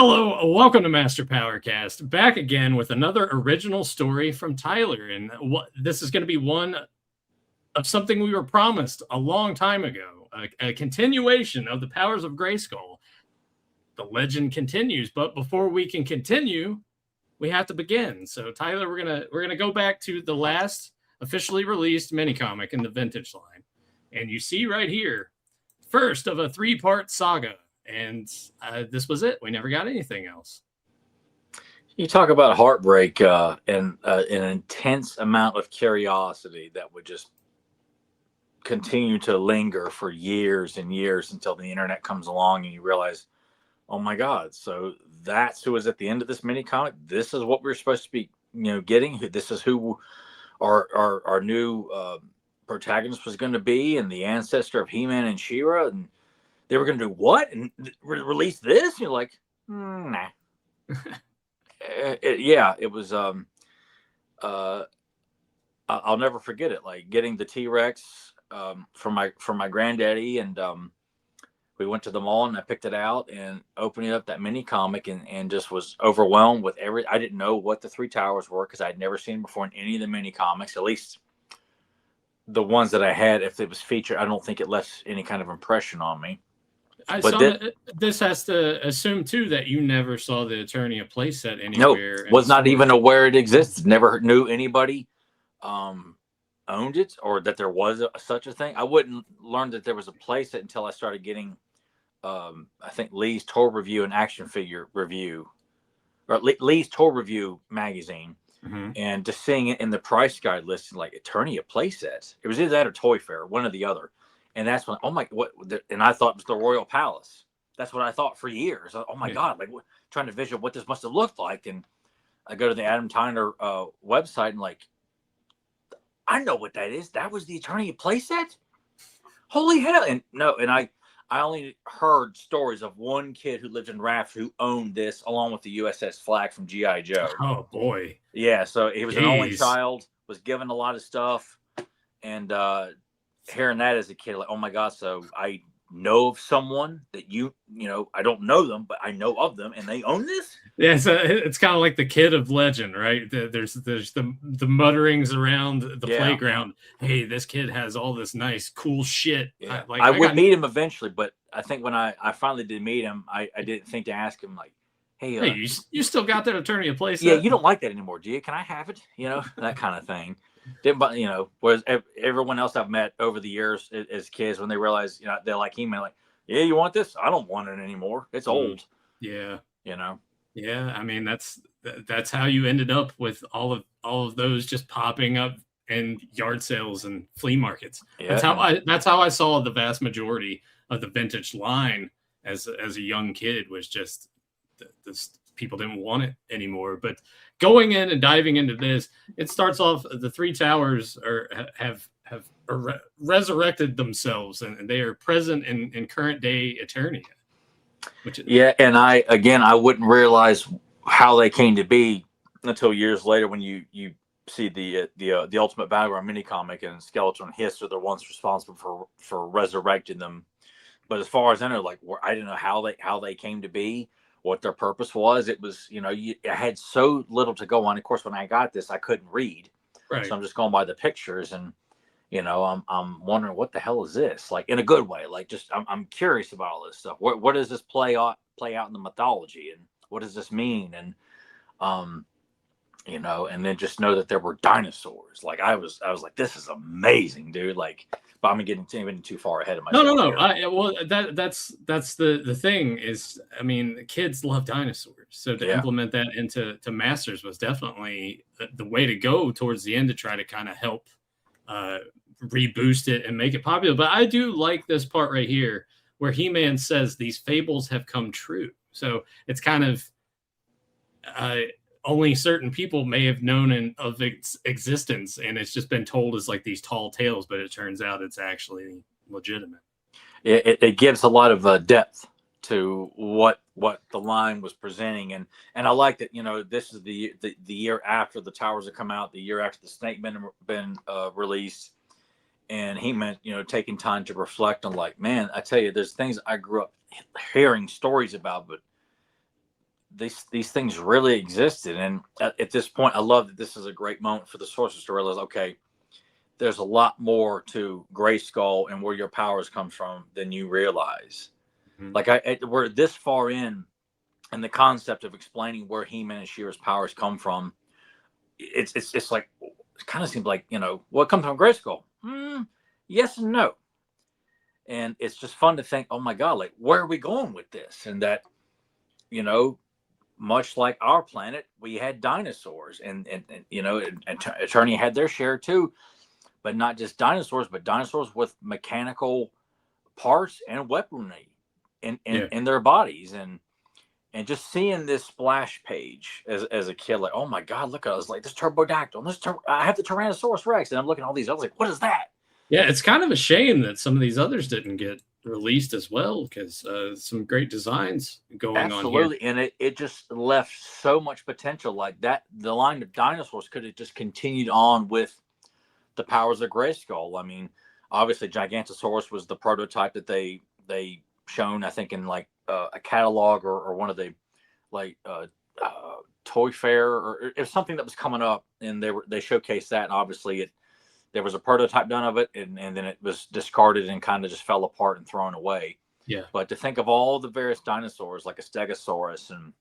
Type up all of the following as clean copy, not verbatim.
Hello, welcome to Master Powercast. Back again with another original story from Tyler, and this is going to be one of something we were promised a long time ago, a continuation of the Powers of Grayskull. The legend continues, but before we can continue, we have to begin. So, Tyler, we're gonna go back to the last officially released minicomic in the Vintage line, and you see right here, first of a three-part saga. And this was it. We never got anything else. You talk about heartbreak and an intense amount of curiosity that would just continue to linger for years and years until the internet comes along and you realize, oh my God, so that's who is at the end of this mini comic. This is what we're supposed to be, getting. This is who our new protagonist was going to be, and the ancestor of He-Man and She-Ra, and they were going to do what and release this. And you're like, nah. It was. I'll never forget it. Like getting the T-Rex from my granddaddy, and we went to the mall and I picked it out and opening up that mini comic and just was overwhelmed with I didn't know what the Three Towers were because I'd never seen them before in any of the mini comics, at least the ones that I had. If it was featured, I don't think it left any kind of impression on me. This has to assume too that you never saw the Eternia playset anywhere. No, was not even aware it existed. Never knew anybody owned it or that there was such a thing. I wouldn't learn that there was a playset until I started getting, I think Lee's Toy Review and Action Figure Review, or Lee's Toy Review magazine, and just seeing it in the price guide listing like Eternia playset. It was either that or Toy Fair, one or the other. And that's when, oh my, what? And I thought it was the Royal Palace. That's what I thought for years. Oh my God, like trying to visualize what this must have looked like. And I go to the Adam Tyner website and like, I know what that is. That was the Eternia playset. Holy hell! And no, and I only heard stories of one kid who lived in Raft who owned this, along with the USS Flag from GI Joe. Oh boy, yeah. So he was an only child, was given a lot of stuff, and hearing that as a kid, like, oh my God, so I know of someone that I don't know them, but I know of them and they own this. Yeah, so it's kind of like the kid of legend, right? There's the mutterings around the playground. Hey, this kid has all this nice cool shit. Yeah. I would meet him eventually, but I think when I finally did meet him, I didn't think to ask him like, hey, you still got that Eternia playset? Yeah, you don't like that anymore, do you? Can I have it? That kind of thing. Whereas everyone else I've met over the years as kids, when they realize, they like He-Man, like, yeah, you want this? I don't want it anymore. It's old. Yeah. Yeah. I mean, that's how you ended up with all of those just popping up in yard sales and flea markets. Yeah. That's how I saw the vast majority of the vintage line as a young kid, was just this. People didn't want it anymore. But going in and diving into this, it starts off, the Three Towers have resurrected themselves, and they are present in current day Eternia. And I wouldn't realize how they came to be until years later when you see the Ultimate Battleground mini comic, and Skeletor and Hiss are the ones responsible for resurrecting them. But as far as I know, like, I didn't know how they came to be, what their purpose was. It was, I had so little to go on. Of course, when I got this, I couldn't read, right. So I'm just going by the pictures, and I'm wondering, what the hell is this? Like, in a good way, like, just I'm curious about all this stuff. What does this play out in the mythology, and what does this mean? And and then just know that there were dinosaurs. Like, I was like, this is amazing, dude. Like, but I'm getting too far ahead of myself. No. That's the thing is, I mean, kids love dinosaurs. So to implement that into Masters was definitely the way to go towards the end, to try to kind of help reboost it and make it popular. But I do like this part right here where He-Man says these fables have come true. So it's kind of only certain people may have known of its existence, and it's just been told as like these tall tales, but it turns out it's actually legitimate. It gives a lot of depth to what the line was presenting, and I like that. This is the year after the Towers have come out, the year after the Snake been released, and He-Man, taking time to reflect on, like, man, I tell you, there's things I grew up hearing stories about, but these things really existed. And at this point, I love that this is a great moment for the sorcerers to realize, okay, there's a lot more to Grayskull and where your powers come from than you realize. Mhm. Like we're this far in, and the concept of explaining where He-Man and She-Ra's powers come from, it's like, it kind of seems like, what comes from Grayskull? Yes and no. And it's just fun to think, oh my God, like, where are we going with this? And that, much like our planet, we had dinosaurs, and Attorney had their share too, but not just dinosaurs, but dinosaurs with mechanical parts and weaponry in their bodies. And just seeing this splash page as a kid, like, oh my God, look at us, like this Turbodactyl, I have the Tyrannosaurus Rex, and I'm looking at all these, I was like, what is that? Yeah, it's kind of a shame that some of these others didn't get released as well, because some great designs going on here. Absolutely, and it just left so much potential. Like that, the line of dinosaurs could have just continued on with the powers of Grayskull. I mean, obviously, Gigantosaurus was the prototype that they shown, I think, in like a catalog or one of the like toy fair, or it was something that was coming up, and they showcased that, and obviously there was a prototype done of it, and then it was discarded and kind of just fell apart and thrown away. Yeah. But to think of all the various dinosaurs, like a Stegosaurus and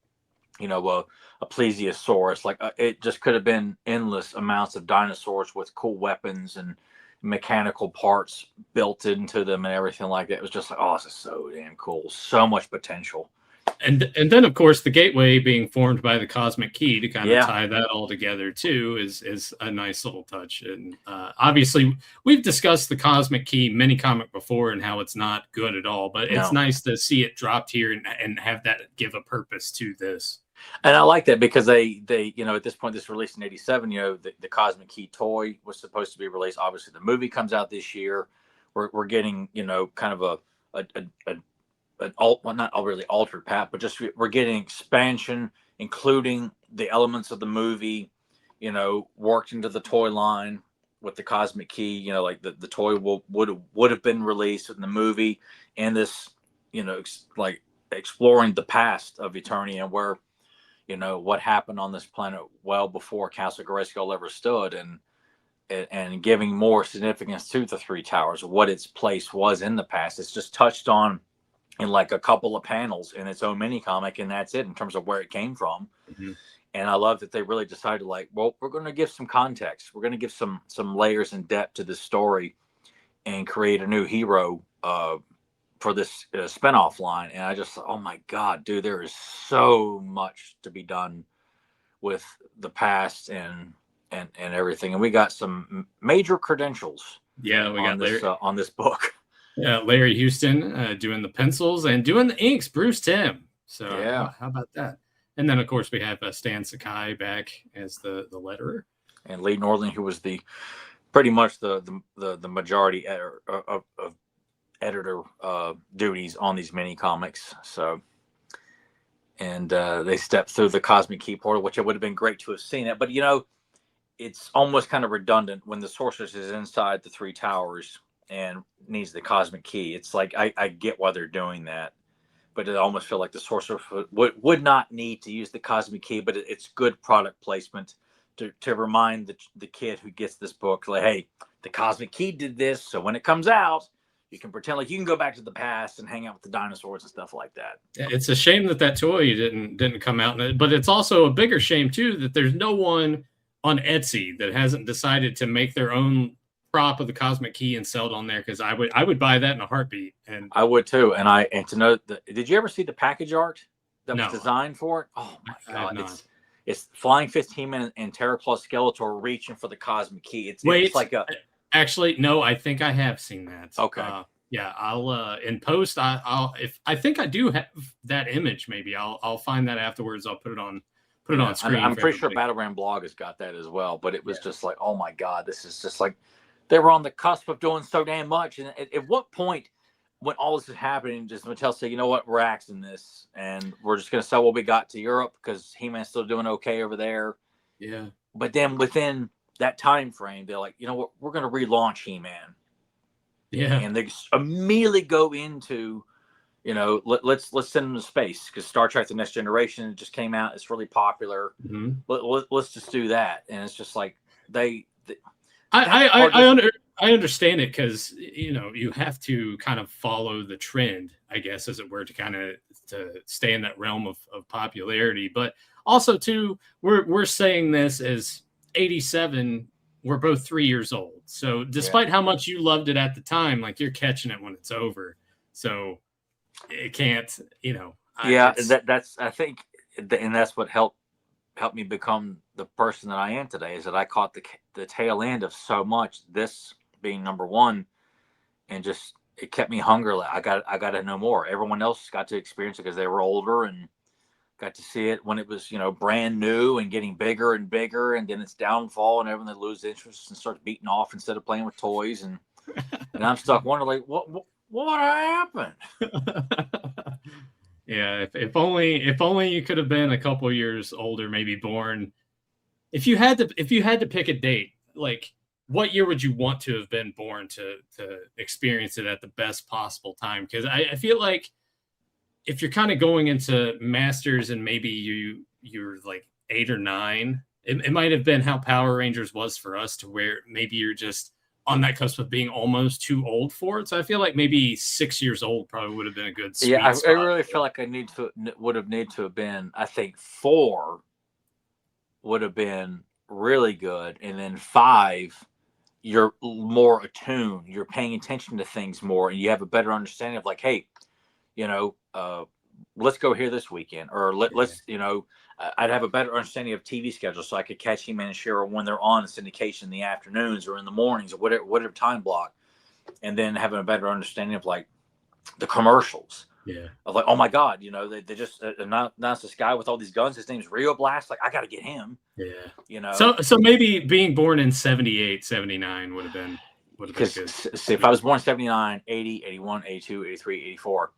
a Plesiosaurus, like it just could have been endless amounts of dinosaurs with cool weapons and mechanical parts built into them and everything like that. It was just like, oh, this is so damn cool. So much potential. And then of course the gateway being formed by the cosmic key to kind of Yeah. tie that all together too is a nice little touch. And obviously we've discussed the cosmic key mini comic before and how it's not good at all, but it's nice to see it dropped here and have that give a purpose to this. And I like that because they at this point, this released in '87, the Cosmic Key toy was supposed to be released. Obviously the movie comes out this year. We're getting, kind of not really altered path, but just we're getting expansion, including the elements of the movie, worked into the toy line with the Cosmic Key. Like the toy would have been released in the movie, and this, like exploring the past of Eternia and where, what happened on this planet well before Castle Grayskull ever stood, and giving more significance to the Three Towers, what its place was in the past. It's just touched on in like a couple of panels in its own mini comic, and that's it in terms of where it came from. Mm-hmm. And I love that they really decided, like, well, we're going to give some context, we're going to give some layers and depth to this story, and create a new hero for this spinoff line. And I just, oh my God, dude, there is so much to be done with the past and everything, and we got some major credentials. Yeah, we got this on this book. Yeah, Larry Houston doing the pencils and doing the inks, Bruce Timm. So yeah, how about that? And then of course we have Stan Sakai back as the letterer, and Lee Norling, who was pretty much the majority editor duties on these mini comics. So, and they stepped through the Cosmic Key portal, which it would have been great to have seen it, but it's almost kind of redundant when the Sorceress is inside the Three Towers and needs the Cosmic Key. It's like, I get why they're doing that, but it almost feel like the Sorcerer would not need to use the Cosmic Key, but it's good product placement to remind the kid who gets this book, like, hey, the Cosmic Key did this, so when it comes out, you can pretend like you can go back to the past and hang out with the dinosaurs and stuff like that. It's a shame that toy didn't come out, but it's also a bigger shame too that there's no one on Etsy that hasn't decided to make their own prop of the Cosmic Key and sell it on there, because I would buy that in a heartbeat. And I would too. And to know did you ever see the package art that was designed for it? Oh my God, it's Flying Fist, He-Man, and Terraclaw Skeletor reaching for the Cosmic Key. It's like a. Actually, no, I think I have seen that. Okay. Yeah, I'll in post. If I think I do have that image, maybe I'll find that afterwards. I'll put it on screen. I'm pretty sure Battleground Blog has got that as well. But it was just like, oh my God, this is just like they were on the cusp of doing so damn much. And at what point, when all this is happening, just Mattel say, you know what, we're axing this, and we're just going to sell what we got to Europe because He-Man's still doing okay over there. Yeah. But then within that time frame, they're like, you know what, we're going to relaunch He-Man. Yeah. And they immediately go into, let's send them to space because Star Trek: The Next Generation just came out. It's really popular. Mhm. Let's just do that. And it's just like they I that I part I, doesn't. under, I understand it because you have to kind of follow the trend, I guess, as it were, to kind of to stay in that realm of popularity. But also, too, we're saying this as 87. We're both 3 years old, so Yeah, despite how much you loved it at the time, like you're catching it when it's over. So it can't, yeah. it's That's I think, and that's what helped me become the person that I am today. Is that I caught the tail end of so much. This being number one, and just it kept me hungry. Like I got to know more. Everyone else got to experience it because they were older and got to see it when it was brand new and getting bigger and bigger, and then its downfall and everyone that lose interest and start beating off instead of playing with toys, and I'm stuck wondering like what happened. yeah. If only you could have been a couple years older, maybe born. If you had to pick a date, like what year would you want to have been born to experience it at the best possible time? Because I feel like if you're kind of going into masters and maybe you're like 8 or 9, it might have been how Power Rangers was for us, to where maybe you're just on that cusp of being almost too old for it. So I feel like maybe 6 years old probably would have been a good Yeah, sweet I spot. really feel like I would have need to have been. I think 4 would have been really good, and then 5, you're more attuned, you're paying attention to things more, and you have a better understanding of like, hey, you know, uh, let's go here this weekend, or Yeah. I'd have a better understanding of TV schedules, so I could catch He-Man and Shira when they're on syndication in the afternoons or in the mornings or whatever time block, and then having a better understanding of like the commercials Yeah. of like, oh my god, they just announced this guy with all these guns. His name's Rio Blast. Like, I got to get him. Yeah. You know, So maybe being born in 78, 79 would have been a because good see, if I sweet was spot. born 79, 80, 81, 82, 83, 84,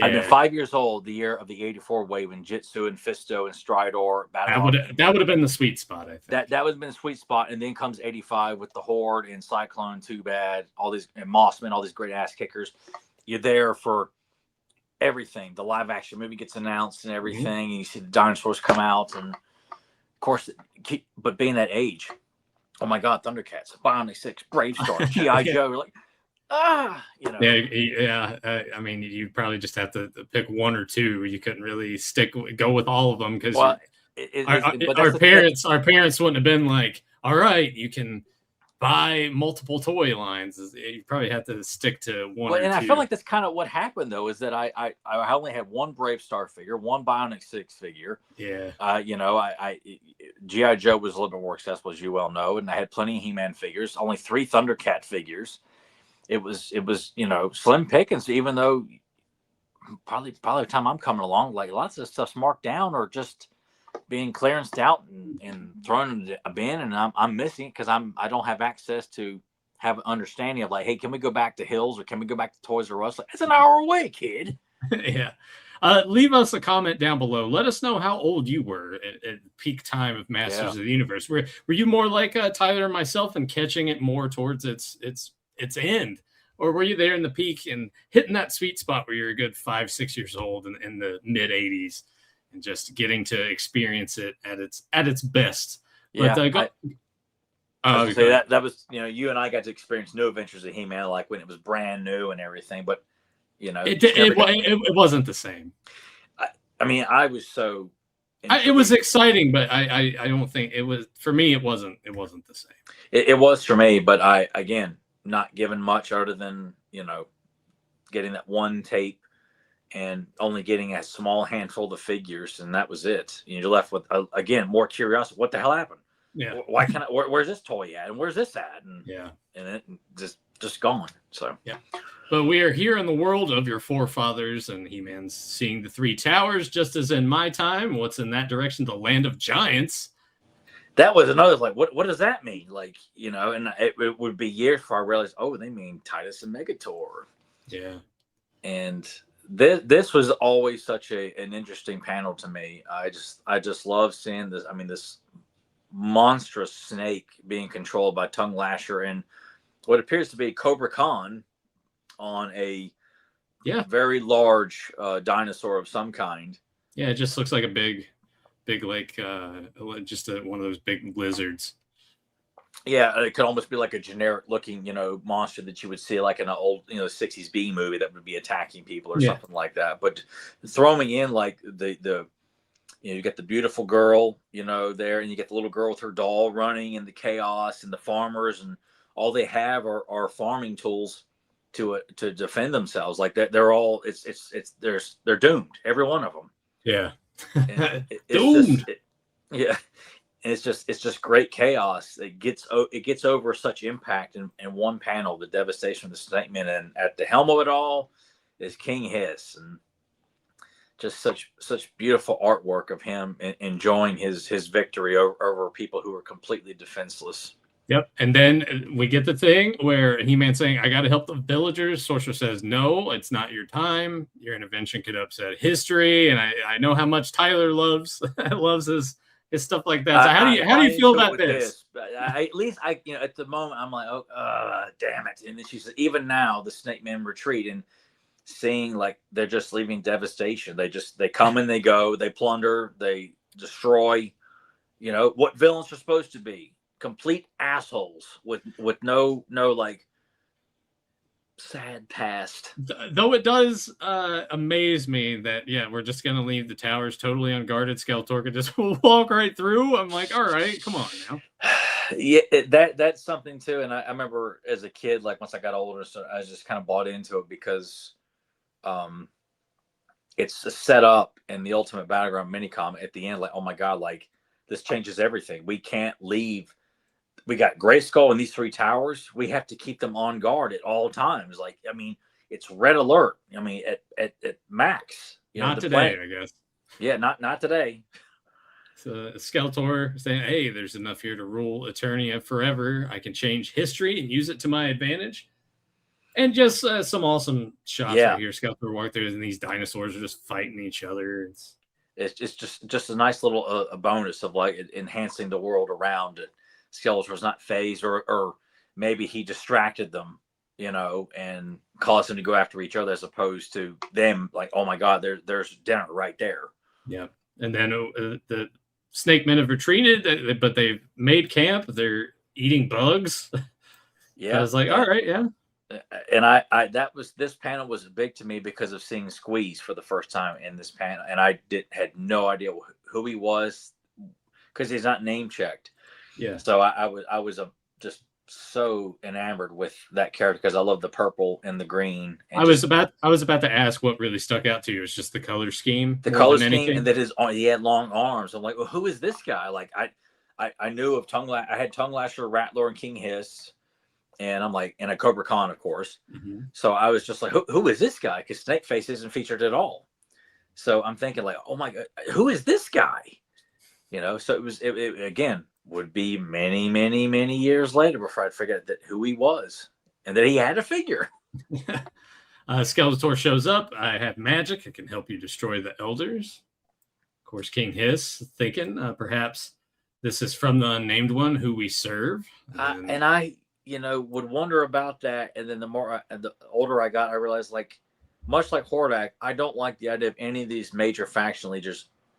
I'd been Yeah. 5 years old the year of the 84 wave when Jitsu and Fisto and Stridor battled That on would that He-Man. would have been the sweet spot, I think. That would have been a sweet spot. And then comes 85 with the Horde and Cyclone, Too Bad, all these, and Mossman, all these great ass kickers. You're there for everything. The live action movie gets announced and Mhm. everything, and you see the dinosaurs come out. And of course, but being that age, oh my God, Thundercats, Bionic Six, Brave Star, G.I. Yeah. Joe, like, Yeah, yeah. I mean, you probably just have to pick one or two. You couldn't really go with all of them because well, but that's our parents wouldn't have been like, all right, you can buy multiple toy lines. You probably have to stick to one well, or and I feel two. like that's kind of what happened though, is that I only had one Brave Star figure, one Bionic Six figure. Yeah. I GI Joe was a little bit more accessible, as you well know, and I had plenty of He-Man figures. Only 3 Thundercat figures. It was slim pickings. Even though probably the time I'm coming along, like lots of stuff's marked down or just being clearanced out and thrown in a bin, and I'm missing it because I don't have access to have an understanding of like, hey, can we go back to Hills or can we go back to Toys R Us? Like, it's an hour away, kid. Yeah. Leave us a comment down below. Let us know how old you were at peak time of Yeah. Masters of the Universe. Were you more like Tyler and myself and catching it more towards its end, or were you there in the peak and hitting that sweet spot where you're a good 5, 6 years old in the mid '80s and just getting to experience it at its best? But Yeah. I was gonna say go ahead. that was you and I got to experience New Adventures of He-Man like when it was brand new and everything, but It, just never it got. it wasn't the same. I mean, I was so It was intrigued. exciting, but I don't think it was for me. It wasn't the same. It was for me, but I again not given much other than getting that one tape and only getting a small handful of figures, and that was it. You're left with again more curiosity. What the hell happened? Yeah, Why can't I? Where's this toy at? And where's this at? yeah, And it just gone. So yeah. But we are here in the world of your forefathers, and He-Man's seeing the 3 towers, just as in my time. What's in that direction? The land of giants. that was another like, what does that mean? Like and it would be years before I realized, oh, they mean Titus and Megator. Yeah, And this was always such an interesting panel to me. I just love seeing this. I mean, this monstrous snake being controlled by Tongue Lasher and what appears to be Cobra Khan on a Yeah. very large dinosaur of some kind. Yeah, it just looks like a big like just one of those big lizards. Yeah, it could almost be like a generic looking, monster that you would see like in an old, 60s B movie that would be attacking people or something like that. But throwing in like the you get the beautiful girl, there, and you get the little girl with her doll running and the chaos and the farmers, and all they have are farming tools to defend themselves. Like they're all they're doomed, every one of them. Yeah. It's Doomed. yeah. And it's just great chaos. It gets over such impact in one panel, the devastation of the Snake Men, and at the helm of it all is King Hiss, and just such beautiful artwork of him enjoying his victory over people who are completely defenseless. Yep. And then we get the thing where He-Man's saying, I got to help the villagers. Sorcerer says, no, it's not your time. Your intervention could upset history. And I know how much Tyler loves his stuff like that. So how do you feel about this? At least at the moment, I'm like, oh, damn it. And then she says, even now, the Snake Men retreat, and seeing like they're just leaving devastation. They come and they go, they plunder, they destroy, what villains are supposed to be. Complete assholes with no like sad past. Though it does amaze me that we're just gonna leave the towers totally unguarded. Skeletor could just walk right through. I'm like, all right, come on now. Yeah, that's something too. And I remember as a kid, like once I got older, so I just kind of bought into it because it's set up in the Ultimate Battleground mini comic at the end. Like, oh my god, like this changes everything. We can't leave. We got Grayskull in these 3 towers. We have to keep them on guard at all times. Like, I mean, it's red alert. I mean, at max. Not today, I guess. Yeah, not today. So Skeletor saying, hey, there's enough here to rule Eternia forever. I can change history and use it to my advantage. And just some awesome shots right here. Skeletor walk through, and these dinosaurs are just fighting each other. It's just a nice little a bonus of like enhancing the world around it. Skeletor was not phased, or maybe he distracted them, and caused them to go after each other, as opposed to them like, oh my god, there's dinner right there. Yeah, and then the Snake Men have retreated, but they've made camp. They're eating bugs. Yeah, I was like, all right, yeah. And this panel was big to me because of seeing Squeeze for the first time in this panel, and I had no idea who he was because he's not name checked. Yeah. So I was just so enamored with that character because I love the purple and the green. And I was about to ask what really stuck out to you. It's just the color scheme. The color scheme, and that he had long arms. I'm like, well, who is this guy? Like I knew of I had Tongue Lasher, Rattler, and King Hiss, and I'm like, and a Cobra Khan, of course. Mm-hmm. So I was just like, who is this guy? Because Snakeface isn't featured at all. So I'm thinking like, oh my god, who is this guy? So it again would be many, many, many years later before I'd forget that who he was and that he had a figure. Skeletor shows up. I have magic. I can help you destroy the elders. Of course, King Hiss thinking perhaps this is from the unnamed one who we serve. And I would wonder about that. And then the older I got, I realized, like, much like Hordak, I don't like the idea of any of these major faction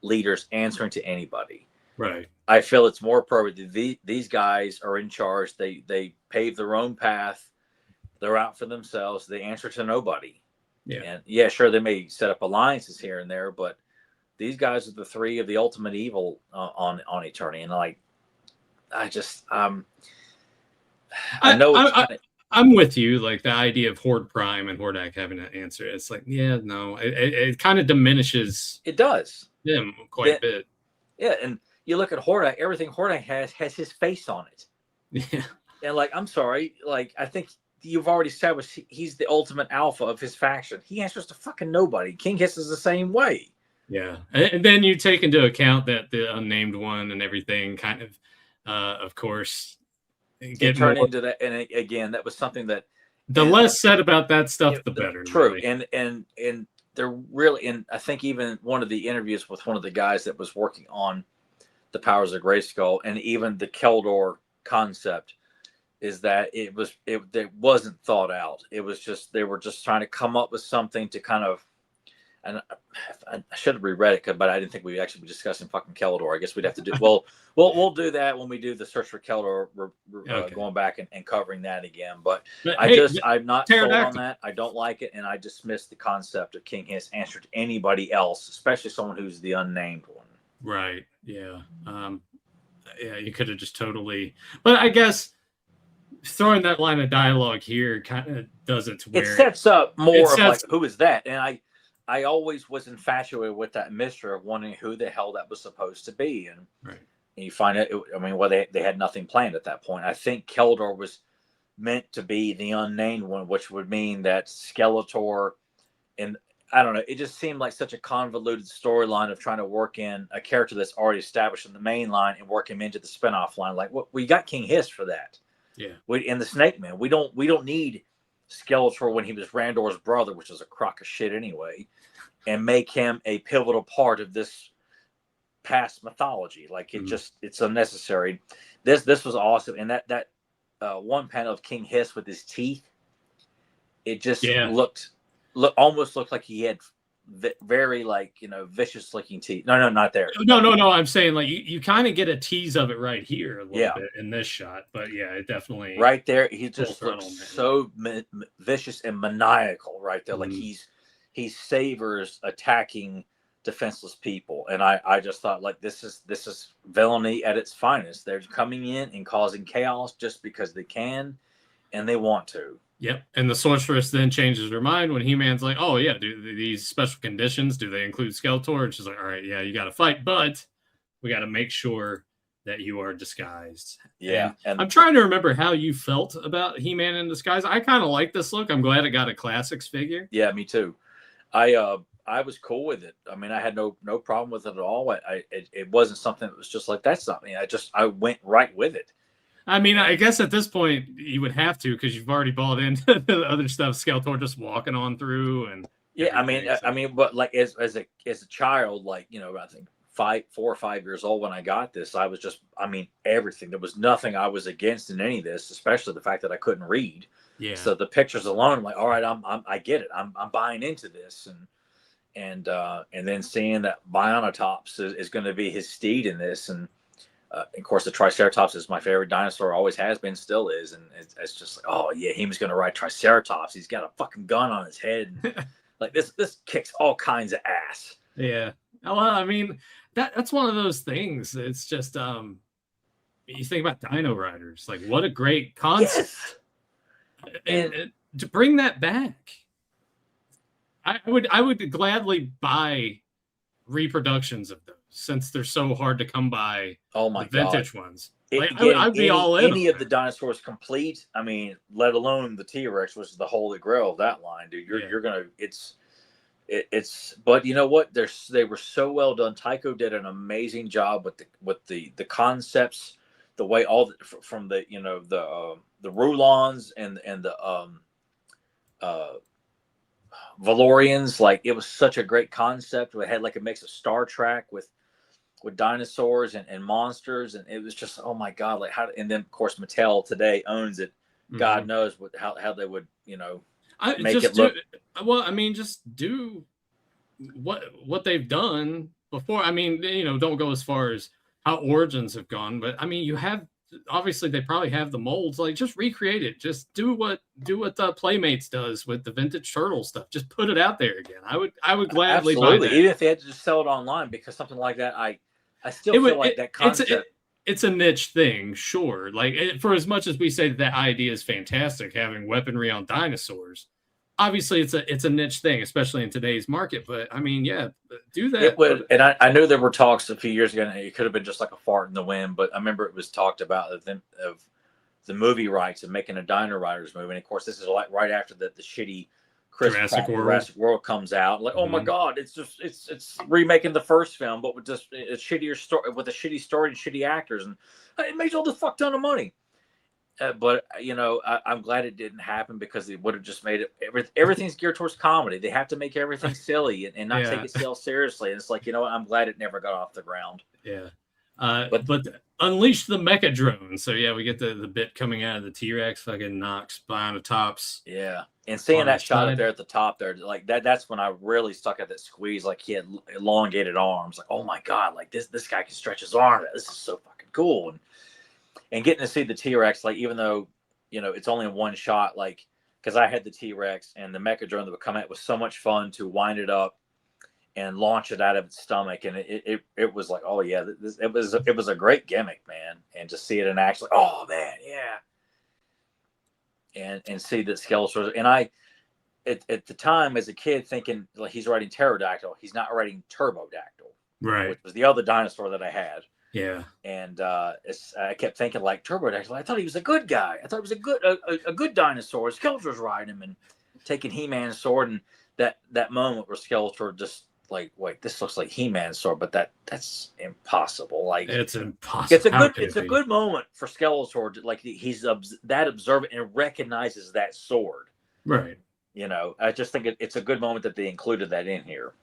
leaders answering to anybody. Right. I feel it's more appropriate that these guys are in charge. They pave their own path. They're out for themselves. They answer to nobody. Yeah. And yeah, sure, they may set up alliances here and there, but these guys are the 3 of the ultimate evil on Eternia. And like, I know I'm with you. Like the idea of Horde Prime and Hordak having to answer, it's like, yeah, no, it kind of diminishes. It does them quite a bit. Yeah, and you look at Hordak. Everything Hordak has his face on it. Yeah, and like, I'm sorry, like I think you've already established he's the ultimate alpha of his faction. He answers to fucking nobody. King Hiss is the same way. Yeah, and then you take into account that the unnamed one and everything kind of course, get turned into that. And again, that was something that the less said about that stuff, the better. True, really. And they're really, and I think even one of the interviews with one of the guys that was working on the powers of Grayskull and even the Keldor concept, is that it wasn't thought out. It was just they were just trying to come up with something to kind of, and I should have reread it, but I didn't think we'd actually be discussing fucking Keldor. I guess we'd have to do we'll do that when we do the search for Keldor. We're Okay. going back and covering that again. But hey, I'm not sold on pterodactyl. that. I don't like it, and I dismiss the concept of King Hiss answer to anybody else, especially someone who's the unnamed one. Right. Yeah. Yeah. You could have just totally. But I guess throwing that line of dialogue here kind of does it to where It sets up more of like sets, who is that, and I always was infatuated with that mystery of wondering who the hell that was supposed to be, and right. you find it. I mean, well, they had nothing planned at that point. I think Keldor was meant to be the unnamed one, which would mean that Skeletor, and I don't know. It just seemed like such a convoluted storyline of trying to work in a character that's already established in the main line and work him into the spinoff line. Like, what we got King Hiss for that. Yeah. In the Snake Man, we don't need Skeletor when he was Randor's brother, which is a crock of shit anyway, and make him a pivotal part of this past mythology. Like it's unnecessary. This was awesome, and that one panel of King Hiss with his teeth, it just almost looked like he had very vicious looking teeth. No, not there. No. I'm saying like you kind of get a tease of it right here a little bit in this shot, but yeah, it definitely right there. He just looks so vicious and maniacal right there. Like he savors attacking defenseless people, and I just thought like this is villainy at its finest. They're coming in and causing chaos just because they can and they want to. Yep. And the sorceress then changes her mind when He-Man's like, oh yeah, do these special conditions, do they include Skeletor? And she's like, all right, yeah, you got to fight, but we got to make sure that you are disguised. Yeah. And I'm trying to remember how you felt about He-Man in disguise. I kind of like this look. I'm glad it got a classics figure. Yeah, me too. I was cool with it. I mean, I had no problem with it at all. It wasn't something that was just like, that's something. I went right with it. I mean, I guess at this point you would have to, because you've already bought into the other stuff. Skeletor just walking on through, and yeah, I mean, but like as a child, like I think 4 or 5 years old when I got this, I was just, everything. There was nothing I was against in any of this, especially the fact that I couldn't read. Yeah. So the pictures alone, I'm like, all right, I get it. I'm buying into this, and then seeing that Bionatops is going to be his steed in this, and of course, the Triceratops is my favorite dinosaur, always has been, still is. And it's just like, oh, yeah, he was going to ride Triceratops. He's got a fucking gun on his head. Like, this kicks all kinds of ass. Yeah. Well, I mean, that's one of those things. It's just, you think about Dino Riders. Like, what a great concept. Yes. And to bring that back, I would gladly buy reproductions of those, since they're so hard to come by. Oh my God, vintage ones. I'd be all in. Any of the dinosaurs complete. I mean, let alone the T-Rex, which is the holy grail of that line, dude. You're gonna. It's. But you know what? They were so well done. Tycho did an amazing job with the concepts, the way from the the Rulons and the Valorians. Like, it was such a great concept. We had like a mix of Star Trek with dinosaurs and monsters, and it was just, oh my god, like how. And then of course Mattel today owns it. God knows how they would make it look. Well, I mean, just do what they've done before. I mean, don't go as far as how Origins have gone, but I mean, you have, obviously they probably have the molds. Like, just recreate it. Just do what Playmates does with the vintage turtle stuff. Just put it out there again. I would gladly buy that. Even if they had to just sell it online, because something like that, I still feel like that concept. It's a niche thing, sure. Like, for as much as we say that idea is fantastic, having weaponry on dinosaurs, obviously it's a niche thing, especially in today's market. But I mean, yeah, do that. It would, and I know there were talks a few years ago, and it could have been just like a fart in the wind, but I remember it was talked about of the movie rights of making a Dino Riders movie. And of course, this is like right after the shitty Jurassic World comes out. Like, oh my god, it's remaking the first film, but with just a shittier story, with a shitty story and shitty actors, and it makes all the fuck ton of money. But I'm glad it didn't happen, because it would have just made it. Everything's geared towards comedy. They have to make everything silly and not take itself seriously. And it's like, I'm glad it never got off the ground. Yeah. But unleash the mecha drone. So yeah, we get the bit coming out of the T-Rex, fucking knocks Bionatops. Yeah. And seeing on that its shot up side. there at the top there, like that's when I really stuck at that squeeze. Like he had elongated arms. Like, oh my God, like this guy can stretch his arm. This is so fucking cool. And getting to see the T-Rex, like even though, it's only in one shot, like because I had the T-Rex and the mecha drone that would come out, was so much fun to wind it up and launch it out of its stomach. And it was like, oh yeah, it was a great gimmick, man. And to see it in action, like, oh man, yeah. And see that Skeletor, and I at the time as a kid thinking like he's riding pterodactyl, he's not riding turbodactyl, Right. which was the other dinosaur that I had. Yeah. And I kept thinking like turbodactyl. I thought he was a good guy. I thought he was a good dinosaur. Skeletor's riding him and taking He-Man's sword, and that moment where Skeletor just like, wait, this looks like He-Man's sword, but that's impossible. Like it's impossible. It's a good moment for Skeletor to, like he's that observant and recognizes that sword. Right. I just think it's a good moment that they included that in here.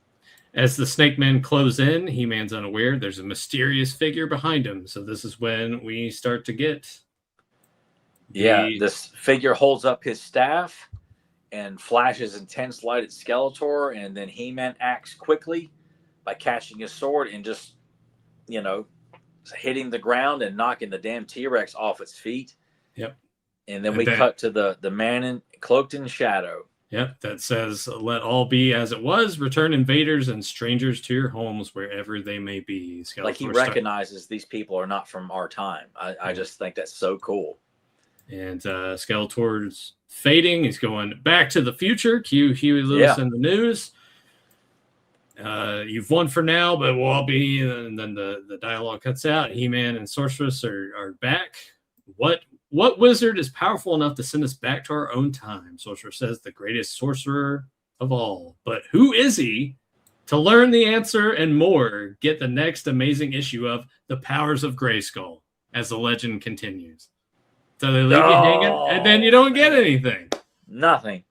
As the Snake Men close in, He-Man's unaware there's a mysterious figure behind him. So this is when we start to get this figure holds up his staff and flashes intense light at Skeletor, and then He-Man acts quickly by catching his sword and just, hitting the ground and knocking the damn T-Rex off its feet. Yep. And then we cut to the man cloaked in shadow. Yep, that says, "Let all be as it was. Return invaders and strangers to your homes wherever they may be." Skeletor like he recognizes these people are not from our time. I just think that's so cool. And Skeletor's fading. He's going back to the future. Cue Huey Lewis in the news. You've won for now, but we'll all be. And then the dialogue cuts out. He-Man and Sorceress are back. What wizard is powerful enough to send us back to our own time? Sorceress says the greatest sorcerer of all. But who is he? To learn the answer and more, get the next amazing issue of The Powers of Grayskull as the legend continues. So they leave you hanging, and then you don't get anything. Nothing.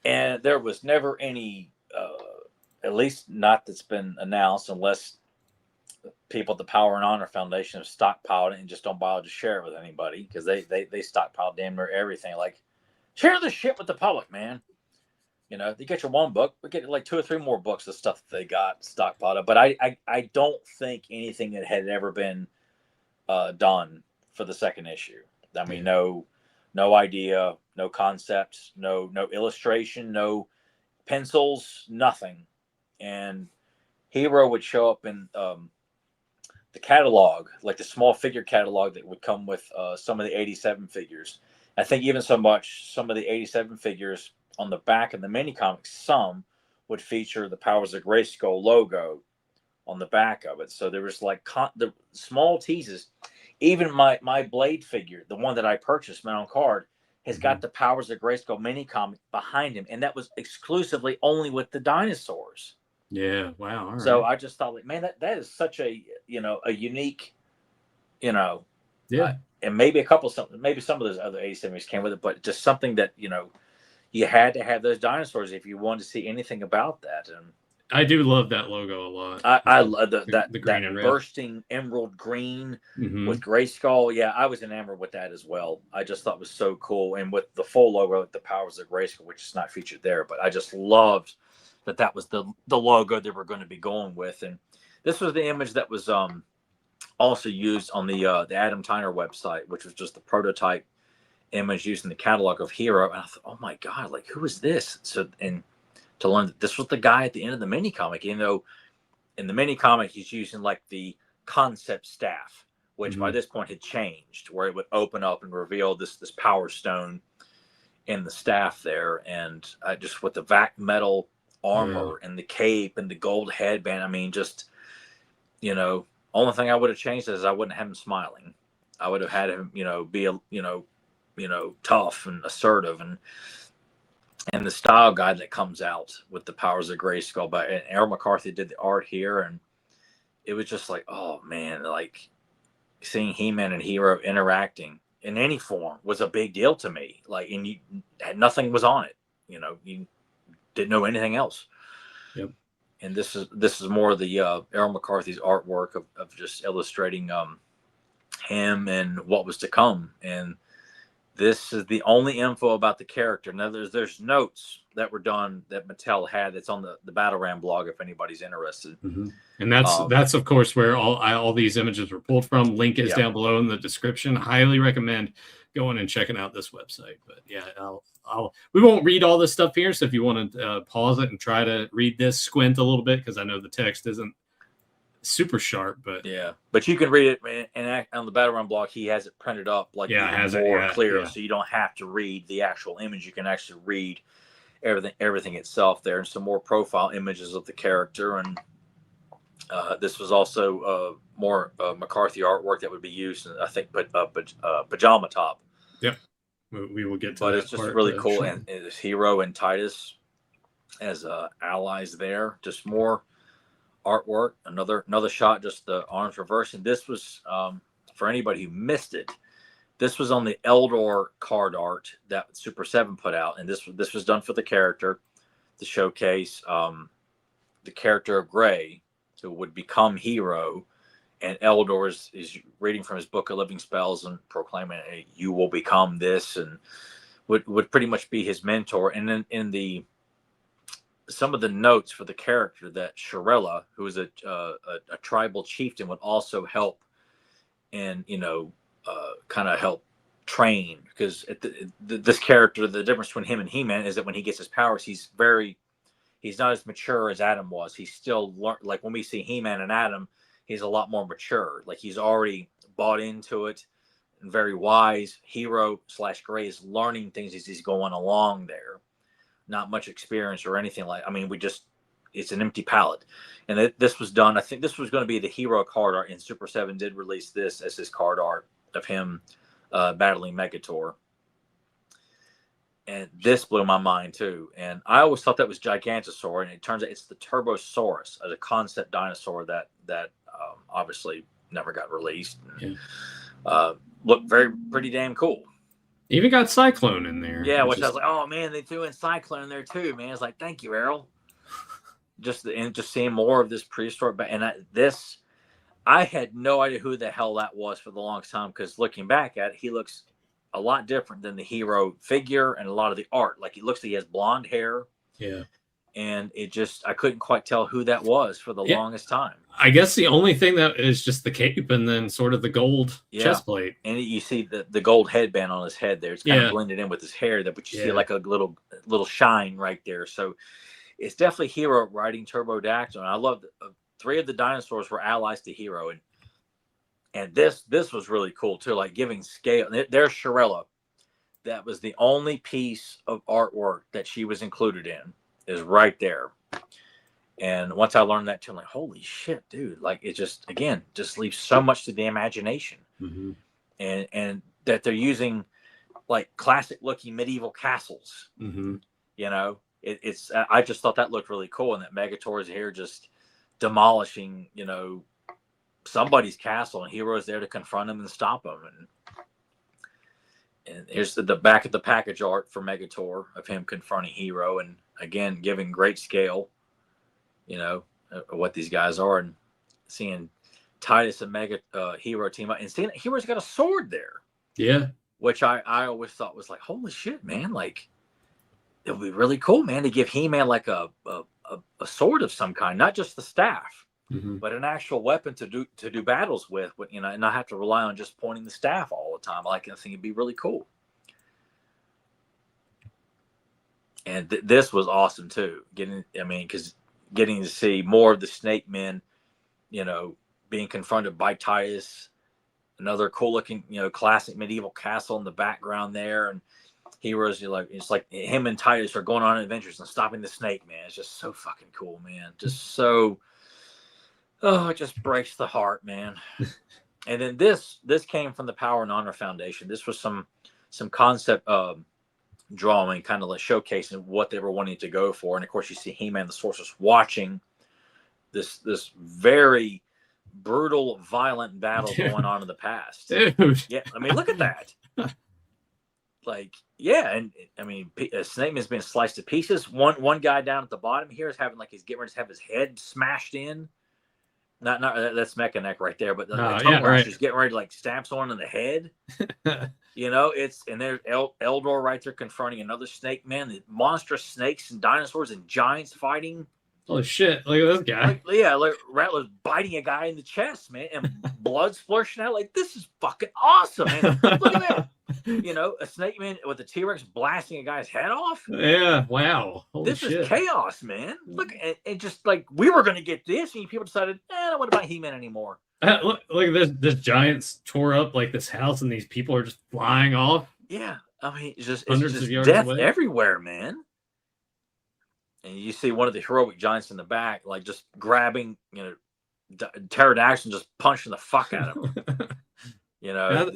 And there was never any, at least not that's been announced, unless people at the Power and Honor Foundation have stockpiled it and just don't bother to share it with anybody, because they stockpile damn near everything. Like, share this shit with the public, man. They get your one book, we get like 2 or 3 more books of stuff that they got stockpiled. But I don't think anything that had ever been done for the second issue. I mean, no idea, no concepts, no illustration, no pencils, nothing. And Hero would show up in the catalog, like the small figure catalog that would come with some of the 87 figures. I think even some of the 87 figures on the back of the mini comics, some would feature the Powers of Grayskull logo on the back of it. So there was like the small teases. Even my Blade figure, the one that I purchased, my own card, has got the Powers of Grayskull mini comic behind him, and that was exclusively only with the dinosaurs. Yeah, wow. All so right. I just thought, like, man, that is such a a unique, yeah, and maybe maybe some of those other 87s came with it, but just something that you had to have those dinosaurs if you wanted to see anything about that. And I do love that logo a lot. I love that green and red. Bursting emerald green with Grayskull. Yeah, I was enamored with that as well. I just thought it was so cool. And with the full logo, like the Powers of Grayskull, which is not featured there, but I just loved that was the logo they were going to be going with. And this was the image that was also used on the Adam Tyner website, which was just the prototype image used in the catalog of Hero. And I thought, oh my God, like, who is this? So, and to learn that this was the guy at the end of the mini comic, even though in the mini comic he's using like the concept staff, which by this point had changed, where it would open up and reveal this Power Stone in the staff there, and just with the vac metal armor and the cape and the gold headband. I mean, just only thing I would have changed is I wouldn't have him smiling. I would have had him be tough and assertive, and the style guide that comes out with the Powers of Grayskull. But Errol McCarthy did the art here, and it was just like, oh man, like seeing He-Man and Hero interacting in any form was a big deal to me. Like, and nothing was on it. You didn't know anything else. Yep. and this is more of the Errol McCarthy's artwork of just illustrating him and what was to come. And this is the only info about the character. Now there's notes that were done that Mattel had that's on the Battle Ram blog if anybody's interested. Mm-hmm. And that's of course where all these images were pulled from. Link is down below in the description. Highly recommend going and checking out this website. But yeah, we won't read all this stuff here. So if you want to pause it and try to read this, squint a little bit, because I know the text isn't super sharp, but you can read it, and on the Battle Run blog he has it printed up like more clear, so you don't have to read the actual image. You can actually read everything itself there, and some more profile images of the character. And this was also more McCarthy artwork that would be used, I think, but Pajama Top. Yep, we will get to but that. It's just really cool. And it's Hero and Titus as allies there. Just more artwork. Another shot, just the arms reversed. And this was for anybody who missed it, this was on the Eldor card art that Super 7 put out, and this was done for the character to showcase the character of Gray, who would become Hero, and Eldor is reading from his book of living spells and proclaiming, hey, you will become this, and would pretty much be his mentor. And then in the some of the notes for the character, that Shirella, who is a tribal chieftain, would also help and kind of help train, because this character, the difference between him and He-Man is that when he gets his powers, he's not as mature as Adam was. He's still like when we see He-Man and Adam, he's a lot more mature. Like he's already bought into it and very wise. Hero/Gray is learning things as he's going along there. Not much experience or anything it's an empty palette. And this was done, I think this was going to be the Hero card art, and Super 7 did release this as his card art of him battling Megator. And this blew my mind too. And I always thought that was Gigantosaur, and it turns out it's the Turbosaurus, as a concept dinosaur that obviously never got released. Looked pretty damn cool. Even got Cyclone in there. Yeah, which I was like, oh man, they threw in Cyclone in there too, man. It's like, thank you, Errol. Just seeing more of this prehistoric, and I had no idea who the hell that was for the longest time, because looking back at it, he looks a lot different than the Hero figure and a lot of the art. Like, he looks like he has blonde hair. Yeah. And I couldn't quite tell who that was for the longest time. I guess the only thing that is just the cape and then sort of the gold chest plate. And you see the gold headband on his head there. It's kind of blended in with his hair there, but you see like a little shine right there. So it's definitely Hero riding Turbodactyl. And I love that 3 of the dinosaurs were allies to Hero. And this was really cool too, like giving scale. There's Shirella. That was the only piece of artwork that she was included in, is right there. And once I learned that too, I'm like, holy shit, dude. Like, it just leaves so much to the imagination. Mm-hmm. And that they're using like classic looking medieval castles. Mm-hmm. It's I just thought that looked really cool. And that Megator is here just demolishing, somebody's castle, and Hero's there to confront him and stop him. And here's the back of the package art for Megator of him confronting Hero, and again giving great scale, what these guys are, and seeing Titus and Hero team up, and seeing that Hero's got a sword there. Yeah, which I always thought was like, holy shit, man! Like, it would be really cool, man, to give He-Man like a sword of some kind, not just the staff. Mm-hmm. But an actual weapon to do battles with, and not have to rely on just pointing the staff all the time. I think it'd be really cool. And this was awesome too. Because getting to see more of the Snake Men, being confronted by Titus, another cool looking, classic medieval castle in the background there, and Heroes, it's like him and Titus are going on adventures and stopping the Snake Man. It's just so fucking cool, man. Just so. Oh, it just breaks the heart, man. And then this came from the Power and Honor Foundation. This was some concept drawing, kind of like showcasing what they were wanting to go for. And of course, you see He-Man the Sorceress watching this very brutal, violent battle going on in the past. Dude. Yeah, look at that. like, yeah, and I mean, Snake Man's been sliced to pieces. One guy down at the bottom here is having like he's getting ready to have his head smashed in. Not that's Mecha Neck right there, but the Tongue Yeah, right. Lasher's getting ready to like stab someone in the head. You know, it's and there's Eldor right there confronting another Snake Man. The monstrous snakes and dinosaurs and giants fighting. Holy shit! Look at this guy. Like Rattler's biting a guy in the chest, man, and blood splashing out. Like, this is fucking awesome, man. Look at that. You know, a Snake Man with a T-Rex blasting a guy's head off. Yeah, wow. Holy this shit. Is chaos, man. Look, and just like we were going to get this, and people decided, I don't want to buy He-Man anymore. Look at this. This giants tore up like this house, and these people are just flying off. Yeah, I mean, it's just of yards death away. everywhere, man. And you see one of the heroic giants in the back, like just grabbing, you know, pterodactyl, just punching the fuck out of him. You know.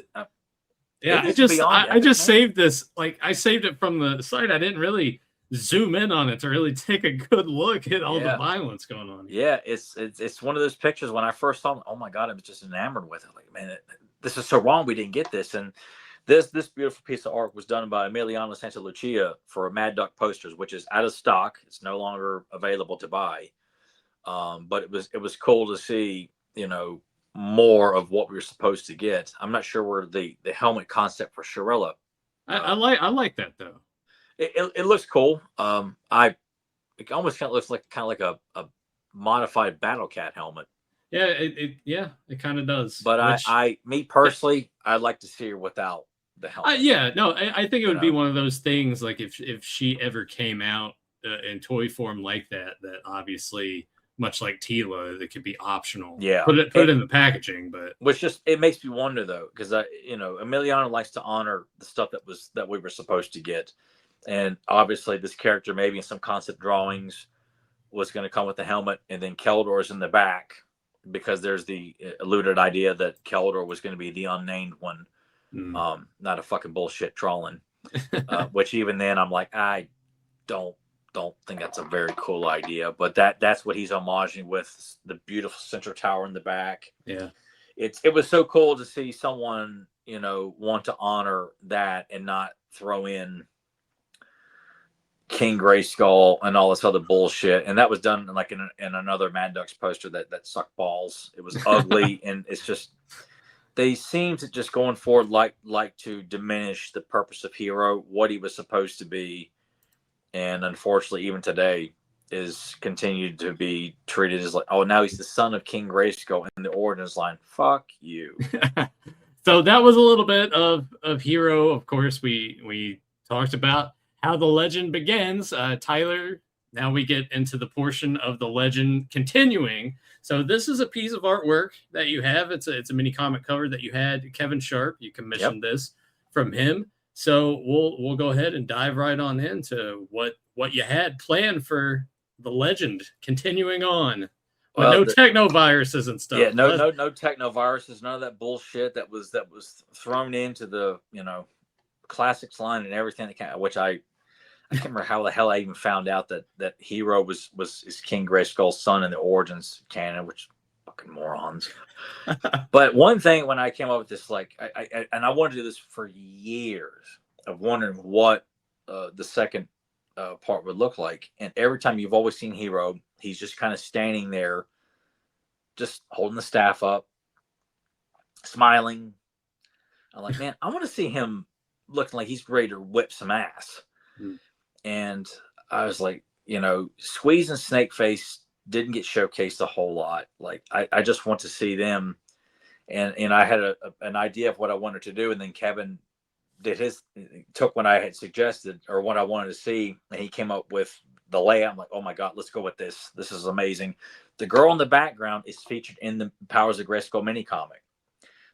Yeah, I just saved this. Like, I saved it from the site. I didn't really zoom in on it to really take a good look at all the violence going on. Yeah, it's one of those pictures when I first saw them, oh my God, I was just enamored with it. Like, man, this is so wrong. We didn't get this. And this beautiful piece of art was done by Emiliano Santalucia for Mad Duck Posters, which is out of stock. It's no longer available to buy. But it was cool to see, you know, more of what we were supposed to get. I'm not sure where the helmet concept for Shirella. I like that though. It looks cool. It almost kind of looks like a modified Battle Cat helmet. Yeah, it kind of does. But me personally, I'd like to see her without the helmet. I think it would be one of those things like if she ever came out in toy form like that obviously, much like Tila, it could be optional. Yeah, put it in the packaging, but which just it makes me wonder though, because Emiliano likes to honor the stuff that we were supposed to get, and obviously this character maybe in some concept drawings was going to come with the helmet, and then Keldor's in the back because there's the alluded idea that Keldor was going to be the unnamed one, not a fucking bullshit trolling. Which even then I'm like, I don't think that's a very cool idea, but that's what he's homaging with the beautiful central tower in the back. Yeah, it was so cool to see someone want to honor that and not throw in King Grayskull and all this other bullshit. And that was done like in another Mad Ducks poster that sucked balls. It was ugly. And it's just, they seem to just going forward like to diminish the purpose of Hero, what he was supposed to be. And unfortunately, even today, is continued to be treated as like, oh, now he's the son of King Grayskull in the origins line. Fuck you. So that was a little bit of Hero. Of course, we talked about how the legend begins. Tyler, now we get into the portion of the legend continuing. So this is a piece of artwork that you have. It's a mini comic cover that you had Kevin Sharp. You commissioned this from him. So we'll go ahead and dive right on into what you had planned for the legend continuing on. Well, no technoviruses and stuff. Yeah, no technoviruses, none of that bullshit that was thrown into the classics line and everything. Which I can't remember how the hell I even found out that Hero was King Grayskull's son in the origins canon, which fucking morons. But one thing when I came up with this, like, I wanted to do this for years of wondering what the second part would look like. And every time you've always seen Hero, he's just kind of standing there, just holding the staff up, smiling. I'm like, man, I want to see him looking like he's ready to whip some ass. And I was like, Squeeze and Snakeface didn't get showcased a whole lot. Like, I just want to see them. And I had an idea of what I wanted to do. And then Kevin took what I had suggested or what I wanted to see. And he came up with the layout. I'm like, oh my God, let's go with this. This is amazing. The girl in the background is featured in the Powers of Grayskull mini comic.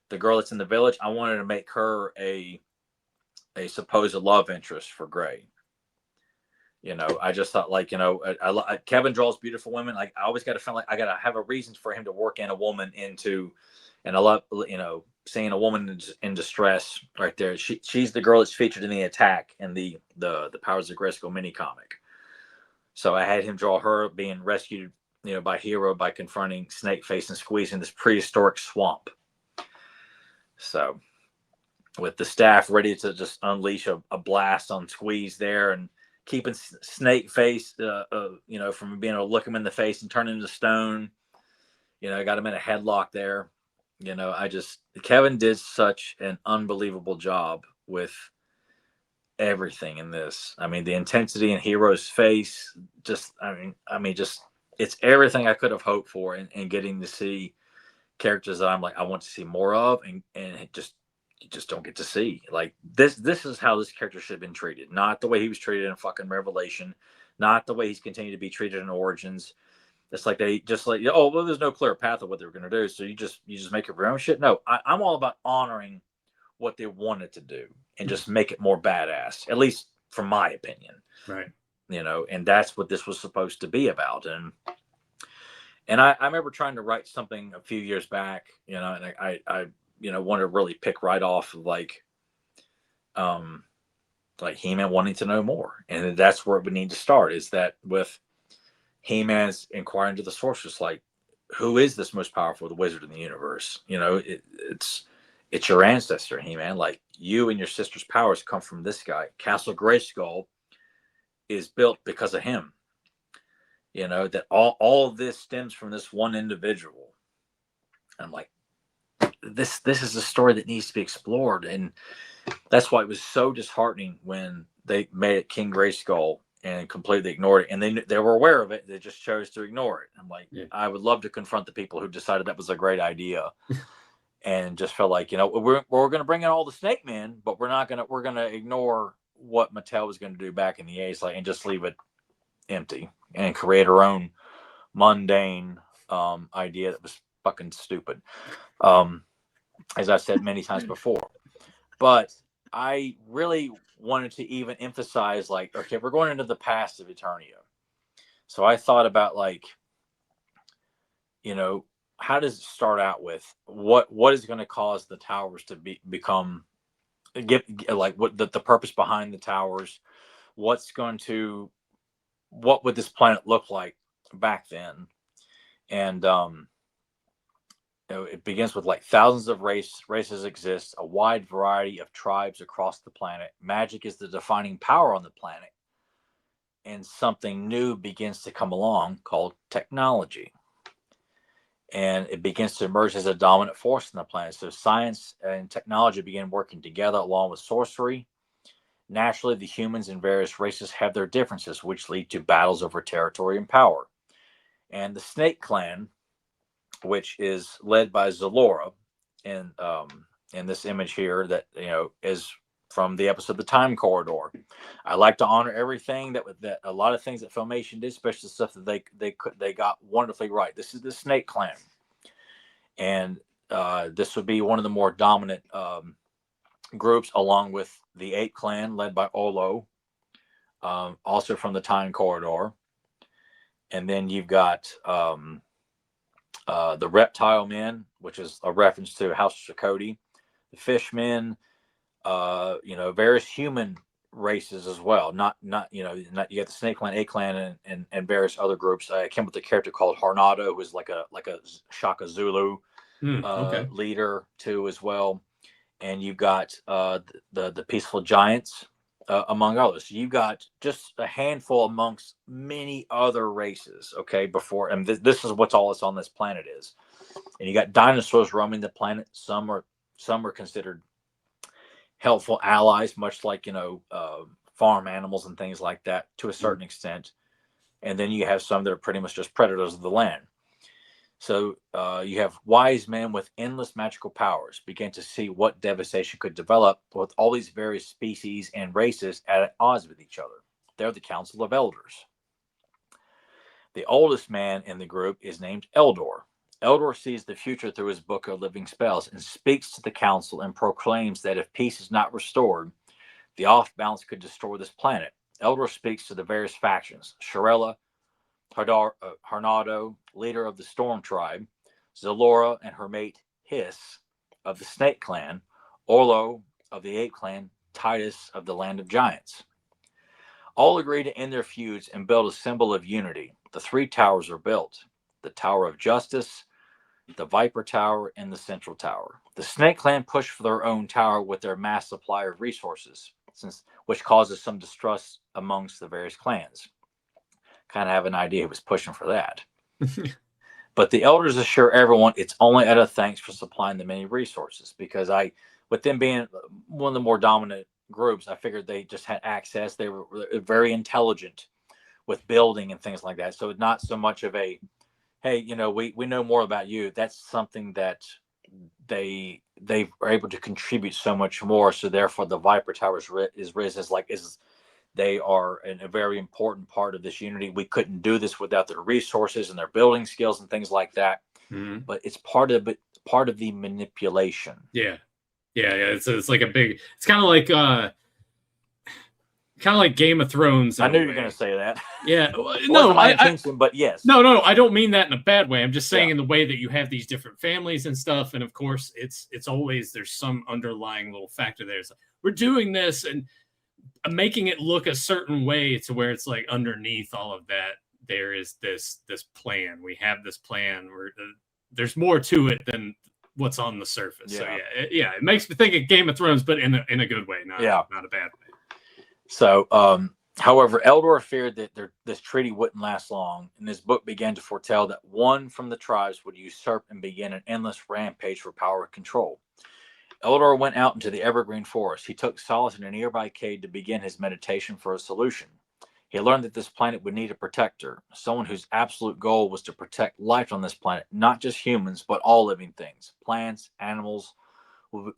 The girl that's in the village, I wanted to make her a supposed love interest for Gray. I just thought, like, Kevin draws beautiful women. Like, I always got to feel like I got to have a reason for him to work in a woman into, and I love, seeing a woman in distress right there. She's the girl that's featured in the attack and the Powers of Grayskull mini comic. So I had him draw her being rescued, by Hero by confronting Snakeface and Squeeze in this prehistoric swamp. So with the staff ready to just unleash a blast on Squeeze there, and keeping Snake Face, from being able to look him in the face and turn him to stone. Got him in a headlock there. Kevin did such an unbelievable job with everything in this. I mean, the intensity in Hero's face, just it's everything I could have hoped for, and getting to see characters that I'm like, I want to see more of, and you just don't get to see. Like, this is how this character should have been treated, not the way he was treated in fucking Revelation, not the way he's continued to be treated in Origins. It's like they just like, oh well, there's no clear path of what they're going to do, so you just make your own shit. No, I'm all about honoring what they wanted to do and just make it more badass, at least from my opinion. Right. And that's what this was supposed to be about. And I remember trying to write something a few years back, and I want to really pick right off of like He-Man wanting to know more. And that's where we need to start, is that with He-Man's inquiring to the sorceress, like, who is this most powerful, the wizard in the universe? It's your ancestor, He-Man. Like, you and your sister's powers come from this guy. Castle Grayskull is built because of him. That all of this stems from this one individual. I'm like, this is a story that needs to be explored. And that's why it was so disheartening when they made it King Grayskull and completely ignored it. And they were aware of it. They just chose to ignore it. I'm like, yeah. I would love to confront the people who decided that was a great idea. And just felt like, we're going to bring in all the Snake Men, but we're going to ignore what Mattel was going to do back in the 80s, like, and just leave it empty and create our own mundane idea that was fucking stupid. As I've said many times before. But I really wanted to even emphasize, like, okay, we're going into the past of Eternia. So I thought about, like, how does it start out with what is going to cause the towers to like, what the purpose behind the towers, what would this planet look like back then? And it begins with, like, thousands of races exist, a wide variety of tribes across the planet. Magic is the defining power on the planet, and something new begins to come along called technology. And it begins to emerge as a dominant force on the planet. So science and technology begin working together along with sorcery. Naturally, the humans and various races have their differences, which lead to battles over territory and power. And the Snake Clan, which is led by Zalora, in this image here, that is from the episode The Time Corridor. I like to honor everything that a lot of things that Filmation did, especially the stuff that they got wonderfully right. This is the Snake Clan, and this would be one of the more dominant groups, along with the Ape Clan led by Olo, also from the Time Corridor. And then you've got the Reptile Men, which is a reference to House of Chakotay, the Fishmen, various human races as well. Not you got the Snake Clan, A Clan, and various other groups. I came up with a character called Harnado, who is like a Shaka Zulu leader too, as well. And you've got the Peaceful Giants, among others. You got just a handful amongst many other races. Okay, before, and this is what's all that's on this planet is. And you got dinosaurs roaming the planet. Some are considered helpful allies, much like farm animals and things like that to a certain extent. And then you have some that are pretty much just predators of the land. So you have wise men with endless magical powers begin to see what devastation could develop with all these various species and races at odds with each other. They're the Council of Elders. The oldest man in the group is named Eldor. Eldor sees the future through his book of living spells and speaks to the council and proclaims that if peace is not restored, the off-balance could destroy this planet. Eldor speaks to the various factions: Shirella, Harnado, leader of the Storm Tribe; Zalora and her mate Hiss of the Snake Clan; Orlo of the Ape Clan; Titus of the Land of Giants. All agree to end their feuds and build a symbol of unity. The three towers are built: the Tower of Justice, the Viper Tower, and the Central Tower. The Snake Clan pushed for their own tower with their mass supply of resources, which causes some distrust amongst the various clans. Kind of have an idea who was pushing for that. But the elders assure everyone it's only out of thanks for supplying the many resources, because with them being one of the more dominant groups, I figured they just had access. They were very intelligent with building and things like that. So it's not so much of a, hey, we know more about you. That's something that they are able to contribute so much more. So therefore, the Viper Tower is they are a very important part of this unity. We couldn't do this without their resources and their building skills and things like that. Mm-hmm. But it's part of the manipulation. Yeah. It's like a big. It's kind of like Game of Thrones. I knew you were going to say that. Yeah. No, my intention, but yes. No. I don't mean that in a bad way. I'm just saying in the way that you have these different families and stuff, and of course, it's always there's some underlying little factor there. It's like, we're doing this and making it look a certain way to where it's like underneath all of that there is this plan. We have this plan where there's more to it than what's on the surface. So it makes me think of Game of Thrones, but in a good way, not a bad way. So however, Eldor feared that this treaty wouldn't last long, and his book began to foretell that one from the tribes would usurp and begin an endless rampage for power and control. Eldor went out into the evergreen forest. He took solace in a nearby cave to begin his meditation for a solution. He learned that this planet would need a protector, someone whose absolute goal was to protect life on this planet, not just humans, but all living things. Plants, animals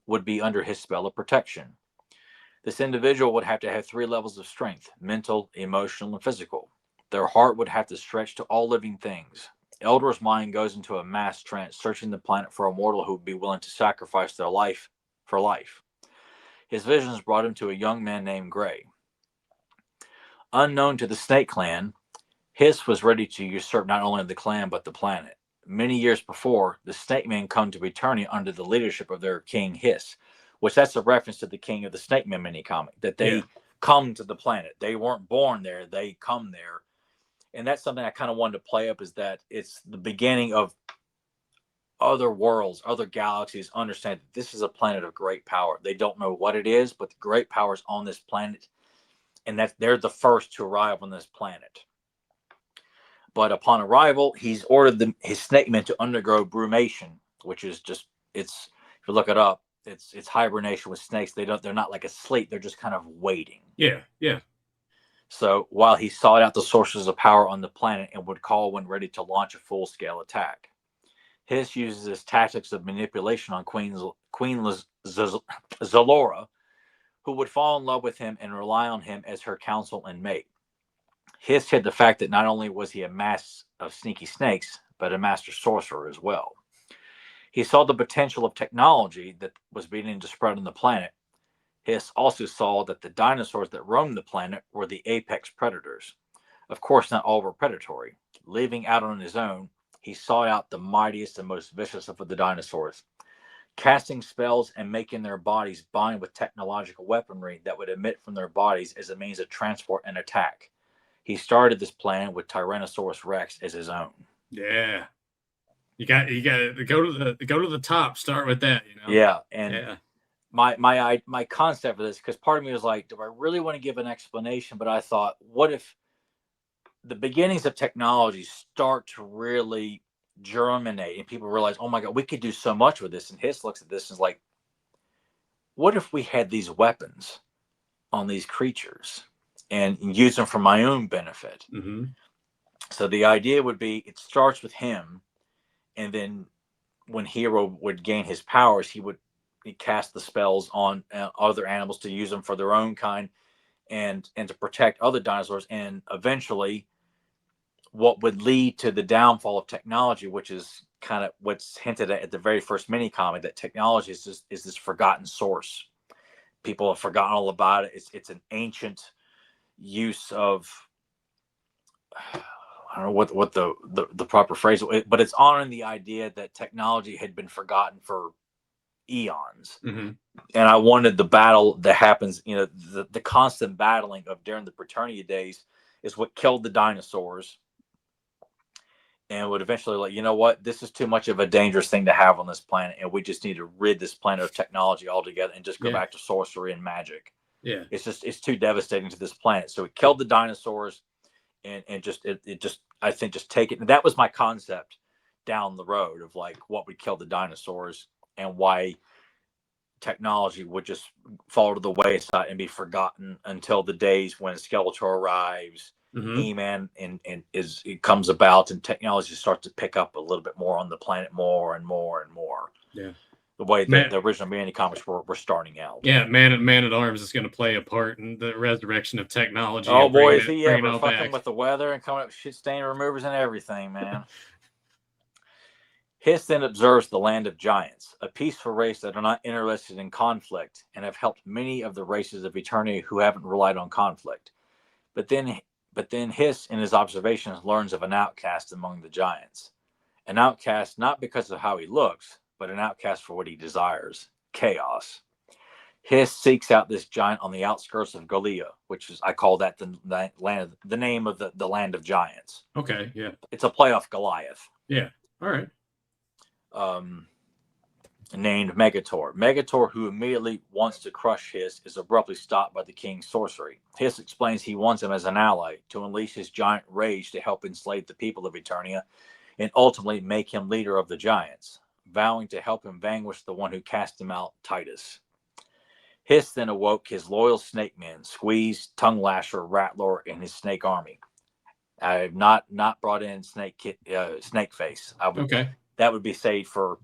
would be under his spell of protection. This individual would have to have 3 levels of strength: mental, emotional, and physical. Their heart would have to stretch to all living things. Eldor's mind goes into a mass trance, searching the planet for a mortal who would be willing to sacrifice their life for life. His visions brought him to a young man named Gray. Unknown to the Snake Clan, Hiss was ready to usurp not only the clan but the planet. Many years before, the Snake Men come to Eternia under the leadership of their king Hiss, which that's a reference to the King of the Snake Men mini-comic, that they come to the planet. They weren't born there, they come there. And that's something I kind of wanted to play up, is that it's the beginning of other worlds, other galaxies understand that this is a planet of great power. They don't know what it is, but the great power is on this planet, and that they're the first to arrive on this planet. But upon arrival, he's ordered his snake men to undergo brumation, which is just, if you look it up, it's hibernation with snakes. They're not like asleep, they're just kind of waiting. Yeah. So while he sought out the sources of power on the planet and would call when ready to launch a full-scale attack. Hiss uses his tactics of manipulation on Queen Zalora, who would fall in love with him and rely on him as her counsel and mate. Hiss hid the fact that not only was he a master of sneaky snakes, but a master sorcerer as well. He saw the potential of technology that was beginning to spread on the planet. Hiss also saw that the dinosaurs that roamed the planet were the apex predators. Of course, not all were predatory. Leaving out on his own, he sought out the mightiest and most vicious of the dinosaurs, casting spells and making their bodies bind with technological weaponry that would emit from their bodies as a means of transport and attack. He started this plan with Tyrannosaurus Rex as his own. Yeah. You got to go to the top. Start with that, Yeah, and my concept for this, because part of me was like, do I really want to give an explanation? But I thought, what if the beginnings of technology start to really germinate and people realize, oh my God, we could do so much with this? And Hiss looks at this and is like, what if we had these weapons on these creatures and use them for my own benefit? Mm-hmm. So the idea would be, it starts with him, and then when Hero would gain his powers, he'd cast the spells on other animals to use them for their own kind and to protect other dinosaurs, and eventually what would lead to the downfall of technology, which is kind of what's hinted at the very first mini comic, that technology is this forgotten source. People have forgotten all about it. It's an ancient use of, I don't know what the proper phrase, but it's honoring the idea that technology had been forgotten for eons. Mm-hmm. And I wanted the battle that happens, the constant battling of during the Preternia days is what killed the dinosaurs. and would eventually like, you know what, this is too much of a dangerous thing to have on this planet, and we just need to rid this planet of technology altogether and just go Yeah. back to sorcery and magic. Yeah. It's too devastating to this planet. So it killed the dinosaurs, and just it just I think just take it. And that was my concept down the road of like what would kill the dinosaurs and why technology would just fall to the wayside and be forgotten until the days when Skeletor arrives, Hmm. He-Man, and is it comes about, and technology starts to pick up a little bit more on the planet, more and more and more. Yeah. The way Man, the original Manny comics were starting out. yeah, Man at Arms is going to play a part in the resurrection of technology Oh and boy, is he bringing it ever all fucking back. with the weather and coming up with shit stain removers and everything, man. Hiss then observes the land of giants, a peaceful race that are not interested in conflict and have helped many of the races of eternity who haven't relied on conflict. But then, but then Hiss, in his observations, learns of an outcast among the giants. An outcast not because of how he looks, but an outcast for what he desires: chaos. Hiss seeks out this giant on the outskirts of Galea, which is I call that the land, the name of the land of giants. Okay. Yeah. It's a play off Goliath. Yeah. All right. Um, Named Megator. Megator, who immediately wants to crush Hiss, is abruptly stopped by the king's sorcery. Hiss explains he wants him as an ally to unleash his giant rage to help enslave the people of Eternia and ultimately make him leader of the giants, vowing to help him vanquish the one who cast him out, Titus. Hiss then awoke his loyal snake men, Squeeze, Tongue Lasher, Rattler, and his snake army. I have not brought in Snake Face. Okay. That would be saved for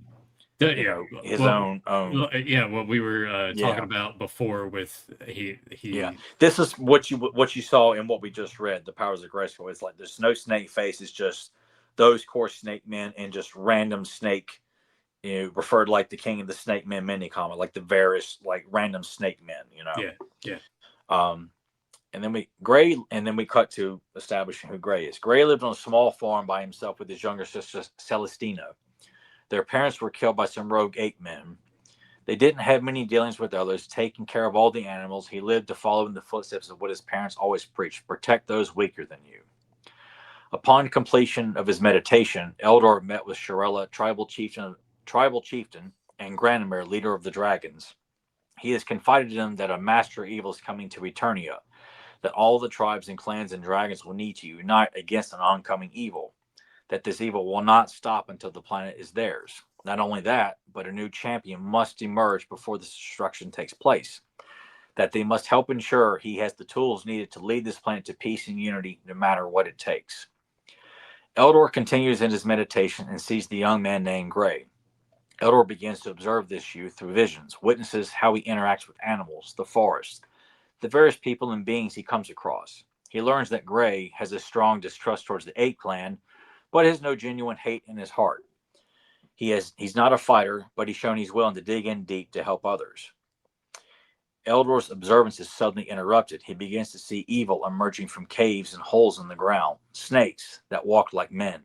Yeah. his Well, own. yeah. What we were talking Yeah. about before with Yeah, he. this is what you saw in what we just read. The powers of Grayskull. It's like there's no snake face. It's just those core snake men and just random snake. Referred like the King of the Snake Men mini comic, like the various like random snake men. Yeah. Yeah. Um, and then we cut to establishing who Gray is. Gray lived on a small farm by himself with his younger sister Celestina. Their parents were killed by some rogue ape men. They didn't have many dealings with others, taking care of all the animals. He lived to follow in the footsteps of what his parents always preached: protect those weaker than you. Upon completion of his meditation, Eldor met with Shirella, tribal chieftain, and Granamir, leader of the dragons. He has confided to them that a master evil is coming to Eternia, that all the tribes and clans and dragons will need to unite against an oncoming evil, that this evil will not stop until the planet is theirs. Not only that, but a new champion must emerge before this destruction takes place. That they must help ensure he has the tools needed to lead this planet to peace and unity, no matter what it takes. Eldor continues in his meditation and sees the young man named Gray. Eldor begins to observe this youth through visions, witnesses how he interacts with animals, the forest, the various people and beings he comes across. He learns that Gray has a strong distrust towards the Ape clan, but has no genuine hate in his heart. He's not a fighter, but he's shown he's willing to dig in deep to help others. Eldor's observance is suddenly interrupted. He begins to see evil emerging from caves and holes in the ground, snakes that walked like men,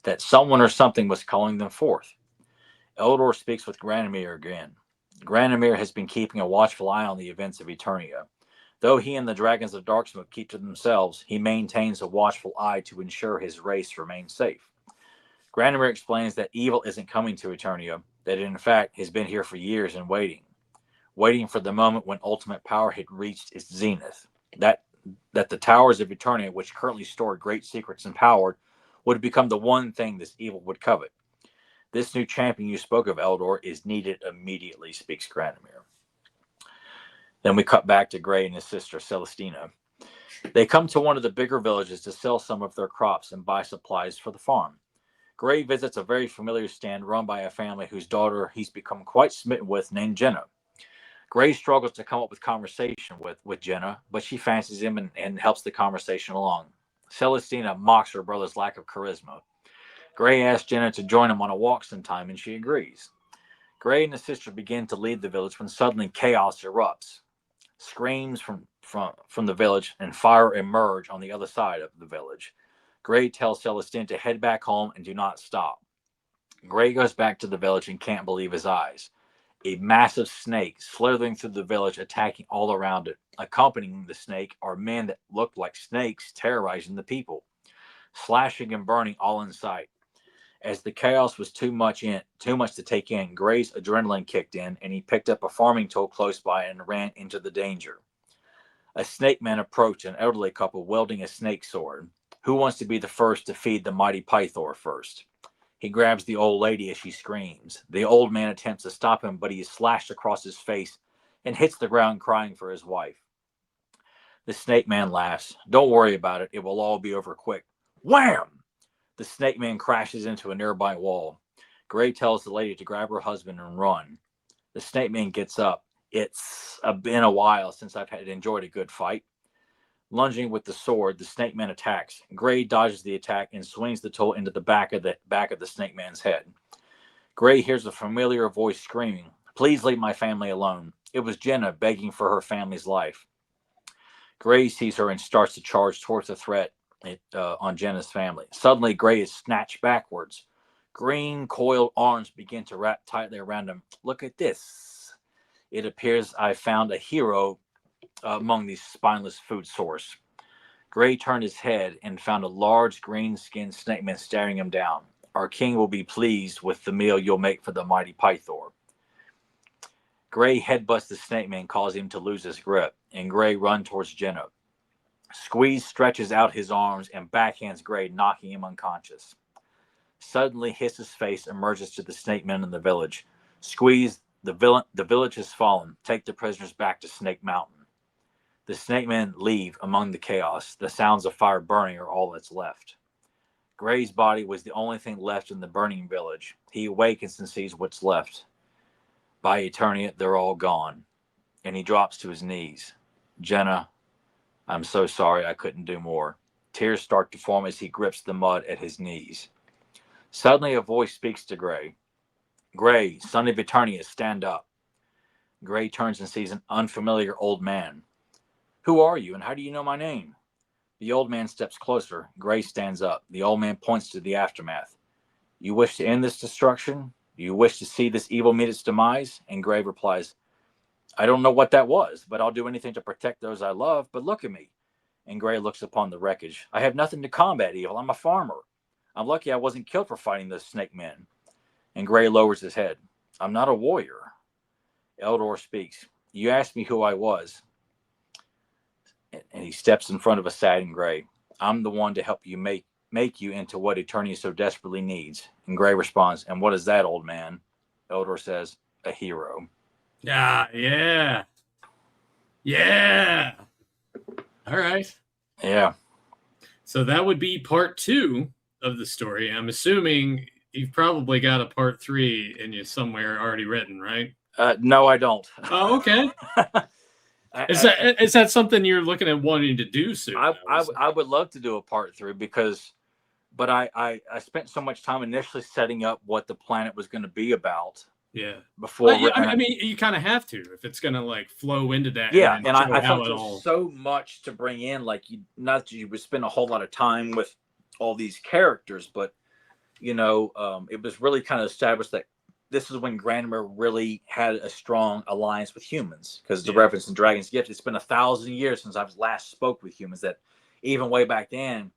that someone or something was calling them forth. Eldor speaks with Granamir again. Granamir has been keeping a watchful eye on the events of Eternia. Though he and the dragons of Darksmoke keep to themselves, he maintains a watchful eye to ensure his race remains safe. Granamir explains that evil isn't coming to Eternia, that it in fact has been here for years and waiting for the moment when ultimate power had reached its zenith. That the towers of Eternia, which currently store great secrets and power, would become the one thing this evil would covet. This new champion you spoke of, Eldor, is needed immediately, speaks Granamir. Then we cut back to Gray and his sister, Celestina. They come to one of the bigger villages to sell some of their crops and buy supplies for the farm. Gray visits a very familiar stand run by a family whose daughter he's become quite smitten with, named Jenna. Gray struggles to come up with conversation with Jenna, but she fancies him and helps the conversation along. Celestina mocks her brother's lack of charisma. Gray asks Jenna to join him on a walk sometime, and she agrees. Gray and his sister begin to leave the village when suddenly chaos erupts. Screams from the village and fire emerge on the other side of the village. Gray tells Celestine to head back home and do not stop. Gray goes back to the village and can't believe his eyes. A massive snake slithering through the village, attacking all around it. Accompanying the snake are men that looked like snakes, terrorizing the people. slashing and burning all in sight. As the chaos was too much to take in, Gray's adrenaline kicked in, and he picked up a farming tool close by and ran into the danger. A snake man approached an elderly couple wielding a snake sword. Who wants to be the first to feed the mighty Pythor first? He grabs the old lady as she screams. The old man attempts to stop him, but he is slashed across his face and hits the ground crying for his wife. The snake man laughs. Don't worry about it. It will all be over quick. Wham! The snake man crashes into a nearby wall. Gray tells the lady to grab her husband and run. The snake man gets up. It's been a while since I've had enjoyed a good fight. Lunging with the sword, the snake man attacks. Gray dodges the attack and swings the tool into the back of the snake man's head. Gray hears a familiar voice screaming, "Please leave my family alone." It was Jenna begging for her family's life. Gray sees her and starts to charge towards the threat on Jenna's family. Suddenly, Gray is snatched backwards. Green coiled arms begin to wrap tightly around him. Look at this. It appears I found a hero among these spineless food source. Gray turned his head and found a large green-skinned snake man staring him down. Our king will be pleased with the meal you'll make for the mighty Pythor. Gray headbutts the snake man, causing him to lose his grip, and Gray runs towards Jenna. Squeeze stretches out his arms and backhands Gray, knocking him unconscious. Suddenly, Hiss's face emerges to the snake men in the village. Squeeze, the village has fallen. Take the prisoners back to Snake Mountain. The snake men leave among the chaos. The sounds of fire burning are all that's left. Gray's body was the only thing left in the burning village. He awakens and sees what's left. By eternity, they're all gone. And he drops to his knees. Jenna, I'm so sorry I couldn't do more. Tears start to form as he grips the mud at his knees. Suddenly a voice speaks to Gray. Gray, son of Eternius, stand up. Gray turns and sees an unfamiliar old man. Who are you and how do you know my name? The old man steps closer. Gray stands up. The old man points to the aftermath. You wish to end this destruction? Do you wish to see this evil meet its demise? And Gray replies, I don't know what that was, but I'll do anything to protect those I love. But look at me. And Gray looks upon the wreckage. I have nothing to combat evil. I'm a farmer. I'm lucky I wasn't killed for fighting those snake men. And Gray lowers his head. I'm not a warrior. Eldor speaks. You asked me who I was. And he steps in front of a saddened Gray. I'm the one to help you make you into what Eternia so desperately needs. And Gray responds, and what is that, old man? Eldor says, a hero. Yeah. All right. Yeah. So that would be part 2 of the story. I'm assuming you've probably got a part 3 in you somewhere already written, right? No, I don't. Oh, okay. Is that something you're looking at wanting to do soon? I would love to do a part 3 but I spent so much time initially setting up what the planet was going to be about. Yeah. Before I mean, you kind of have to if it's going to like flow into that. Yeah, and I felt there was so much to bring in. Like not that you would spend a whole lot of time with all these characters, but it was really kind of established that this is when Grandmere really had a strong alliance with humans, because the reference in Dragon's Gift, it's been 1,000 years since I've last spoke with humans. That even way back then,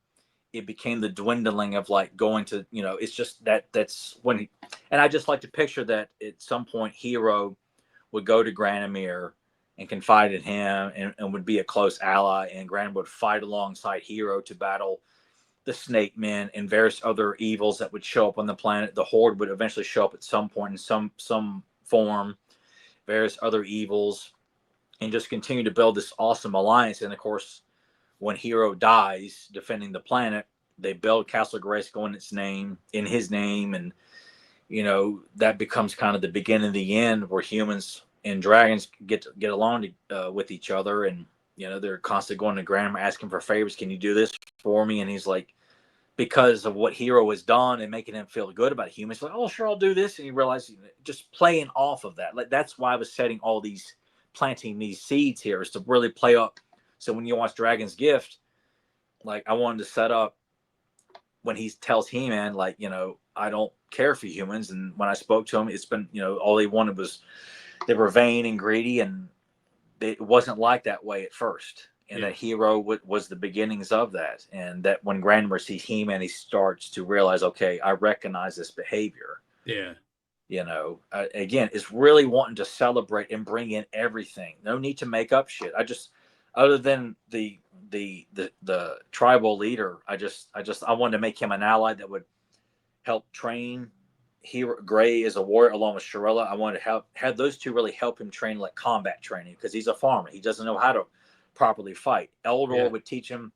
it became the dwindling of like going to, it's just that's when and I just like to picture that at some point Hero would go to Grandmere and confide in him and would be a close ally, and Grandmere would fight alongside Hero to battle the snake men and various other evils that would show up on the planet. The Horde would eventually show up at some point in some form, various other evils, and just continue to build this awesome alliance. And of course, when Hero dies defending the planet, they build Castle Grayskull in his name, and that becomes kind of the beginning of the end, where humans and dragons get along with each other, and they're constantly going to Grandma asking for favors. Can you do this for me? And he's like, because of what Hero has done and making him feel good about humans, like, oh sure, I'll do this. And he realized just playing off of that. Like that's why I was planting these seeds here, is to really play up. So when you watch Dragon's Gift, like I wanted to set up when he tells He-Man, like, I don't care for humans. And when I spoke to him, it's been, all they wanted was, they were vain and greedy, and it wasn't like that way at first. and Yeah. that Hero was the beginnings of that. And that when Grandma sees He-Man, he starts to realize, okay, I recognize this behavior. Yeah. Again, it's really wanting to celebrate and bring in everything. No need to make up shit. Other than the tribal leader, I wanted to make him an ally that would help train Hero Gray as a warrior along with Shirella. I wanted to have those two really help him train like combat training, because he's a farmer. He doesn't know how to properly fight. Eldor would teach him,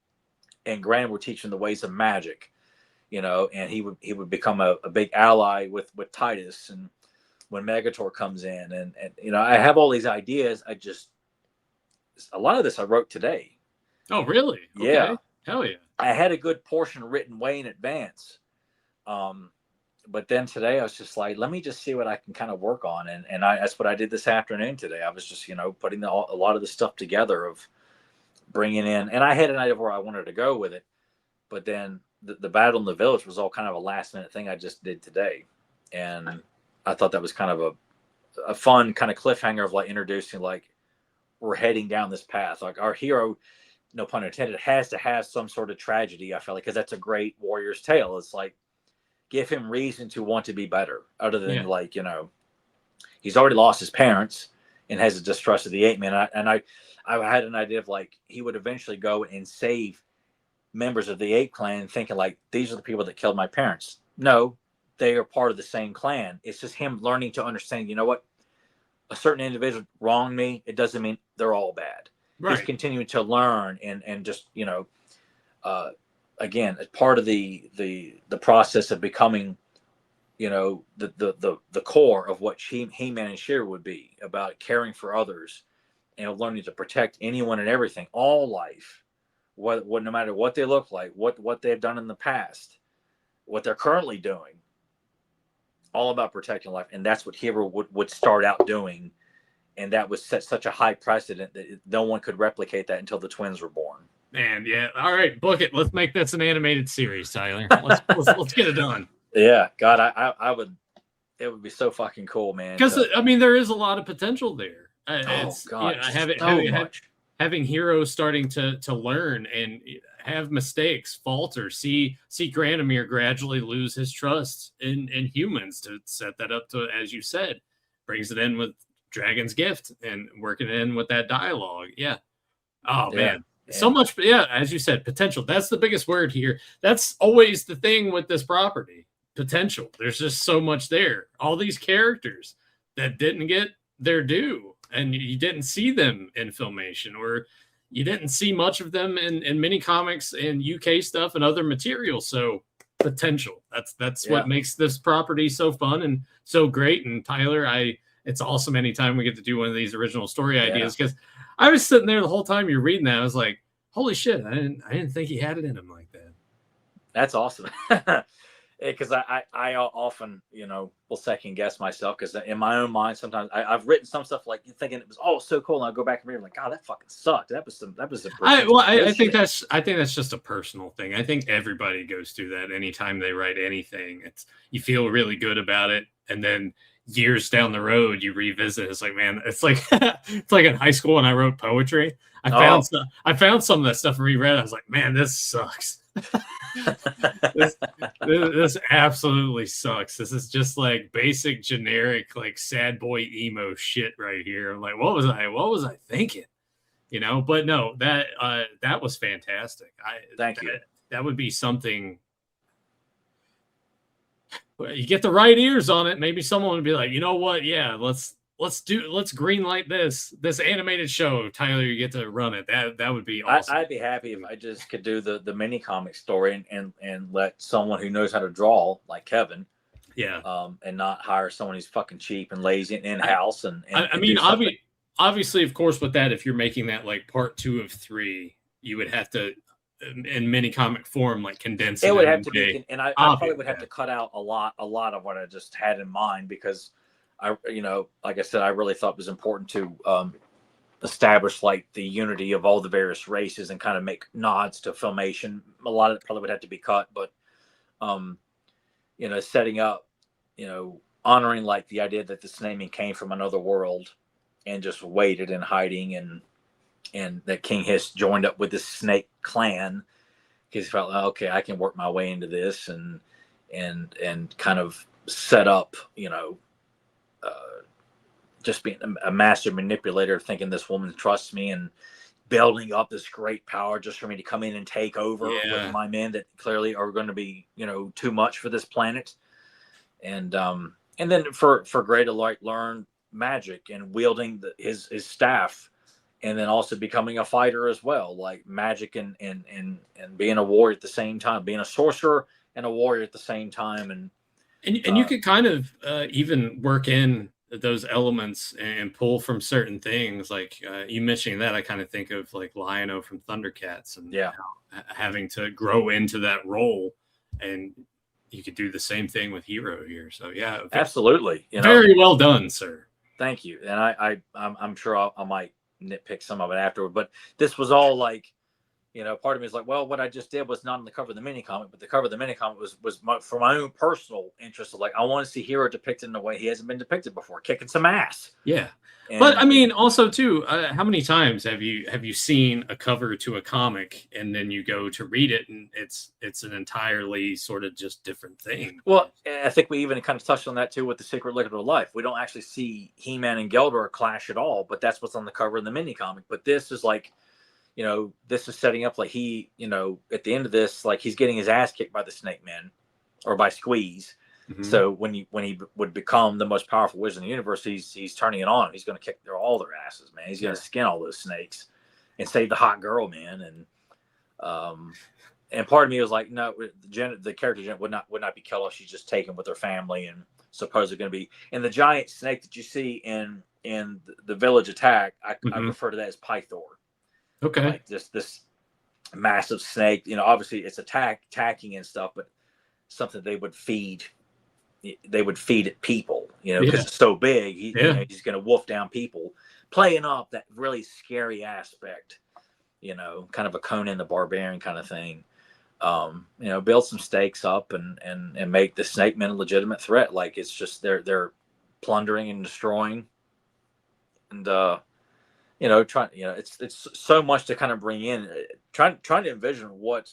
and Grand would teach him the ways of magic. And he would become a big ally with Titus, and when Megator comes in, and I have all these ideas. A lot of this I wrote today. Oh, really? Yeah. Okay. Hell yeah. I had a good portion written way in advance. But then today I was just like, let me just see what I can kind of work on. And that's what I did this afternoon today. I was just, putting a lot of the stuff together of bringing in, and I had an idea of where I wanted to go with it. But then the battle in the village was all kind of a last minute thing I just did today. And I thought that was kind of a fun kind of cliffhanger of like introducing, like, we're heading down this path. Like our hero, no pun intended, has to have some sort of tragedy. I feel like, because that's a great warrior's tale. It's like, give him reason to want to be better, other than like, he's already lost his parents and has a distrust of the ape man. I had an idea of like, he would eventually go and save members of the ape clan, thinking like, these are the people that killed my parents. No, they are part of the same clan. It's just him learning to understand, what, a certain individual wronged me. It doesn't mean they're all bad. Right. He's continuing to learn and just, again, as part of the process of becoming, the core of what He-Man and She-Ra would be about, caring for others and learning to protect anyone and everything, all life, what no matter what they look like, what they've done in the past, what they're currently doing, all about protecting life. And that's what Hero would start out doing. And that was set such a high precedent that no one could replicate that until the twins were born. Man, yeah. All right, book it. Let's make this an animated series, Tyler. Let's get it done. Yeah, God, I would. It would be so fucking cool, man. Because I mean, there is a lot of potential there. Oh God, having heroes starting to learn and have mistakes, falter, see Granomir gradually lose his trust in humans, to set that up to, as you said, brings it in with Dragon's Gift and working in with that dialogue. Yeah. Oh man. So much, as you said, potential. That's the biggest word here. That's always the thing with this property. Potential. There's just so much there. All these characters that didn't get their due, and you didn't see them in Filmation, or you didn't see much of them in mini comics and UK stuff and other materials. So potential. That's what makes this property so fun and so great. And Tyler, it's awesome anytime we get to do one of these original story ideas, because I was sitting there the whole time you're reading that. I was like, holy shit, I didn't think he had it in him like that. That's awesome. Because I often, will second guess myself, because in my own mind, sometimes I've written some stuff like thinking it was so cool, and I go back and read it, like, God, that fucking sucked. That was I think that's just a personal thing. I think everybody goes through that anytime they write anything. You feel really good about it, and then years down the road you revisit. It's like, man, it's like it's like in high school when I wrote poetry. I found some of that stuff and reread. I was like, man, this sucks. this absolutely sucks. This is just like basic generic like sad boy emo shit right here. I'm like, what was I thinking? But no, that was fantastic. Thank you. That would be something. You get the right ears on it, maybe someone would be like, you know what? Yeah, let's greenlight this animated show. Tyler, you get to run it. That would be awesome. I'd be happy if I just could do the mini comic story and let someone who knows how to draw, like Kevin, and not hire someone who's fucking cheap and lazy and in-house. I mean, obviously, of course, with that, if you're making that like part 2 of 3, you would have to, in mini comic form, like condense it. It would have to be, and I probably would have to cut out a lot of what I just had in mind, because like I said, I really thought it was important to establish like the unity of all the various races and kind of make nods to Filmation. A lot of it probably would have to be cut, but setting up, honoring like the idea that this naming came from another world and just waited in hiding, and and that King Hiss joined up with this snake clan because he felt like, okay, I can work my way into this and kind of set up, just being a master manipulator, thinking this woman trusts me and building up this great power just for me to come in and take over with Yeah. my men that clearly are going to be, too much for this planet. And then for Gray to like learn magic and wielding his staff, and then also becoming a fighter as well, like magic and being a warrior at the same time, being a sorcerer and a warrior at the same time. And you could kind of even work in those elements and pull from certain things. Like you mentioning that, I kind of think of like Lion-O from Thundercats and Yeah, having to grow into that role. And you could do the same thing with Hero here. So yeah, absolutely. very well done, sir. Thank you. And I'm sure I might nitpick some of it afterward, but this was all like, part of me is like, well, what I just did was not on the cover of the mini comic, but the cover of the mini comic was for my own personal interest. Of like, I want to see Hero depicted in a way he hasn't been depicted before, kicking some ass. Yeah. And, but I mean, also too, how many times have you seen a cover to a comic and then you go to read it and it's an entirely sort of just different thing? Well, I think we even kind of touched on that too with the Secret Liquid of Life. We don't actually see He-Man and Geldor clash at all, but that's what's on the cover of the mini comic. But this is like, this is setting up like he, at the end of this, like he's getting his ass kicked by the Snake Men or by Squeeze. Mm-hmm. So when he would become the most powerful wizard in the universe, he's turning it on. He's going to kick all their asses, man. He's going to skin all those snakes and save the hot girl, man. And part of me was like, no, the character Jen would not be killed. She's just taken with her family and supposedly going to be. And the giant snake that you see in the village attack, I refer to that as Pythor. Okay. Like this massive snake, obviously it's attacking and stuff, but something they would feed it people, because it's so big. He's going to wolf down people, playing up that really scary aspect, kind of a Conan the Barbarian kind of thing. Build some stakes up and make the Snake Men a legitimate threat. Like it's just they're plundering and destroying, and it's so much to kind of bring in, trying to envision what,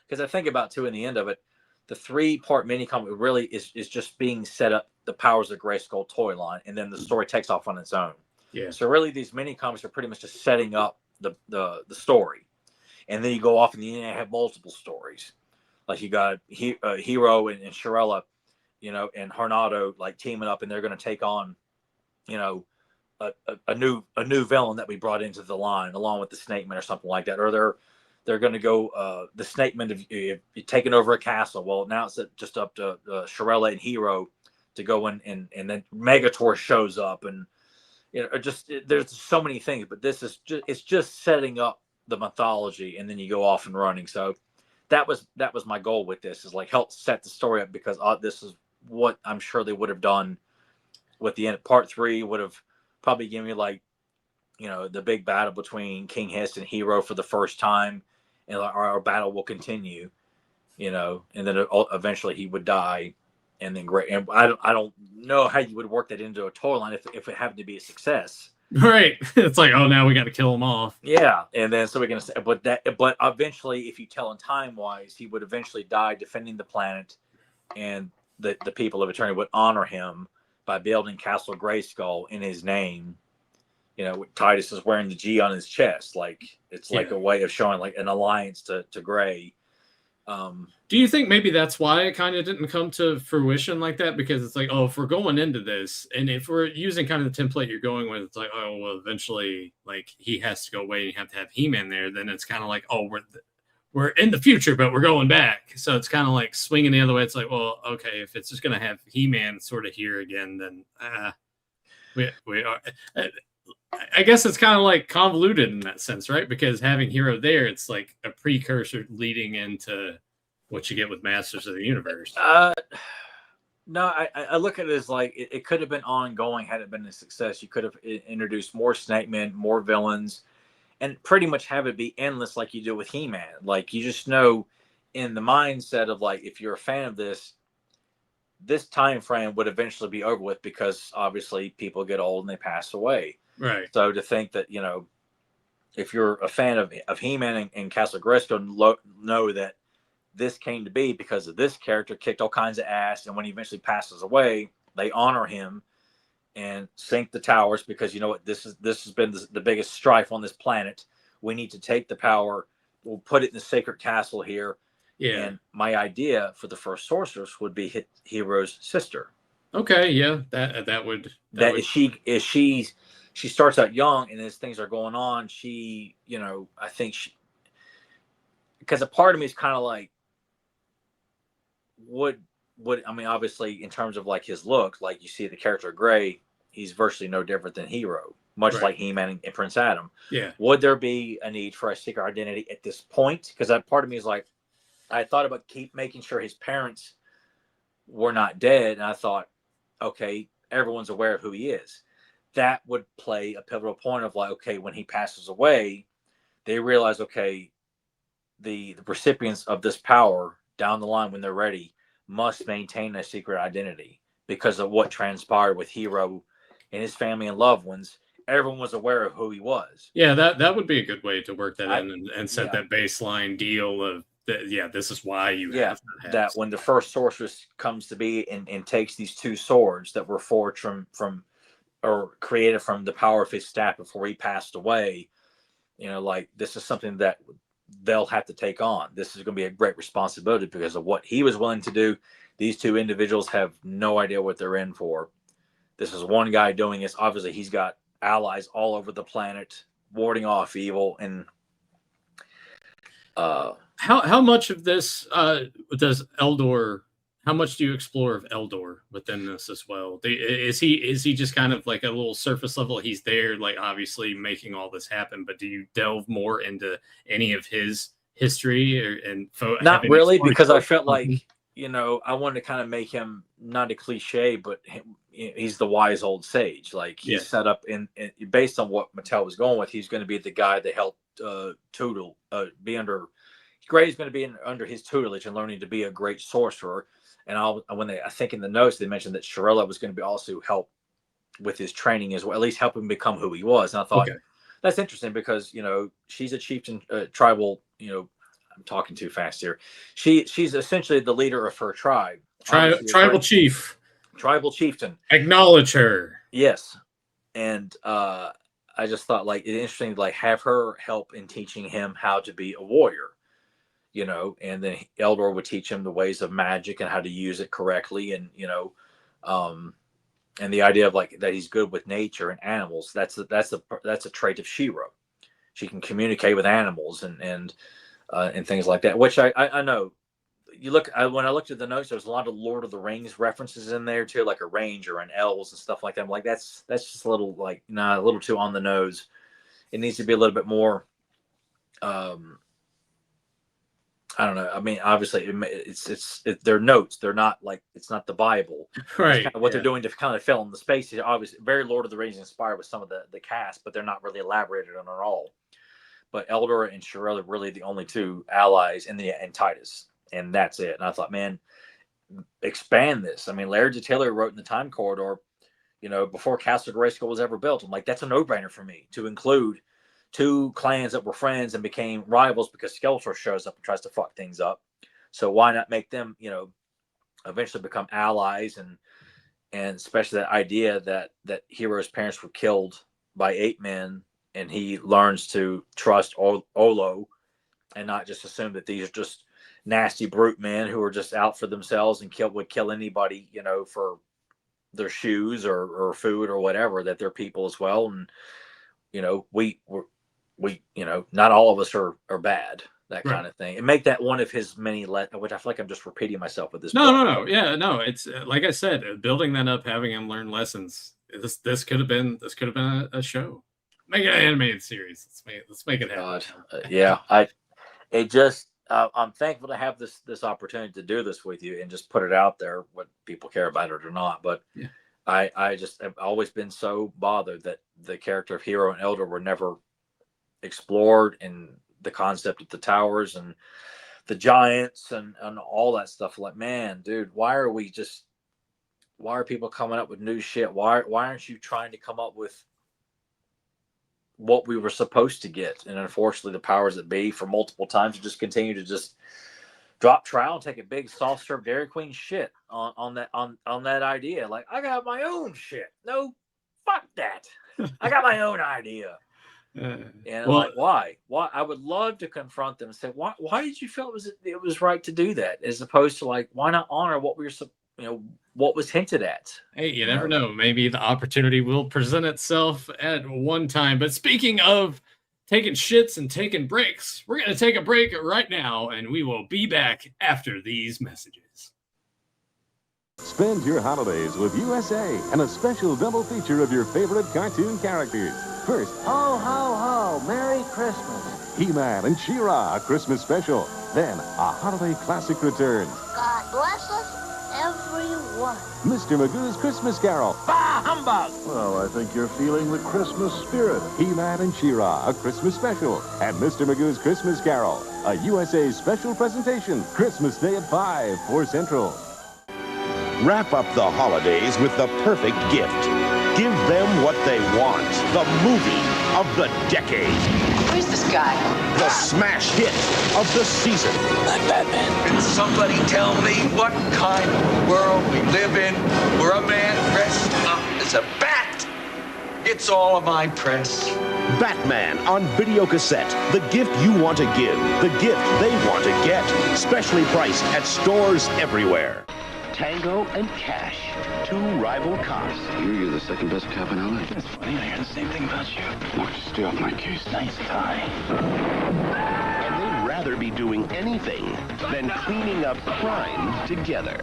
because I think about too in the end of it, the 3-part mini comic really is just being set up the powers of Grayskull toy line, and then the story takes off on its own. Yeah. So really these mini comics are pretty much just setting up the story, and then you go off and you have multiple stories, like you got Hero and Shirella, and Hornado like teaming up, and they're going to take on, a new villain that we brought into the line along with the Snake Men or something like that, or they're going to go the Snake Men have taken over a castle. Well, now it's just up to Shirella and Hero to go in, and then Megator shows up, and there's so many things, but this is just setting up the mythology, and then you go off and running. So that was my goal with this, is like help set the story up, because this is what I'm sure they would have done with the end. Part 3 would have probably given me like, the big battle between King Hiss and Hero for the first time, and our battle will continue, and then eventually he would die, and then great. And I don't know how you would work that into a toy line if it happened to be a success. Right. It's like, oh, now we got to kill him off. Yeah, and then so we're gonna say, but eventually, if you tell in time wise, he would eventually die defending the planet, and the people of Eternity would honor him by building Castle Grayskull in his name. Titus is wearing the G on his chest, like it's like a way of showing like an alliance to Gray. Do you think maybe that's why it kind of didn't come to fruition like that? Because it's like, oh, if we're going into this, and if we're using kind of the template you're going with, it's like, oh, well, eventually, like he has to go away, and you have to have He-Man there. Then it's kind of like, oh, we're in the future, but we're going back. So it's kind of like swinging the other way. It's like, well, okay, if it's just going to have He-Man sort of here again, then we are. I guess it's kind of like convoluted in that sense, right? Because having Hero there, it's like a precursor leading into what you get with Masters of the Universe. No, I look at it as like it could have been ongoing had it been a success. You could have introduced more Snake Men, more villains, and pretty much have it be endless like you do with He-Man. Like you just know in the mindset of like, if you're a fan of this time frame would eventually be over with, because obviously people get old and they pass away. Right. So to think that, if you're a fan of He-Man and Castle Grayskull, know that this came to be because of this character kicked all kinds of ass, and when he eventually passes away, they honor him and sink the towers because you know what, this has been the biggest strife on this planet. We need to take the power. We'll put it in the sacred castle here. Yeah. And my idea for the first sorceress would be Hero's sister. Okay. Yeah. That would. She starts out young, and as things are going on, she, you know, I think because a part of me is kind of like, would I mean, obviously in terms of like his look, like you see the character Gray, he's virtually no different than Hero, much Right. like He-Man and Prince Adam. Yeah. Would there be a need for a secret identity at this point? Because that part of me is like, I thought about keep making sure his parents were not dead, and I thought, okay, everyone's aware of who he is. That would play a pivotal point of like, okay, when he passes away, they realize, okay, the recipients of this power down the line when they're ready must maintain a secret identity because of what transpired with Hero and his family and loved ones. Everyone was aware of who he was. Yeah. That would be a good way to work that in and set Yeah. that baseline deal of that. Yeah. This is why you have that when the first sorceress comes to be and takes these two swords that were forged from or created from the power of his staff before he passed away, you know, like this is something that they'll have to take on. This is going to be a great responsibility because of what he was willing to do. These two individuals have no idea what they're in for. This is one guy doing this. Obviously, he's got allies all over the planet warding off evil. And how much of this does Eldor? How much do you explore of Eldor within this as well? Is he just kind of like a little surface level? He's there, like obviously making all this happen, but do you delve more into any of his history not really, because I felt like, you know, I wanted to kind of make him not a cliche, but he's the wise old sage. Like he's set up in based on what Mattel was going with. He's going to be the guy that helped Toodle be under. Gray's going to be under his tutelage and learning to be a great sorcerer. And I think in the notes they mentioned that Shirella was going to be also help with his training as well, at least help him become who he was. And I thought that's interesting because, you know, she's a chieftain, tribal, you know, I'm talking too fast here. She's essentially the leader of her tribe. Tribal chief. Tribal chieftain. Acknowledge her. Yes. And I just thought like it's interesting to like have her help in teaching him how to be a warrior. You know, and then Eldor would teach him the ways of magic and how to use it correctly. And, you know, and the idea of like that he's good with nature and animals. That's a trait of She-Ra. She can communicate with animals and things like that, which I know you look, when I looked at the notes, there's a lot of Lord of the Rings references in there too, like a ranger and elves and stuff like that. I'm like, that's just a little like, a little too on the nose. It needs to be a little bit more, I don't know. I mean, obviously, it's they're notes. They're not like it's not the Bible. Right. It's kind of what they're doing to kind of fill in the space. Is obviously very Lord of the Rings inspired with some of the cast, but they're not really elaborated on at all. But Eldor and Shirella are really the only two allies, and Titus, and that's it. And I thought, man, expand this. I mean, Laird de Taylor wrote in the Time Corridor, you know, before Castle Grayskull was ever built. I'm like, that's a no-brainer for me to include two clans that were friends and became rivals because Skeletor shows up and tries to fuck things up. So why not make them, you know, eventually become allies, and especially that idea that Hero's parents were killed by 8 men, and he learns to trust Olo and not just assume that these are just nasty brute men who are just out for themselves and would kill anybody, you know, for their shoes or food or whatever, that they're people as well. And, you know, we you know, not all of us are bad, that kind of thing, and make that one of his many which I feel like I'm just repeating myself with this. No. Yeah, no, it's like I said, building that up, having him learn lessons. This could have been a show. Make it an animated series. Let's make it happen. Yeah, I'm thankful to have this opportunity to do this with you and just put it out there, whether people care about it or not. But yeah. I just have always been so bothered that the character of Hero and Eldor were never explored, and the concept of the towers and the giants and all that stuff. Like, man, dude, why are people coming up with new shit? Why aren't you trying to come up with what we were supposed to get. And unfortunately, the powers that be, for multiple times, just continue to just drop trowel and take a big soft serve Dairy Queen shit on that idea. Like, I got my own shit. No, fuck that. I got my own idea. And well, like, why? I would love to confront them and say, why did you feel it was right to do that, as opposed to like, why not honor what what was hinted at? hey, you never know. Maybe the opportunity will present itself at one time. But speaking of taking shits and taking breaks, we're going to take a break right now, and we will be back after these messages. Spend your holidays with USA and a special double feature of your favorite cartoon characters. First, Ho, ho, ho, Merry Christmas. He-Man and She-Ra, a Christmas special. Then, a holiday classic returns. God bless us, everyone. Mr. Magoo's Christmas Carol. Bah, humbug! Well, I think you're feeling the Christmas spirit. He-Man and She-Ra, a Christmas special. And Mr. Magoo's Christmas Carol, a USA special presentation. Christmas Day at 5, 4 Central. Wrap up the holidays with the perfect gift. Give them what they want. The movie of the decade. Who's this guy? The smash hit of the season. I'm Batman. Can somebody tell me what kind of world we live in where a man dressed up as a bat gets all of my press? Batman on video cassette. The gift you want to give. The gift they want to get. Specially priced at stores everywhere. Tango and Cash. Two rival cops. You're the second best cop in LA. It's funny, I hear the same thing about you. Why don't you stay off my case? Nice tie. And they'd rather be doing anything than cleaning up crime together.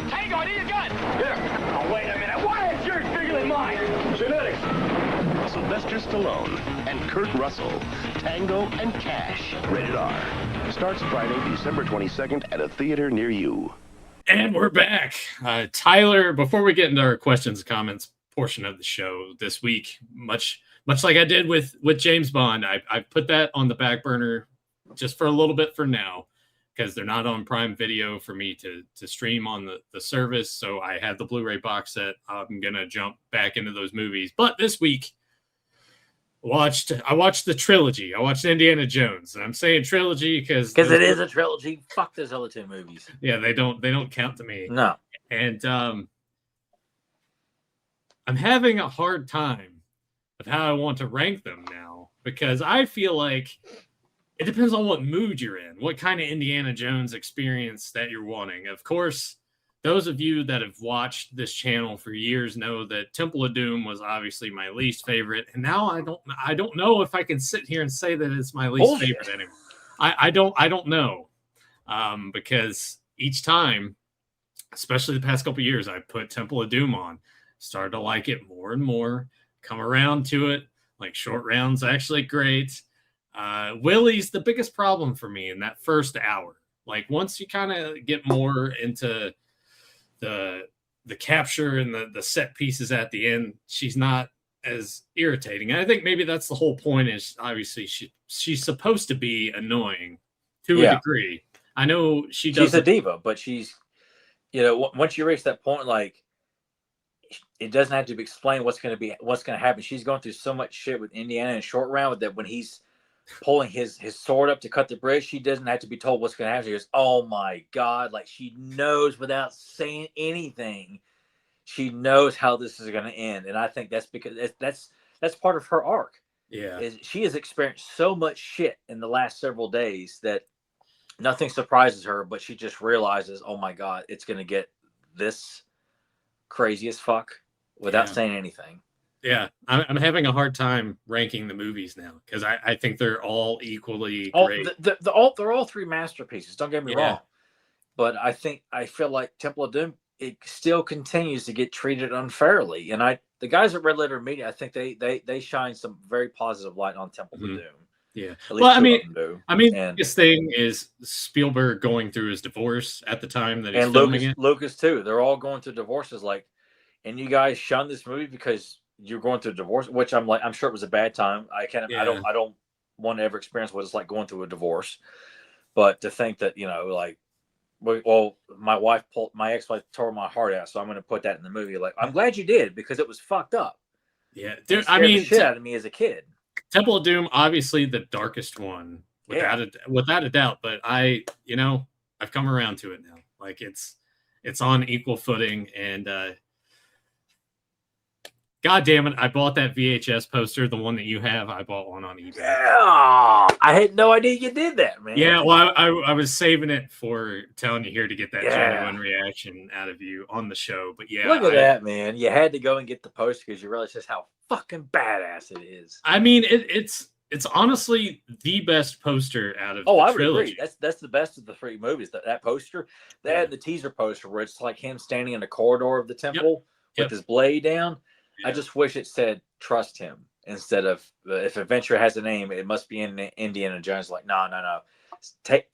Tango, I need a gun! Here. Oh, wait a minute. Why is yours bigger than mine? Genetics. Sylvester Stallone and Kurt Russell. Tango and Cash. Rated R. Starts Friday, December 22nd at a theater near you. And we're back. Tyler, before we get into our questions and comments portion of the show this week, much like I did with James Bond, I put that on the back burner just for a little bit for now, because they're not on Prime Video for me to stream on the service. So I have the Blu-ray box set. I'm going to jump back into those movies. But this week, I watched the trilogy. I watched Indiana Jones, and I'm saying trilogy because it is a trilogy. Fuck those other two movies. Yeah, they don't count to me. No. And I'm having a hard time of how I want to rank them now, because I feel like it depends on what mood you're in, what kind of Indiana Jones experience that you're wanting. Of course, those of you that have watched this channel for years know that Temple of Doom was obviously my least favorite, and now I don't know if I can sit here and say that it's my least favorite anymore. I don't know, because each time, especially the past couple of years, I put Temple of Doom on, started to like it more and more, come around to it. Like, Short Round's actually great. Willie's the biggest problem for me in that first hour. Like, once you kind of get more into the capture and the set pieces at the end, she's not as irritating. And I think maybe that's the whole point, is obviously she's supposed to be annoying to a degree. I know she's a diva, but she's, once you reach that point, like, it doesn't have to explain what's going to happen. She's going through so much shit with Indiana and Short Round that when he's pulling his sword up to cut the bridge, she doesn't have to be told what's going to happen. She goes, oh my God. Like, she knows without saying anything. She knows how this is going to end. And I think that's because that's part of her arc. Yeah. She has experienced so much shit in the last several days that nothing surprises her, but she just realizes, oh my God, it's going to get this crazy as fuck without saying anything. Yeah, I'm having a hard time ranking the movies now, because I think they're all equally great. They're all three masterpieces. Don't get me wrong, but I feel like Temple of Doom, it still continues to get treated unfairly. And the guys at Red Letter Media, I think they shine some very positive light on Temple of Doom. Yeah. Well, I mean, the biggest thing is Spielberg going through his divorce at the time that he's filming it. Lucas too. They're all going through divorces. Like, and you guys shunned this movie because you're going through a divorce, which I'm sure it was a bad time. I don't want to ever experience what it's like going through a divorce. But to think that, my ex-wife tore my heart out, so I'm going to put that in the movie. Like, I'm glad you did, because it was fucked up. Yeah, dude. The shit out of me as a kid. Temple of Doom, obviously the darkest one, without a doubt. But I've come around to it now. Like it's on equal footing, and God damn it, I bought that VHS poster, the one that you have. I bought one on eBay. Yeah, I had no idea you did that, man. Yeah, well, I was saving it for telling you here to get that genuine reaction out of you on the show. But yeah, look at that, man. You had to go and get the poster because you realized just how fucking badass it is. I mean, it's honestly the best poster out of the I would trilogy. agree. That's the best of the 3 movies. That poster, they had the teaser poster where it's like him standing in the corridor of the temple with his blade down. I just wish it said "trust him" instead of if adventure has a name, it must be in Indiana Jones. Like, no. Take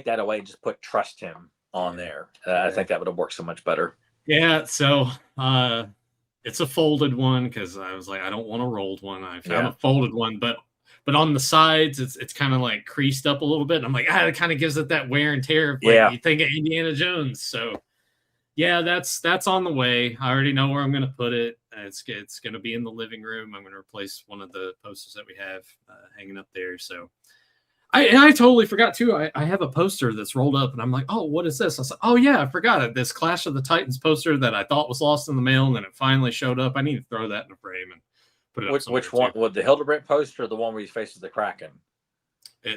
that away and just put "trust him" on there. I think that would have worked so much better. Yeah. So it's a folded one because I was like, I don't want a rolled one. I found a folded one, but on the sides, it's kind of like creased up a little bit. And I'm like, it kind of gives it that wear and tear. You think of Indiana Jones. So yeah, that's on the way. I already know where I'm going to put it. It's going to be in the living room. I'm going to replace one of the posters that we have hanging up there. So I totally forgot too. I have a poster that's rolled up, and I'm like, oh, what is this? I was like, oh yeah, I forgot it. This Clash of the Titans poster that I thought was lost in the mail, and then it finally showed up. I need to throw that in a frame and put it up. Which one? Would the Hildebrandt poster, or the one where he faces the Kraken?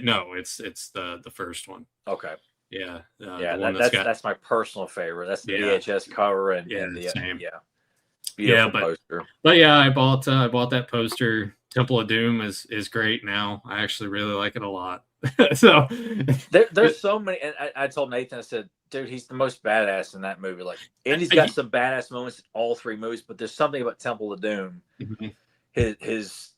No, it's the first one. Okay. Yeah. That's my personal favorite. That's the VHS cover and the same. Beautiful poster. But yeah, I bought that poster. Temple of Doom is great now. I actually really like it a lot. So there's so many, and I told Nathan, I said, dude, he's the most badass in that movie. Like, and he's got some badass moments in all 3 movies, but there's something about Temple of Doom. His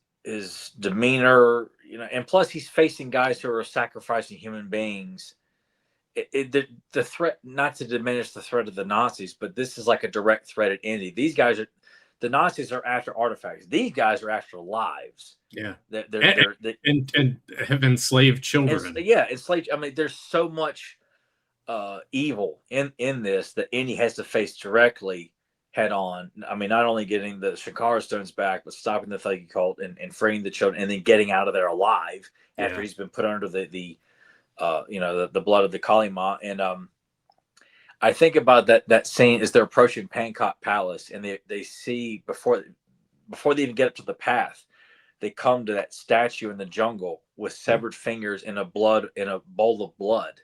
demeanor, and plus he's facing guys who are sacrificing human beings. The threat, not to diminish the threat of the Nazis, but this is like a direct threat at Indy. The Nazis are after artifacts. These guys are after lives. Yeah, and have enslaved children. Enslaved. I mean, there's so much evil in this that Indy has to face directly head on. I mean, not only getting the Shakara stones back, but stopping the Thuggee cult and freeing the children, and then getting out of there alive after he's been put under the blood of the Kalima. And I think about that scene as they're approaching Pankot Palace, and they see before they even get up to the path, they come to that statue in the jungle with severed fingers in a bowl of blood.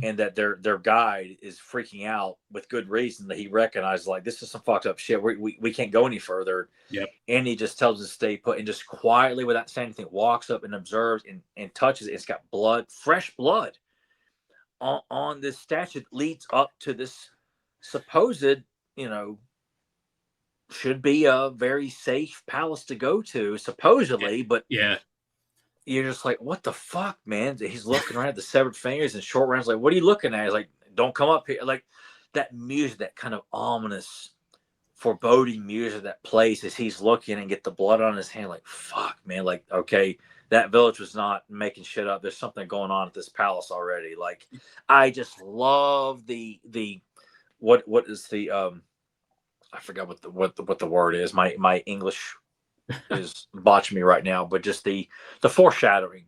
And that their guide is freaking out with good reason, that he recognizes, like, this is some fucked up shit. We can't go any further. And he just tells us to stay put, and just quietly, without saying anything, walks up and observes and touches it. It's got blood, fresh blood on this statue that leads up to this supposed, should be a very safe palace to go to, supposedly. But you're just like, what the fuck, man? He's looking around at the severed fingers and short rounds. Like, what are you looking at? He's like, don't come up here. Like, that music, that kind of ominous, foreboding music that plays as he's looking and get the blood on his hand. Like, fuck, man. Like, okay, that village was not making shit up. There's something going on at this palace already. Like, I just love what is the I forgot what the word is. My English is botching me right now, but just the foreshadowing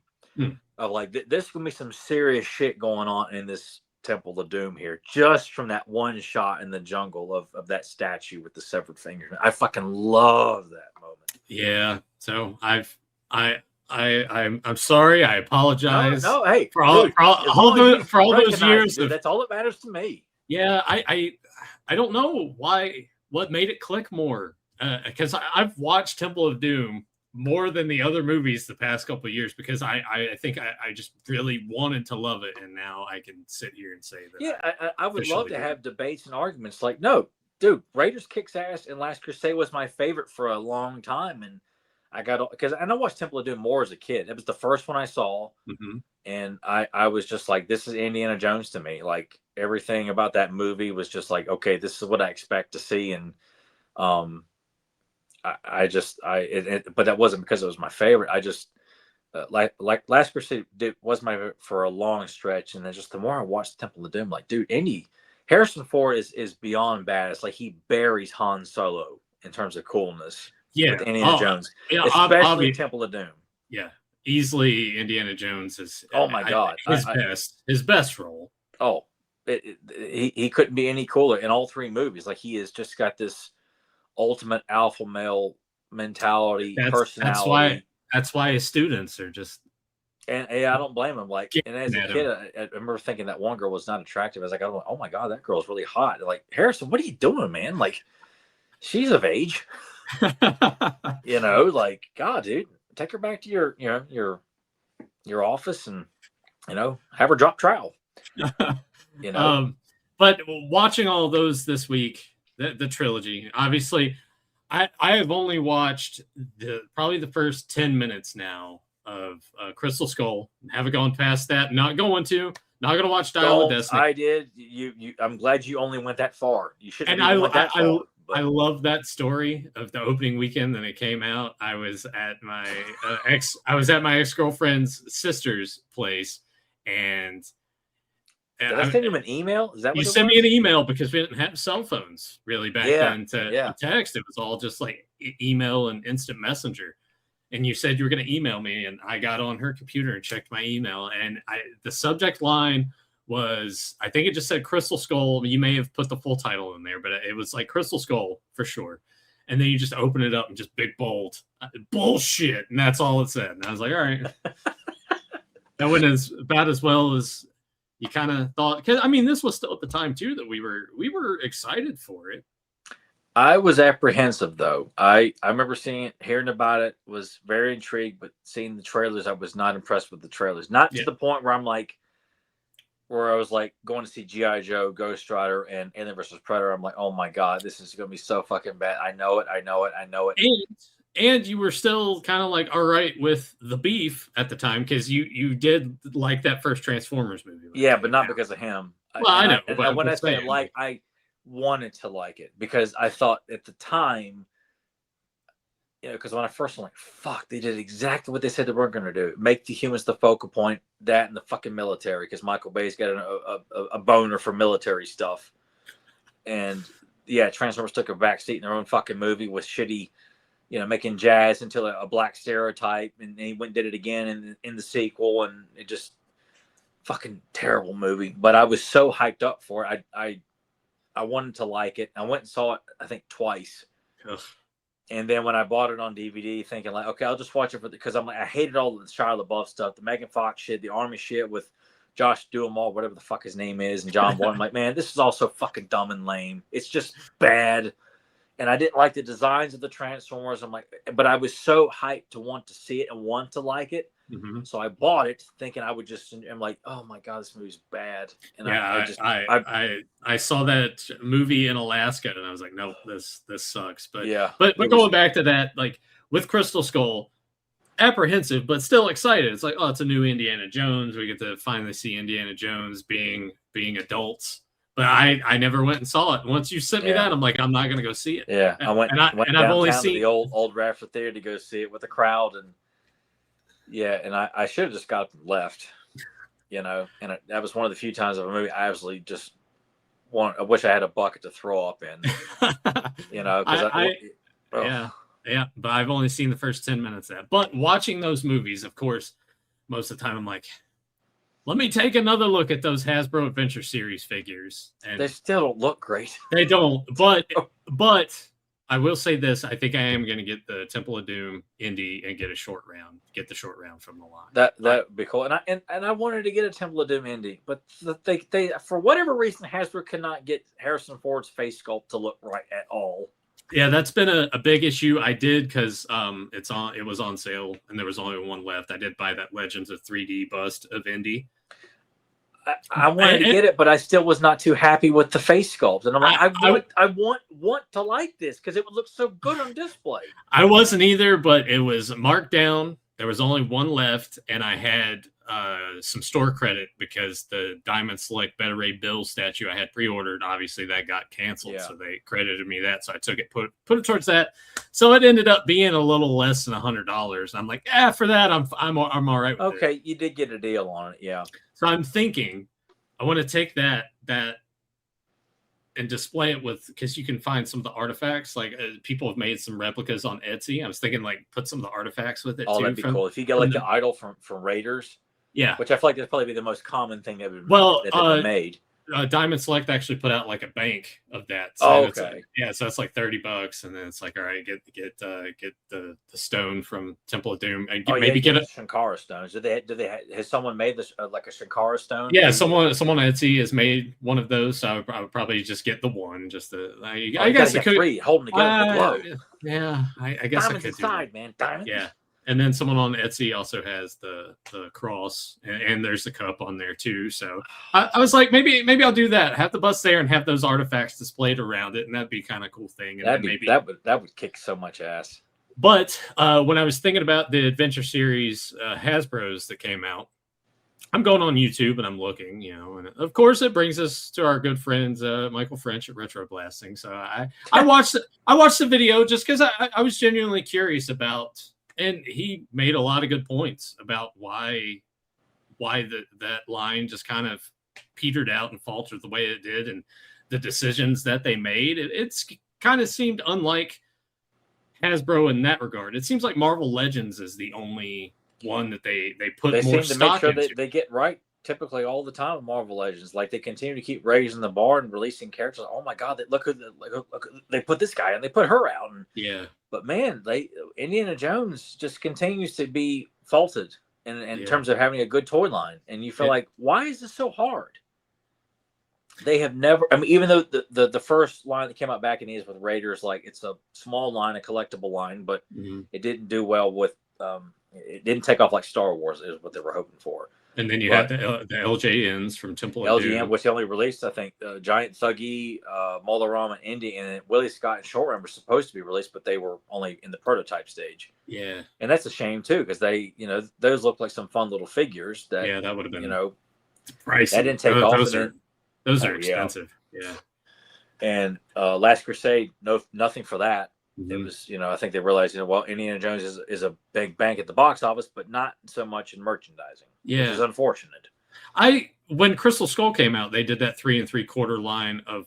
of, like, there's gonna be some serious shit going on in this Temple of Doom here, just from that one shot in the jungle of that statue with the severed fingers. I fucking love that moment. Yeah. So I'm sorry. I apologize. No, hey, for all those years. That's all that matters to me. Yeah, I don't know what made it click more, because I've watched Temple of Doom more than the other movies the past couple of years, because I think I just really wanted to love it, and now I can sit here and say that. Yeah, I would love to have debates and arguments. Like, no, dude, Raiders kicks ass, and Last Crusade was my favorite for a long time, and I watched Temple of Doom more as a kid. It was the first one I saw, and I was just like, this is Indiana Jones to me. Like, everything about that movie was just like, okay, this is what I expect to see, and but that wasn't because it was my favorite. I just like Last Crusade was my favorite for a long stretch, and then just the more I watched Temple of Doom, like, dude, Harrison Ford is beyond bad. It's like he buries Han Solo in terms of coolness. Yeah, with Indiana Jones, yeah, especially Temple of Doom. Yeah, easily Indiana Jones is. Oh my God, his best role. Oh, he couldn't be any cooler in all 3 movies. Like he has just got this ultimate alpha male mentality, personality. That's why his students are just. And I don't blame him. Like, and as a kid, I remember thinking that one girl was not attractive. I was like, oh my God, that girl's really hot. They're like, Harrison, what are you doing, man? Like, she's of age. Like, God, dude, take her back to your office and have her drop trowel. But watching all those this week, the trilogy, obviously, I have only watched probably the first 10 minutes now of Crystal Skull. Haven't gone past that. Not going to watch Dial of Destiny. I did. I'm glad you only went that far. You shouldn't have went that far. I love that story of the opening weekend that it came out. I was at my ex-girlfriend's sister's place, and did I send him an email? Is that what you sent me an email because we didn't have cell phones really back then to text. It was all just like email and instant messenger. And you said you were going to email me, and I got on her computer and checked my email, and the subject line was, I think it just said Crystal Skull. You may have put the full title in there, but it was like Crystal Skull for sure. And then you just open it up and just big bold bullshit, and that's all it said. And I was like, all right, that went about as well as you kind of thought. Because I mean, this was still at the time too that we were excited for it. I was apprehensive though. I remember seeing it, hearing about it, was very intrigued, but seeing the trailers, I was not impressed with the trailers. Not to the point where I was like going to see G.I. Joe, Ghost Rider, and Alien vs. Predator. I'm like, oh my God, this is going to be so fucking bad. I know it. And you were still kind of like, all right with the beef at the time, because you did like that first Transformers movie. Yeah, but not because of him. Well, I know. But when I say I wanted to like it because I thought at the time, because when I first went, like, fuck, they did exactly what they said they weren't going to do. Make the humans the focal point, that and the fucking military, because Michael Bay's got a boner for military stuff. And yeah, Transformers took a backseat in their own fucking movie with shitty, making jazz into a black stereotype, and he went and did it again in the sequel, and it just fucking terrible movie. But I was so hyped up for it. I wanted to like it. I went and saw it, I think, twice. Ugh. And then when I bought it on DVD, thinking like, okay, I'll just watch it because I'm like, I hated all the Shia LaBeouf stuff, the Megan Fox shit, the Army shit with Josh Duhamel, whatever the fuck his name is, and John Boy. I'm like, man, this is all so fucking dumb and lame. It's just bad. And I didn't like the designs of the Transformers. I'm like, but I was so hyped to want to see it and want to like it. Mm-hmm. So I bought it thinking I would just, I'm like, oh my God, this movie's bad. And I saw that movie in Alaska and I was like, nope, this sucks. But yeah, but going back to that, like with Crystal Skull, apprehensive, but still excited. It's like, oh, it's a new Indiana Jones. We get to finally see Indiana Jones being adults. But I never went and saw it. Once you sent me that, I'm like, I'm not going to go see it. Yeah, I went and I've only seen the old Radford Theater to go see it with the crowd, and and I should have just got left, and that was one of the few times of a movie I absolutely just I wish I had a bucket to throw up in, Yeah, but I've only seen the first 10 minutes of that. But watching those movies, of course, most of the time I'm like, let me take another look at those Hasbro Adventure Series figures. And they still don't look great. They don't. But I will say this. I think I am going to get the Temple of Doom Indy and get the short round from the line. That would be cool. And I wanted to get a Temple of Doom Indy, but they for whatever reason, Hasbro cannot get Harrison Ford's face sculpt to look right at all. Yeah, that's been a big issue. I did because it was on sale and there was only one left. I did buy that Legends of 3D bust of Indy. I wanted to get it, but I still was not too happy with the face sculpt. And I'm like, I want to like this because it would look so good on display. I wasn't either, but it was marked down. There was only one left, and I had some store credit because the Diamond Select Beta Ray Bill statue I had pre-ordered, obviously that got canceled, so they credited me that. So I took it, put it towards that. So it ended up being a little less than $100. I'm like, for that, I'm all right with it. Okay, you did get a deal on it, yeah. So I'm thinking, I want to take that and display it with, because you can find some of the artifacts. Like people have made some replicas on Etsy. I was thinking like put some of the artifacts with it Oh, too. that'd be cool. If you get like the idol from Raiders, yeah, which I feel like that'd probably be the most common thing that would well, that have been made. Diamond Select actually put out like a bank of that. So Oh, it's okay. yeah, so it's like $30, and then it's like, all right, get the stone from Temple of Doom, and maybe get a Shankara stones. Has someone made this like a Shankara stone? Yeah, someone on Etsy has made one of those, so I would probably just get the one. Just the I guess it could 3 holding together the glow. Yeah, I guess diamonds I could inside, do that. man. Diamonds. Yeah. And then someone on Etsy also has the cross, and there's the cup on there too. So I was like, maybe I'll do that. Have the bus there and have those artifacts displayed around it, and that'd be kind of cool thing. And that would kick so much ass. But when I was thinking about the Adventure Series Hasbro's that came out, I'm going on YouTube and I'm looking, and of course it brings us to our good friends Michael French at Retro Blasting. So I watched the video just because I was genuinely curious about. And he made a lot of good points about why that line just kind of petered out and faltered the way it did, and the decisions that they made. It's kind of seemed unlike Hasbro in that regard. It seems like Marvel Legends is the only one that they put more stock into. Make sure they get right typically all the time with Marvel Legends. Like they continue to keep raising the bar and releasing characters. Oh my God, look they put this guy and they put her out. And, yeah. But man, Indiana Jones just continues to be faulted in terms of having a good toy line. And you feel like, why is this so hard? They have never, I mean, even though the first line that came out back in the days with Raiders, like it's a small line, a collectible line, but it didn't do well with, it didn't take off like Star Wars is what they were hoping for. And then you had the LJNs from Temple of Doom, which they only released, I think, Giant Thuggy, Molaram, and Indy, and Willie Scott and Short Round were supposed to be released, but they were only in the prototype stage. Yeah, and that's a shame too, because they, those look like some fun little figures. That would have been, pricey. That didn't take off. Those are expensive. Yeah. And Last Crusade, nothing for that. It was, I think they realized, well, Indiana Jones is a big bank at the box office, but not so much in merchandising. Which is unfortunate. When Crystal Skull came out, they did that 3 3/4 line of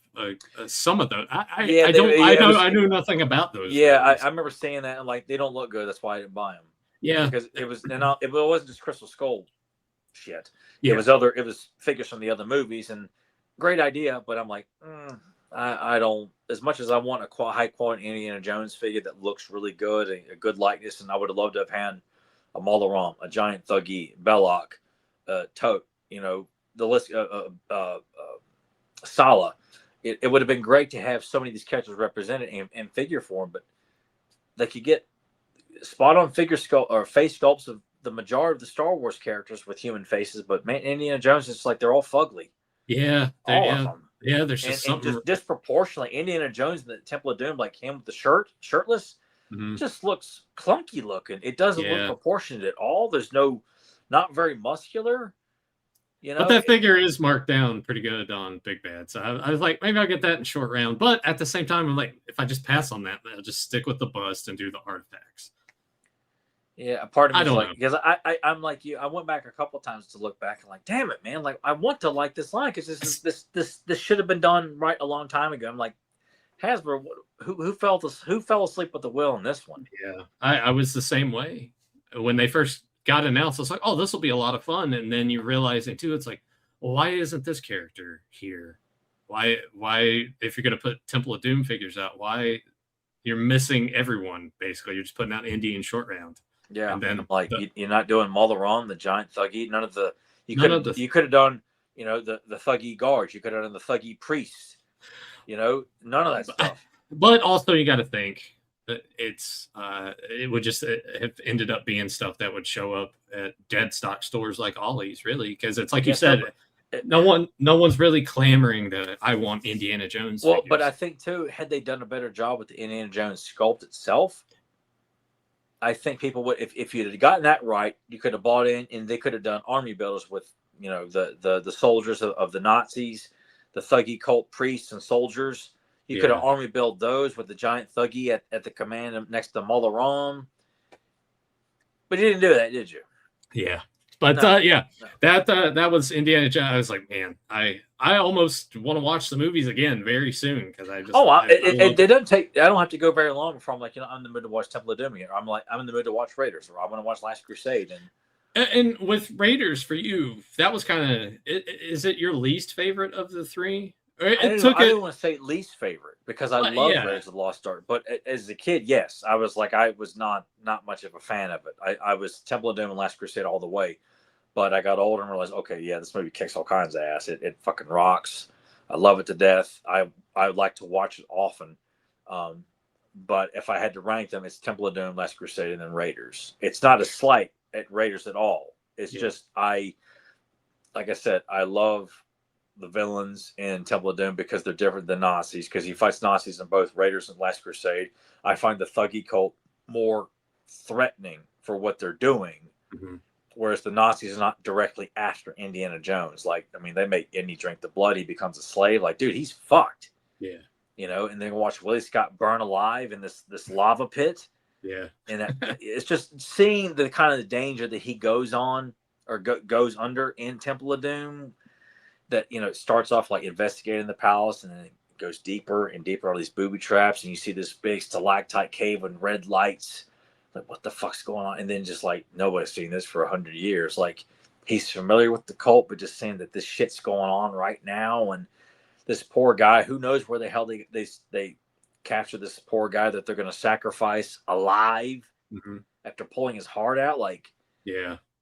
some of those. I knew nothing about those. Yeah, I remember saying that, and like they don't look good. That's why I didn't buy them. Yeah, because it wasn't just Crystal Skull shit. Yeah. It was figures from the other movies, and great idea, but I'm like, I don't. As much as I want a high quality Indiana Jones figure that looks really good, a good likeness, and I would have loved to have had a Molaram, a Giant Thuggy, Belloc, Tote, the list, Sala. It would have been great to have so many of these characters represented in figure form, but they could get spot on figure sculpt or face sculpts of the majority of the Star Wars characters with human faces, but man, Indiana Jones is like they're all fugly. Yeah, all of them. Yeah, there's just something just disproportionately. Indiana Jones in the Temple of Doom, like him with the shirtless, just looks clunky looking. It doesn't look proportionate at all. There's not very muscular. But that figure is marked down pretty good on Big Bad. So I was like, maybe I'll get that in Short Round. But at the same time, I'm like, if I just pass on that, I'll just stick with the bust and do the artifacts. Yeah, a part of me is like, because I'm like you. I went back a couple times to look back and like, damn it, man! Like I want to like this line because this should have been done right a long time ago. I'm like, Hasbro, who fell asleep with the wheel in this one? Yeah, I was the same way when they first got announced. I was like, oh, this will be a lot of fun, and then you realize it too. It's like, well, why isn't this character here? Why if you're gonna put Temple of Doom figures out, why you're missing everyone? Basically, you're just putting out Indy and Short Round. Yeah, and then like you're not doing Molaram, the Giant Thuggy, none of the you could have done, the Thuggy guards, you could have done the Thuggy priests, none of that stuff. But also you got to think that it would just have ended up being stuff that would show up at dead stock stores like Ollie's, really, because it's like you said, no one's really clamoring that I want Indiana Jones. Well, but I think too, had they done a better job with the Indiana Jones sculpt itself, I think people would, if you'd have gotten that right, you could have bought in, and they could have done army builders with, the soldiers of the Nazis, the Thuggy cult priests and soldiers. You could have army built those with the Giant Thuggy at the command next to Molaram. But you didn't do that, did you? Yeah. But No, yeah, no. that was Indiana Jones. I was like, man, I almost want to watch the movies again very soon because I just It doesn't take. I don't have to go very long before I'm like, I'm in the mood to watch Temple of Doom again. Or I'm in the mood to watch Raiders, or I want to watch Last Crusade. And with Raiders for you, that was kind of. Is it your least favorite of the three? I didn't want to say least favorite because I love Raiders of the Lost Ark. But as a kid, yes, I was not much of a fan of it. I was Temple of Doom and Last Crusade all the way. But I got older and realized, okay, yeah, this movie kicks all kinds of ass. It fucking rocks. I love it to death. I would like to watch it often. But if I had to rank them, it's Temple of Doom, Last Crusade, and then Raiders. It's not a slight at Raiders at all. It's just like I said, I love the villains in Temple of Doom because they're different than Nazis. Because he fights Nazis in both Raiders and Last Crusade. I find the Thuggy cult more threatening for what they're doing. Mm-hmm. Whereas the Nazis are not directly after Indiana Jones. Like, I mean, they make Indy drink the blood. He becomes a slave. Like, dude, he's fucked. Yeah. And then watch Willie Scott burn alive in this lava pit. Yeah. And it's just seeing the kind of the danger that he goes on or goes under in Temple of Doom. That, it starts off like investigating the palace and then it goes deeper and deeper, all these booby traps. And you see this big stalactite cave with red lights. Like, what the fuck's going on? And then just like, nobody's seen this for 100 years. Like, he's familiar with the cult, but just saying that this shit's going on right now. And this poor guy, who knows where the hell they capture this poor guy that they're going to sacrifice alive after pulling his heart out. Like,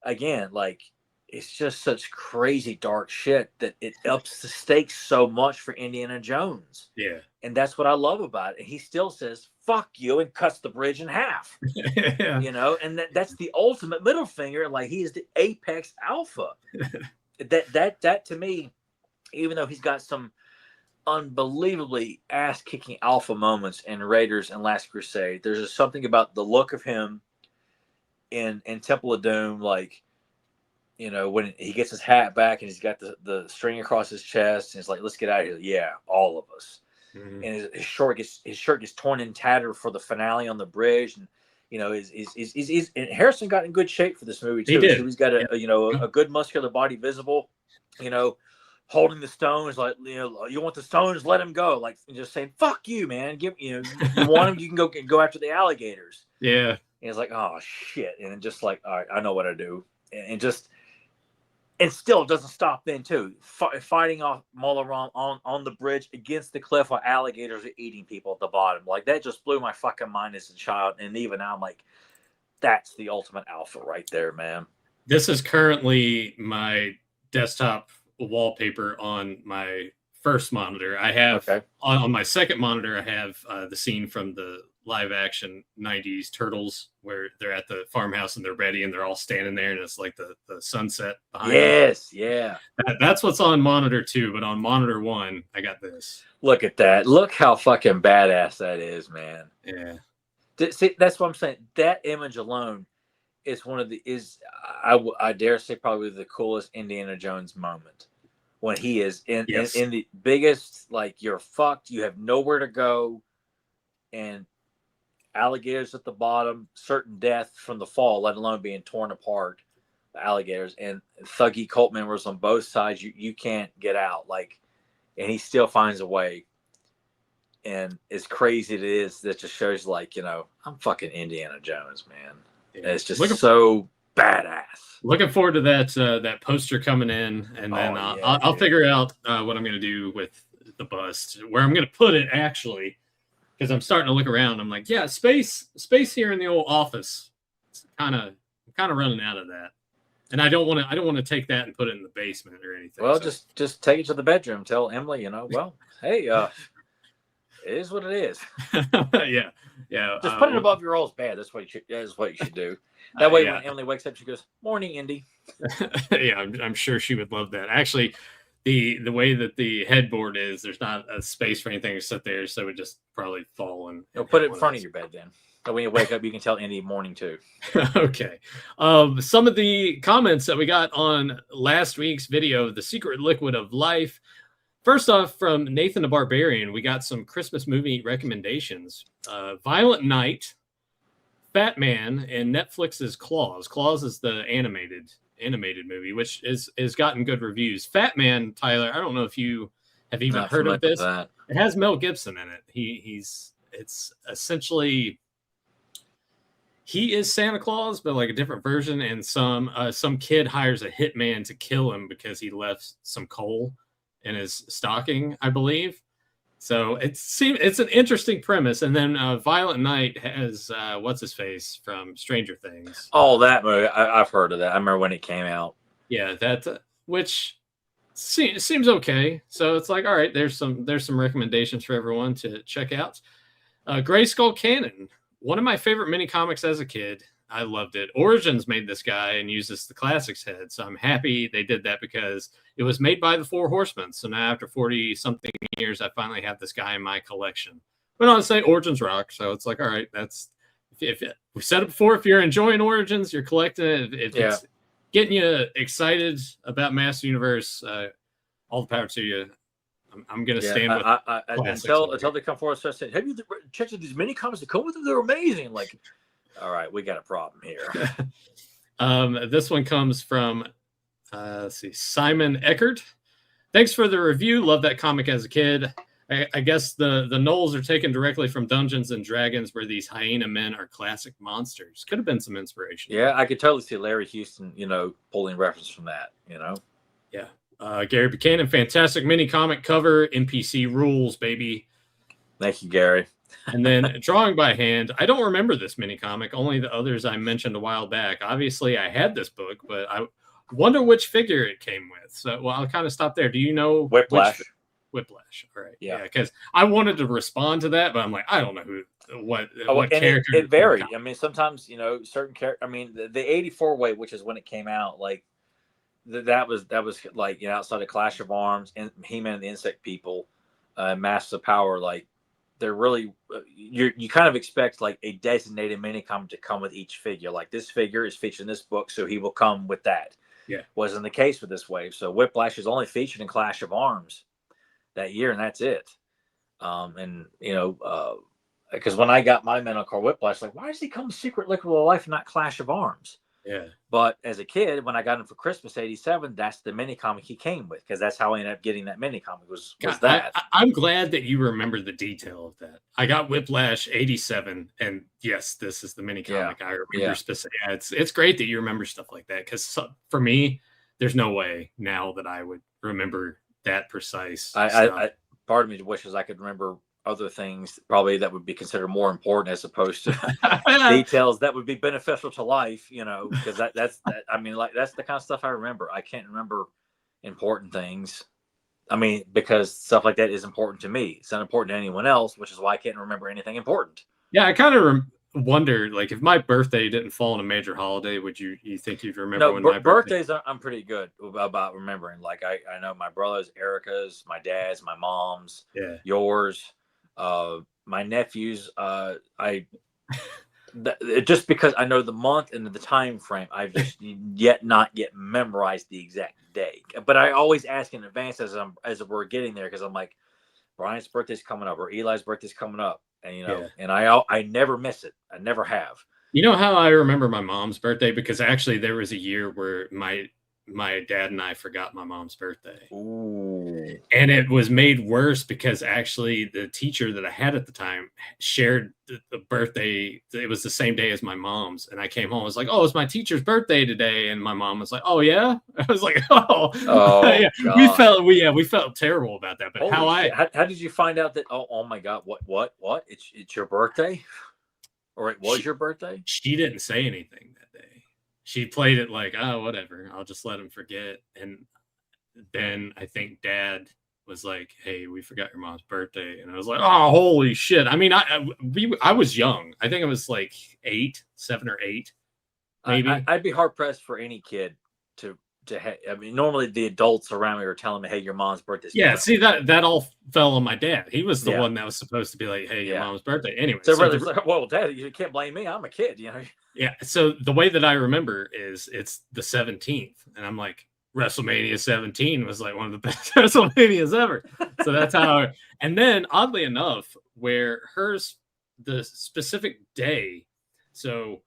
again, like, it's just such crazy dark shit that it ups the stakes so much for Indiana Jones. Yeah. And that's what I love about it. And he still says, fuck you, and cuts the bridge in half. And that's the ultimate middle finger. Like, he is the apex alpha. that to me, even though he's got some unbelievably ass-kicking alpha moments in Raiders and Last Crusade, there's just something about the look of him in Temple of Doom, like, when he gets his hat back and he's got the string across his chest and he's like, let's get out of here. Yeah, all of us. Mm-hmm. And his shirt gets torn and tattered for the finale on the bridge. And, and Harrison got in good shape for this movie too. He did. So he's got a good muscular body visible, holding the stones, like, you want the stones, let him go. Like, just saying, fuck you, man. You want him, you can go after the alligators. Yeah. And he's like, oh shit. And then just like, all right, I know what I do. And still doesn't stop then too. Fighting off Molaram on the bridge against the cliff while alligators are eating people at the bottom. Like, that just blew my fucking mind as a child. And even now I'm like, that's the ultimate alpha right there, man. This is currently my desktop wallpaper on my first monitor. I have on my second monitor, I have the scene from the live action 90s Turtles where they're at the farmhouse and they're ready and they're all standing there and it's like the sunset behind them. Yeah. That's what's on monitor 2, but on monitor 1, I got this. Look at that. Look how fucking badass that is, man. Yeah. See, that's what I'm saying. That image alone is I dare say probably the coolest Indiana Jones moment when he is in the biggest, like, you're fucked, you have nowhere to go, and alligators at the bottom, certain death from the fall, let alone being torn apart, the alligators, and thuggy cult members on both sides. You can't get out, like, and he still finds a way. And as crazy as it is, that just shows, like, I'm fucking Indiana Jones, man. Yeah. It's just so badass. Looking forward to that poster coming in, and then I'll figure out what I'm going to do with the bust, where I'm going to put it actually. Because I'm starting to look around, I'm like, yeah, space here in the old office. It's kind of running out of that, and I don't want to take that and put it in the basement or anything. Well, so just take it to the bedroom. Tell Emily, well, hey, it is what it is. yeah. Just put it above your old bed. That's what you should do. That way, when Emily wakes up, she goes, "Morning, Indy." Yeah, I'm sure she would love that. Actually, the way that the headboard is, there's not a space for anything to sit there, so it would just probably fall and put it in front of your bed then. So when you wake up, you can tell Indy morning too. Okay. Some of the comments that we got on last week's video, The Secret Liquid of Life. First off, from Nathan the Barbarian, we got some Christmas movie recommendations. Violent Night, Fat Man, and Netflix's Claws. Claws is the animated animated movie, which is gotten good reviews. Fat Man, Tyler, I don't know if you have even Not heard of familiar with this. that. It has Mel Gibson in it. It's essentially he is Santa Claus, but like a different version, and some kid hires a hitman to kill him because he left some coal in his stocking, I believe. So it's an interesting premise. And then Violent Night has what's his face from Stranger Things. Oh, that movie. I've heard of that. I remember when it came out. Yeah, that which seems okay. So it's like, all right, there's some recommendations for everyone to check out. Grayskull Canon, one of my favorite mini comics as a kid. I loved it. Origins made this guy and uses the classics head, so I'm happy they did that because it was made by the Four Horsemen. So now after 40 something years, I finally have this guy in my collection. But I'll say Origins rock, so it's like, all right, that's if we said it before. If you're enjoying Origins, you're collecting it. If it's getting you excited about Master Universe, all the power to you. I'm gonna stand with until they come forward and start saying, "Have you checked these mini comics that come with them? They're amazing." Like, all right, we got a problem here. This one comes from let's see, Simon Eckert. Thanks for the review. Love that comic as a kid. I guess the gnolls are taken directly from Dungeons and Dragons, where these hyena men are classic monsters. Could have been some inspiration. Yeah, I could totally see Larry Houston, pulling reference from that. Yeah. Gary Buchanan, fantastic mini comic cover. NPC rules, baby. Thank you, Gary. And then drawing by hand. I don't remember this mini comic, only the others I mentioned a while back. Obviously, I had this book, but I wonder which figure it came with. So, well, I'll kind of stop there. Do you know Whiplash? Whiplash. All right. Yeah. Because I wanted to respond to that, but I'm like, I don't know what character. It varied. I mean, sometimes certain character. I mean, the 84 weight, which is when it came out, like that was like outside of Clash of Arms and He-Man and the Insect People, Masters of Power, like. They're really you kind of expect like a designated mini comic to come with each figure. Like this figure is featured in this book, so he will come with that. Yeah, wasn't the case with this wave. So Whiplash is only featured in Clash of Arms that year, and that's it. Because when I got my Mental Car Whiplash, like why does he come Secret Liquid of Life and not Clash of Arms? Yeah. But as a kid, when I got him for Christmas '87, that's the mini comic he came with, because that's how I ended up getting that mini comic. Was that? I'm glad that you remember the detail of that. I got Whiplash '87, and yes, this is the mini comic I remember specifically. Yeah, it's great that you remember stuff like that, because for me, there's no way now that I would remember that precise. I part of me wishes I could remember other things probably that would be considered more important as opposed to details that would be beneficial to life, because that's I mean, like that's the kind of stuff I remember. I can't remember important things. I mean, because stuff like that is important to me. It's not important to anyone else, which is why I can't remember anything important. Yeah, I kind of wonder, like, if my birthday didn't fall on a major holiday, would you think you'd remember when my birthdays? I'm pretty good about remembering. Like I know my brother's, Erica's, my dad's, my mom's, yours. My nephews, just because I know the month and the time frame, I've just not yet memorized the exact day. But I always ask in advance as we're getting there, because I'm like, Brian's birthday's coming up or Eli's birthday's coming up, and and I never miss it. I never have. You know how I remember my mom's birthday? Because actually there was a year where my dad and I forgot my mom's birthday. Ooh. And it was made worse because actually the teacher that I had at the time shared the birthday. It was the same day as my mom's. And I came home, I was like, oh, it's my teacher's birthday today. And my mom was like, oh yeah. I was like, oh yeah. We felt terrible about that. But holy how did you find out that, oh my God, what? It's your birthday? Or it was your birthday? She didn't say anything that day. She played it like, oh, whatever. I'll just let him forget. And then I think Dad was like, hey, we forgot your mom's birthday. And I was like, oh, holy shit. I mean, I was young. I think it was like 7 or 8, maybe. I'd be hard pressed for any kid to have. I mean, normally the adults around me are telling me, hey, your mom's birthday. Yeah, see, that all fell on my dad. He was the one that was supposed to be like, hey, your mom's birthday. Anyway. So like, well, Dad, you can't blame me. I'm a kid, Yeah, so the way that I remember is it's the 17th, and I'm like, WrestleMania 17 was like one of the best WrestleManias ever. So that's how. And then, oddly enough, where the specific day, so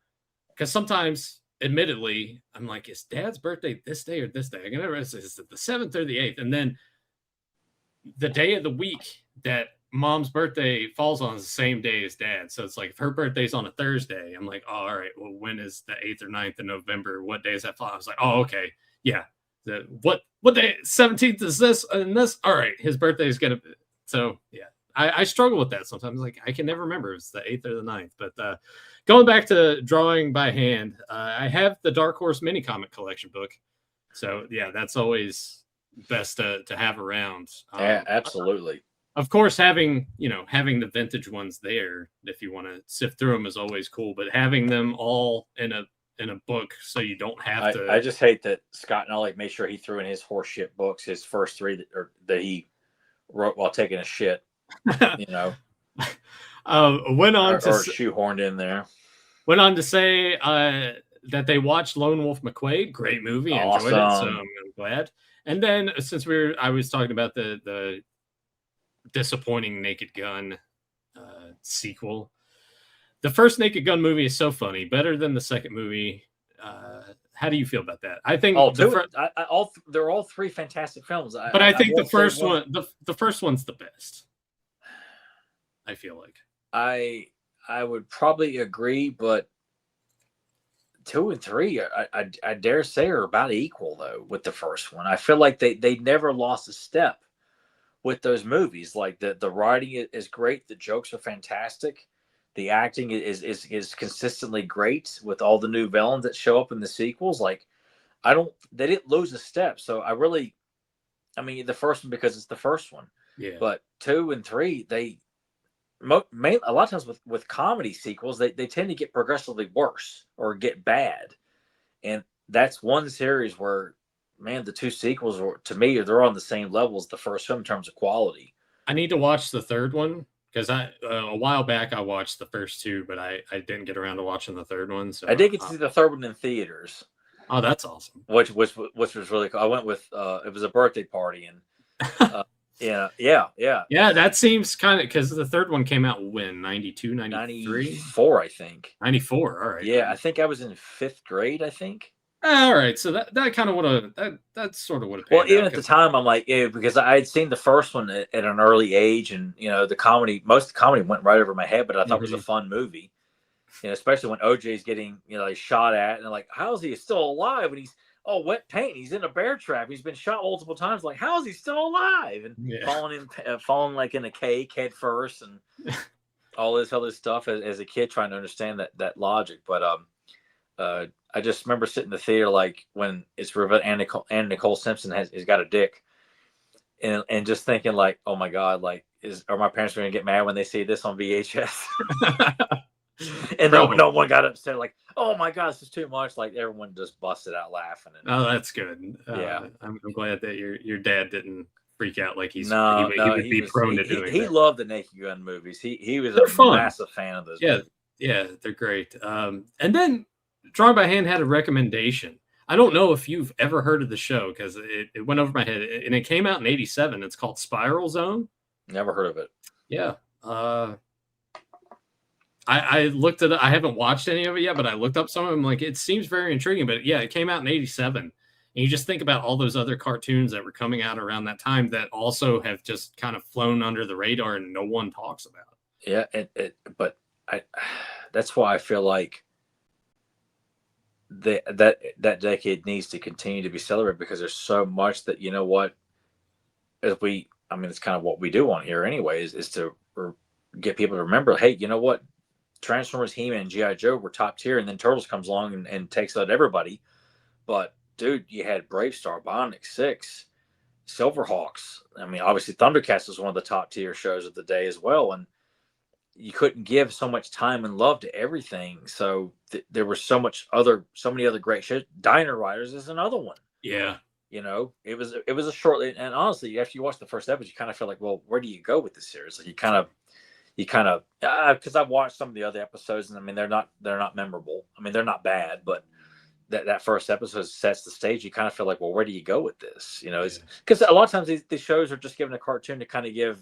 because sometimes admittedly, I'm like, is Dad's birthday this day or this day? I can never remember, is it the 7th or the 8th? And then the day of the week that Mom's birthday falls on is the same day as Dad. So it's like if her birthday's on a Thursday, I'm like, oh, all right, well, when is the 8th or 9th of November? What day is that fall? I was like, oh, okay. Yeah. What day? 17th is this and this? All right. His birthday is gonna be. So yeah. I struggle with that sometimes. Like I can never remember if it's the 8th or the 9th. But going back to drawing by hand, I have the Dark Horse mini comic collection book. So yeah, that's always best to have around. Yeah, absolutely. Of course, having the vintage ones there, if you want to sift through them, is always cool. But having them all in a book, so you don't have to. I just hate that Scott Nolly made sure he threw in his horseshit books, his first 3 that he wrote while taking a shit. Went on or shoehorned in there. Went on to say that they watched Lone Wolf McQuaid. Great movie, enjoyed it. So I'm glad. And then since I was talking about the disappointing Naked Gun sequel. The first Naked Gun movie is so funny, better than the second movie. How do you feel about that? I think they're all 3 fantastic films. But I think the first one, the first one's the best. I feel like I would probably agree, but 2 and 3, I dare say, are about equal though with the first one. I feel like they never lost a step with those movies. Like the writing is great, the jokes are fantastic, the acting is consistently great with all the new villains that show up in the sequels. Like they didn't lose a step. So the first one because it's the first one. Yeah. But 2 and 3, a lot of times with comedy sequels, they tend to get progressively worse or get bad. And that's one series where, man, the 2 sequels to me, they're on the same level as the first film in terms of quality. I need to watch the third one because a while back I watched the first 2, but I didn't get around to watching the third one. So I did get to see the third one in theaters. Oh, that's awesome. Which was really cool. I went with it was a birthday party and yeah. That seems kind of because the third one came out when 92, 93? 94, I think. 94. All right. Yeah, I think I was in 5th grade. I think. All right, so that kind of would have that sort of would have. Well, even at the time, I'm like, because I had seen the first one at an early age, and most of the comedy went right over my head, but I thought it was a fun movie. Especially when OJ's getting shot at, and like, how is he still alive? And he's all wet paint. He's in a bear trap. He's been shot multiple times. Like, how is he still alive? And falling like in a cake head first, and all this other stuff as a kid trying to understand that logic. But I just remember sitting in the theater like when it's revealed Anna Nicole Simpson has got a dick, and just thinking like, oh my god, like are my parents going to get mad when they see this on VHS? And no one got upset like, oh my god, this is too much. Like everyone just busted out laughing. Oh, that's good. Yeah, I'm glad that your dad didn't freak out like he would be prone to doing. He loved the Naked Gun movies. He was a massive fan of those. Yeah, yeah, they're great. And then Drawing by Hand had a recommendation. I don't know if you've ever heard of the show because it went over my head, and it came out in '87. It's called Spiral Zone. Never heard of it. Yeah. I looked at it. I haven't watched any of it yet, but I looked up some of them. Like, it seems very intriguing. But yeah, it came out in '87. And you just think about all those other cartoons that were coming out around that time that also have just kind of flown under the radar and no one talks about. Yeah, but that's why I feel like that decade needs to continue to be celebrated because there's so much that it's kind of what we do on here anyways, is to get people to remember, hey, you know what? Transformers, He-Man, and G.I. Joe were top tier, and then Turtles comes along and takes out everybody. But, dude, you had Brave Star, Bionic 6, Silverhawks. I mean, obviously, Thundercats was one of the top tier shows of the day as well, and you couldn't give so much time and love to everything. So there was so many other great shows. Dino Riders is another one. Yeah. It was a short, and honestly, after you watch the first episode, you kind of feel like, well, where do you go with this series? Like you kind of, because I've watched some of the other episodes, and I mean, they're not memorable. I mean, they're not bad, but that first episode sets the stage. You kind of feel like, well, where do you go with this? It's because a lot of times these shows are just given a cartoon to kind of give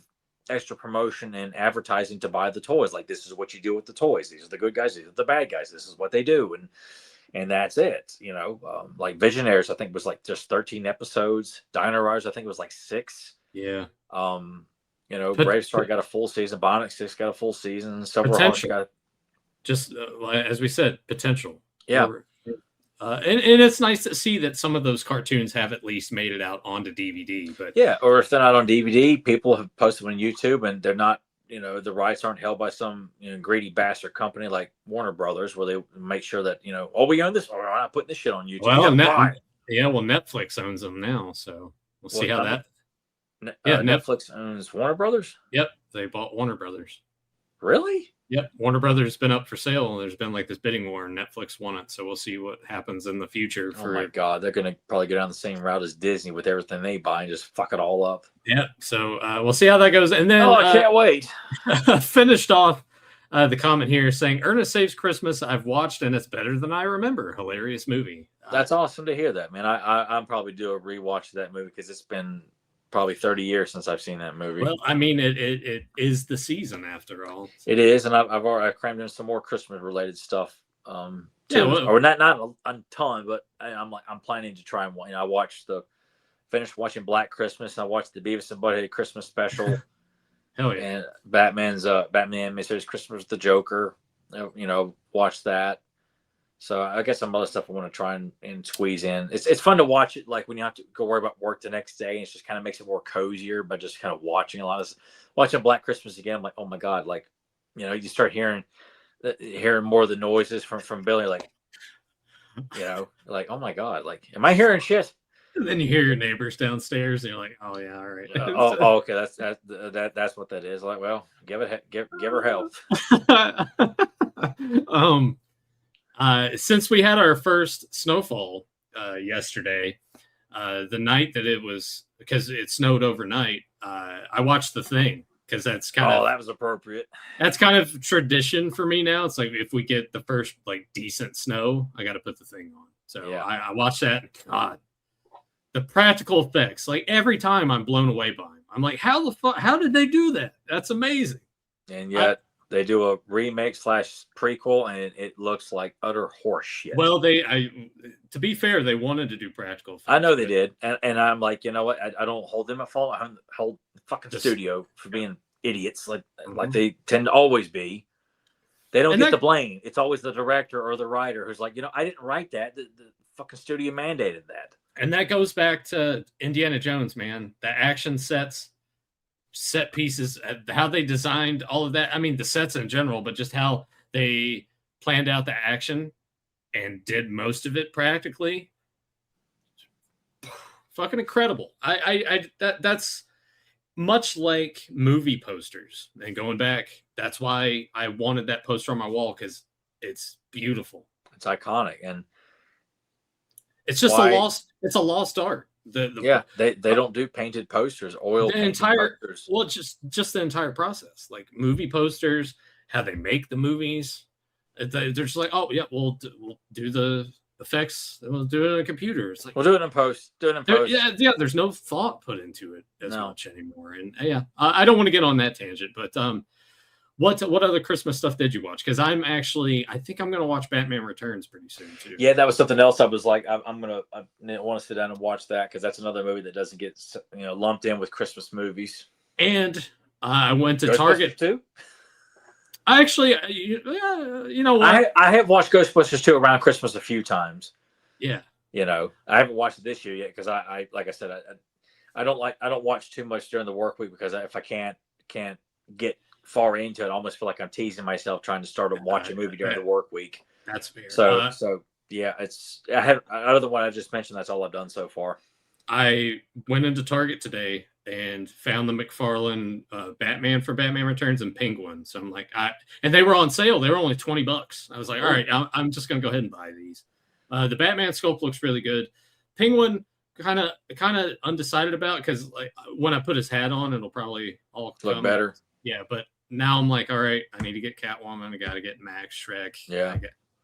extra promotion and advertising to buy the toys. Like, this is what you do with the toys. These are the good guys. These are the bad guys. This is what they do. and that's it. Like Visionaries, I think was like just 13 episodes. Dino Riders, I think it was like 6. Yeah. Brave Star got a full season. Bionic 6 got a full season. Silver Heart got just as we said, potential. Yeah. And it's nice to see that some of those cartoons have at least made it out onto DVD. But yeah, or if they're not on DVD, people have posted on YouTube, and they're not. The rights aren't held by some greedy bastard company like Warner Brothers, where they make sure that we own this, or we're not putting this shit on YouTube. Well, Netflix owns them now, so we'll see how that. Netflix owns Warner Brothers. Yep, they bought Warner Brothers. Really? Yep, Warner Brothers has been up for sale, and there's been like this bidding war, and Netflix won it. So we'll see what happens in the future. Oh my god, they're gonna probably go down the same route as Disney with everything they buy and just fuck it all up. Yeah, so we'll see how that goes. And then I can't wait. Finished off the comment here saying Ernest Saves Christmas. I've watched and it's better than I remember. Hilarious movie. That's awesome to hear that, man. I'm probably do a rewatch of that movie because it's been probably 30 years since I've seen that movie. Well, I mean, it is the season after all. It is, and I've already crammed in some more Christmas related stuff. Too. Yeah, well, or not a ton, but I'm planning to try and I finished watching Black Christmas, and I watched the Beavis and Butthead Christmas special. Hell yeah! And Batman miniseries Christmas with the Joker. Watch that. So I guess some other stuff I want to try and squeeze in. It's fun to watch it, like when you have to go worry about work the next day. And it just kind of makes it more cozier by just kind of watching a lot of watching Black Christmas again. I'm like, oh my god, like you start hearing more of the noises from Billy, like like oh my god, like am I hearing shit? And then you hear your neighbors downstairs, and you're like, oh yeah, all right. Okay, that's what that is. Like, well, give her help. Since we had our first snowfall yesterday, the night that it was, because it snowed overnight, I watched The Thing, because that's kind of that was appropriate. That's kind of tradition for me now. It's like if we get the first like decent snow, I got to put The Thing on. So yeah. I watched that. God, the practical effects, like every time I'm blown away by them. I'm like, how did they do that? That's amazing. And yet they do a remake / prequel, and it looks like utter horse shit. Well, to be fair, they wanted to do practical effects. I know they did, and I'm like, you know what? I don't hold them at fault. I hold the fucking studio for being idiots, like they tend to always be. They don't get the blame. It's always the director or the writer who's like, I didn't write that. The fucking studio mandated that. And that goes back to Indiana Jones, man. The action sets, set pieces, how they designed all of that. I mean, the sets in general, but just how they planned out the action and did most of it practically. Fucking incredible. That's much like movie posters. And going back, that's why I wanted that poster on my wall, because it's beautiful. It's iconic, and it's just a lost art. They don't do painted posters, oil posters. Well, just the entire process, like movie posters, how they make the movies. They're just like, oh yeah, we'll do the effects, we'll do it on a computer. It's like, we'll do it in post. Yeah. There's no thought put into it as much anymore. And I don't want to get on that tangent, but what other Christmas stuff did you watch? Because I think I'm gonna watch Batman Returns pretty soon too. Yeah, that was something else. I was like, I want to sit down and watch that, because that's another movie that doesn't get lumped in with Christmas movies. And I went to Target too. I actually, you know what? I have watched Ghostbusters 2 around Christmas a few times. Yeah. I haven't watched it this year yet, because I like I said, I don't watch too much during the work week, because if I can't get far into it, I almost feel like I'm teasing myself trying to start to watch a movie during the work week. That's fair. So yeah, I have, other than what I just mentioned, that's all I've done so far. I went into Target today and found the McFarlane Batman for Batman Returns and Penguin. So I'm like, and they were on sale. They were only $20. I was like, all right, I'm just gonna go ahead and buy these. The Batman sculpt looks really good. Penguin kind of undecided about, because like when I put his hat on, it'll probably all look better. Yeah, but now I'm like, all right, I need to get Catwoman. I got to get Max, Shrek. Yeah.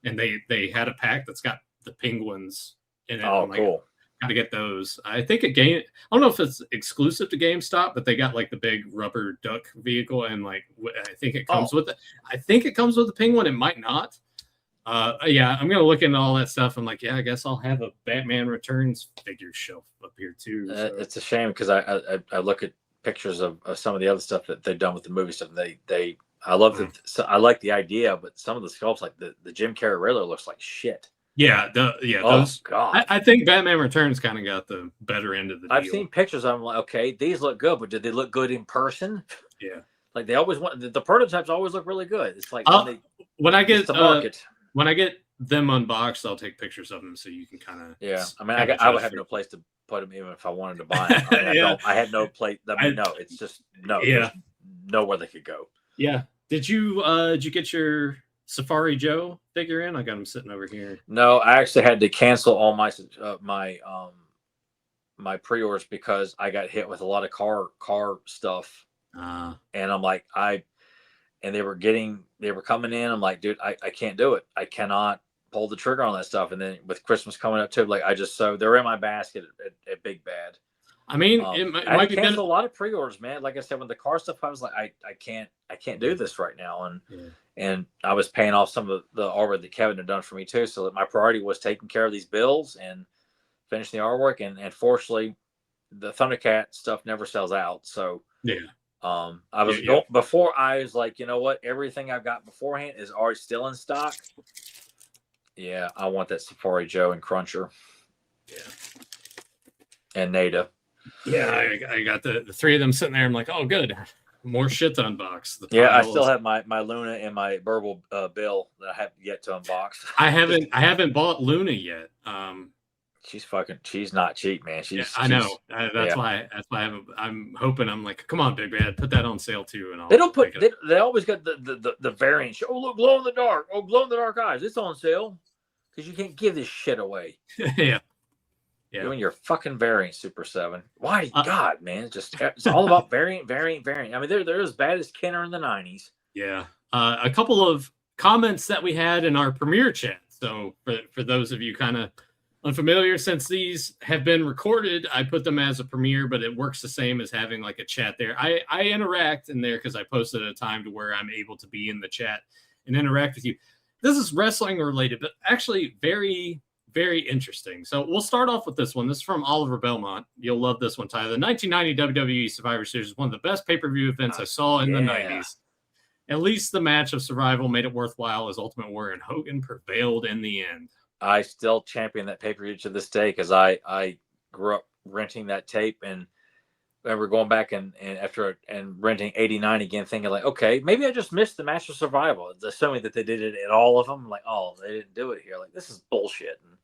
And they had a pack that's got the penguins in it. Oh, cool. Got to get those. I think I don't know if it's exclusive to GameStop, but they got like the big rubber duck vehicle, and like I think it comes with it. I think it comes with the penguin. It might not. Yeah, I'm gonna look into all that stuff. I'm like, yeah, I guess I'll have a Batman Returns figure shelf up here too. So. It's a shame because I look at pictures of some of the other stuff that they've done with the movie stuff. And I love the I like the idea, but some of the sculpts, like the Jim Carrey Riddler, looks like shit. Yeah, those. God. I think Batman Returns kind of got the better end of the deal. I've seen pictures. I'm like, okay, these look good, but did they look good in person? Yeah, like they always want the prototypes always look really good. It's like when I get the market. When I get them unboxed, I'll take pictures of them so you can kind of. Yeah, I mean, I would have no place to put them even if I wanted to buy them. I mean, I had no place. I mean, no, it's just no. Yeah, nowhere they could go. Yeah. Did you get your Safari Joe figure in? I got him sitting over here. No, I actually had to cancel all my my pre-orders because I got hit with a lot of car stuff. And I'm like, and they were coming in. I'm like, dude, I can't do it. I cannot pull the trigger on that stuff. And then with Christmas coming up too, like they're in my basket at Big Bad. I mean, I might canceled a lot of pre-orders, man. Like I said, with the car stuff, I was like, I can't do this right now. And I was paying off some of the artwork that Kevin had done for me too. So that my priority was taking care of these bills and finishing the artwork. And fortunately, the Thundercat stuff never sells out. So yeah. I was before I was like, you know what? Everything I've got beforehand is already still in stock. Yeah, I want that Safari Joe and Cruncher. Yeah. And Nada. Yeah, I got the three of them sitting there. I'm like, oh, good. More shit to unbox. I still have my Luna and my Burble Bill that I have yet to unbox. I haven't bought Luna yet. She's not cheap, man. I know. That's why I'm hoping. I'm like, come on, Big Bad, put that on sale too. And they don't put. They always got the variant. Oh, look, glow in the dark. Oh, glow in the dark eyes. It's on sale because you can't give this shit away. Yeah. Doing your fucking variant Super 7. Why, God, man? It's all about variant. I mean, they're as bad as Kenner in the 90s. Yeah. A couple of comments that we had in our premiere chat. So for those of you kind of unfamiliar, since these have been recorded, I put them as a premiere, but it works the same as having like a chat there. I interact in there because I posted at a time to where I'm able to be in the chat and interact with you. This is wrestling related, but actually very, very interesting. So we'll start off with this one. This is from Oliver Belmont. You'll love this one, Tyler. The 1990 WWE Survivor Series is one of the best pay-per-view events I saw in the 90s. At least the match of Survival made it worthwhile as Ultimate Warrior and Hogan prevailed in the end. I still champion that pay-per-view to this day because I grew up renting that tape and remember going back and renting 89 again, thinking like, okay, maybe I just missed the match of Survival. It's assuming that they did it in all of them. Like, oh, they didn't do it here. Like, this is bullshit. And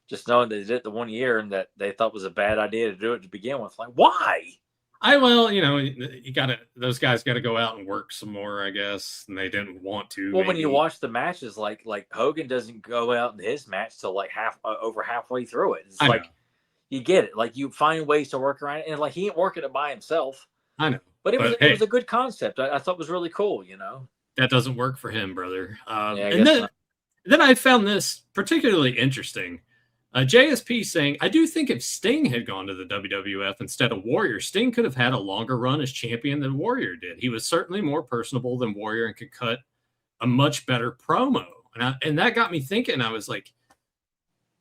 just knowing they did it the 1 year and that they thought was a bad idea to do it to begin with. Like, why? Those guys got to go out and work some more, I guess, and they didn't want to. Well, when you watch the matches, like Hogan doesn't go out in his match till like over halfway through it. It's like you get it. Like you find ways to work around it, and like he ain't working it by himself. I know, but it was a good concept. I thought it was really cool. You know, that doesn't work for him, brother. Then I found this particularly interesting. JSP saying, I do think if Sting had gone to the WWF instead of Warrior, Sting could have had a longer run as champion than Warrior did. He was certainly more personable than Warrior and could cut a much better promo. And that got me thinking. I was like,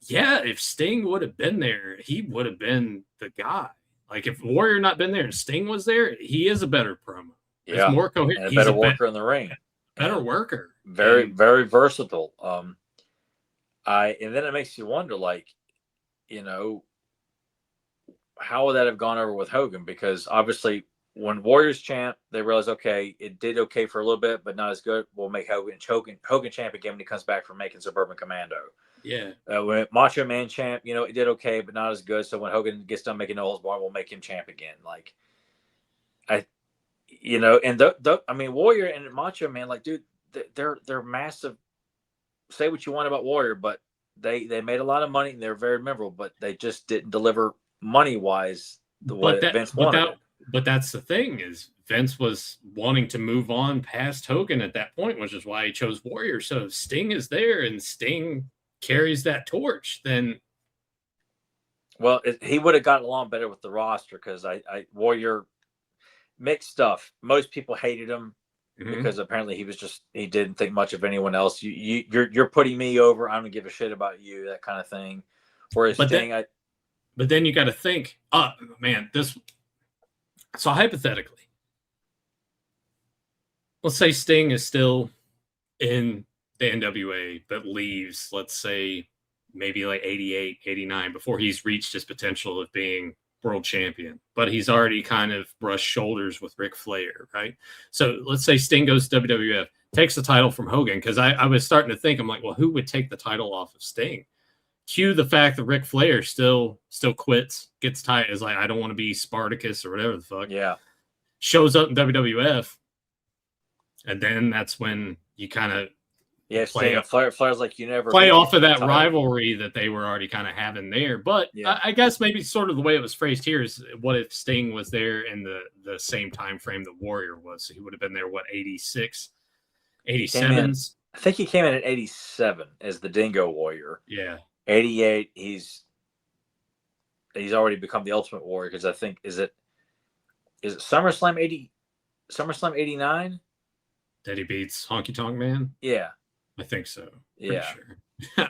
yeah, if Sting would have been there, he would have been the guy. Like if Warrior not been there and Sting was there, he is a better promo. Yeah, it's more coherent. And a better worker in the ring. Better worker. Very, very versatile. And then it makes you wonder, like, you know, how would that have gone over with Hogan? Because obviously, when Warriors champ, they realize, okay, it did okay for a little bit, but not as good. We'll make Hogan champ again when he comes back from making Suburban Commando. Yeah. When Macho Man champ, you know, it did okay, but not as good. So when Hogan gets done making No Holds Barred, we'll make him champ again. Like, I mean, Warrior and Macho Man, like, dude, they're massive. Say what you want about Warrior, but they made a lot of money and they're very memorable, but they just didn't deliver money wise what Vince wanted. But that's the thing is Vince was wanting to move on past Hogan at that point, which is why he chose Warrior. So if Sting is there and Sting carries that torch, then he would have gotten along better with the roster because Warrior mixed stuff. Most people hated him. because apparently he didn't think much of anyone else. You're putting me over. I don't give a shit about you, that kind of thing. Whereas Sting, but then you got to think, oh man, so hypothetically, let's say Sting is still in the NWA, but leaves, let's say maybe like 88, 89, before he's reached his potential of being world champion, but he's already kind of brushed shoulders with Ric Flair, right? So let's say Sting goes to WWF, takes the title from Hogan, because I was starting to think, I'm like, well, who would take the title off of Sting? Cue the fact that Ric Flair still quits, gets tired, is like, I don't want to be Spartacus or whatever the fuck. Yeah. Shows up in WWF, and then that's when you kind of Flair's like, you never play off of that rivalry that they were already kind of having there. But yeah. I guess maybe sort of the way it was phrased here is, what if Sting was there in the same time frame that Warrior was? So he would have been there, what, 86, 87? I think he came in at 87 as the Dingo Warrior. Yeah. 88, he's already become the Ultimate Warrior, because I think is it SummerSlam 89 that he beats Honky Tonk Man? Yeah. I think so. Yeah. Sure.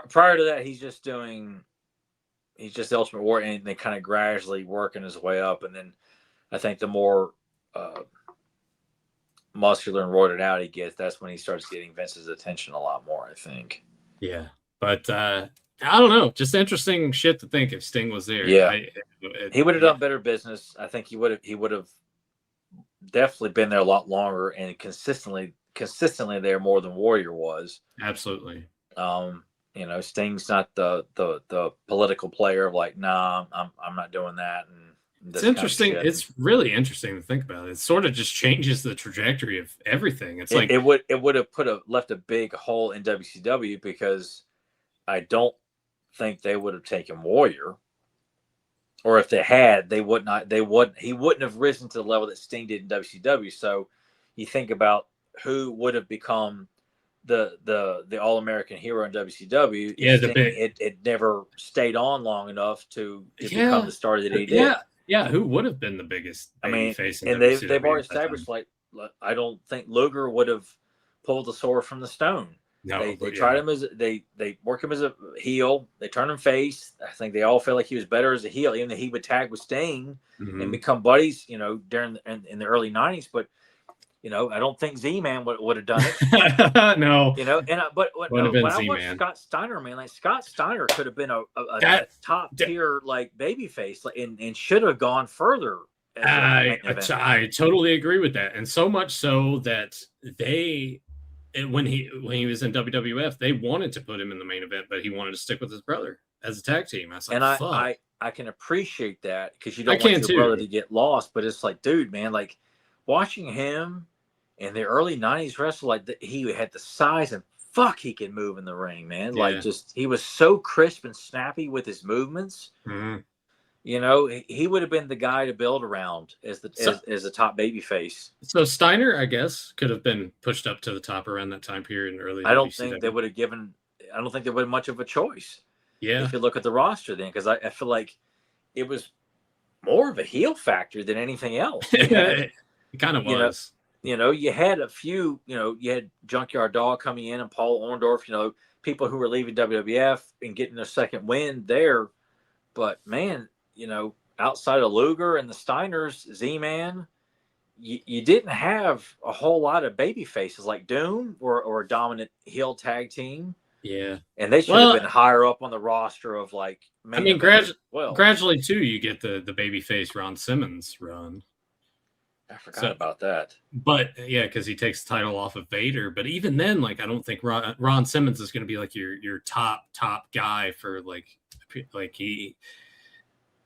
Prior to that, he's just the Ultimate Warrior, and they kind of gradually working his way up. And then I think the more muscular and roided out he gets, that's when he starts getting Vince's attention a lot more, I think. Yeah. But I don't know. Just interesting shit to think if Sting was there. Yeah. He would have done better business. I think he would have definitely been there a lot longer and consistently there more than Warrior was. Absolutely. Sting's not the political player of like, nah, I'm not doing that. And it's interesting. It's really interesting to think about. It sort of just changes the trajectory of everything. It's like it would have left a big hole in WCW, because I don't think they would have taken Warrior. Or if they had, he wouldn't have risen to the level that Sting did in WCW. So you think about who would have become the All-American hero in WCW. Yeah, it never stayed on long enough to become the star that he did. Yeah, who would have been the biggest face in and WCW? They've already established, like, I don't think Luger would have pulled the sword from the stone. No, they tried him they work him as a heel. They turn him face. I think they all felt like he was better as a heel, even though he would tag with Sting and become buddies, during in the early 90s. But I don't think Z-Man would have done it. No, but when I watched Scott Steiner, man, like Scott Steiner could have been a top tier like babyface, and should have gone further. I totally agree with that, and so much so that when he was in WWF, they wanted to put him in the main event, but he wanted to stick with his brother as a tag team. I was like, and I can appreciate that, because you don't want your brother to get lost. But it's like, dude, man, like watching him in the early 90s wrestle, like he had the size, and fuck, he can move in the ring, man. Yeah. Like, he was so crisp and snappy with his movements. Mm-hmm. He would have been the guy to build around as a top baby face. So Steiner, I guess, could have been pushed up to the top around that time period in early. I don't think they would have much of a choice. Yeah. If you look at the roster then, because I feel like it was more of a heel factor than anything else. It kind of was. You had a few, you had Junkyard Dog coming in and Paul Orndorff, people who were leaving WWF and getting their second win there. But man, outside of Luger and the Steiners, Z-Man, you didn't have a whole lot of baby faces like Doom or a dominant heel tag team. Yeah. And they should have been higher up on the roster of like, gradually too, you get the baby face Ron Simmons run. I forgot about that. But yeah, because he takes the title off of Vader. But even then, like, I don't think Ron Simmons is going to be like your top guy for like he.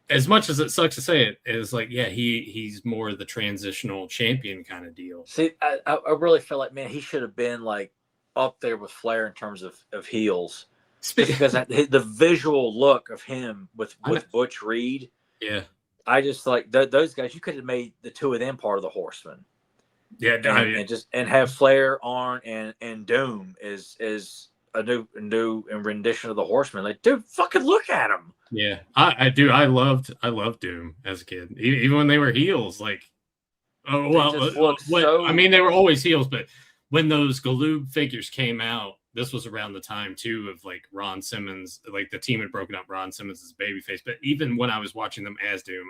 As much as it sucks to say it, is like, yeah, he's more the transitional champion kind of deal. See, I really feel like, man, he should have been like up there with Flair in terms of heels, because the visual look of him with Butch Reed. Yeah. I just like those guys. You could have made the two of them part of the Horsemen. Yeah, and have Flair, Arn, and Doom is a new rendition of the Horsemen. Like, dude, fucking look at him. Yeah, I do. I loved Doom as a kid, even when they were heels. Like, Oh well, just look I mean, they were always heels, but when those Galoob figures came out, this was around the time too of like Ron Simmons, like the team had broken up Ron Simmons as babyface. But even when I was watching them as Doom,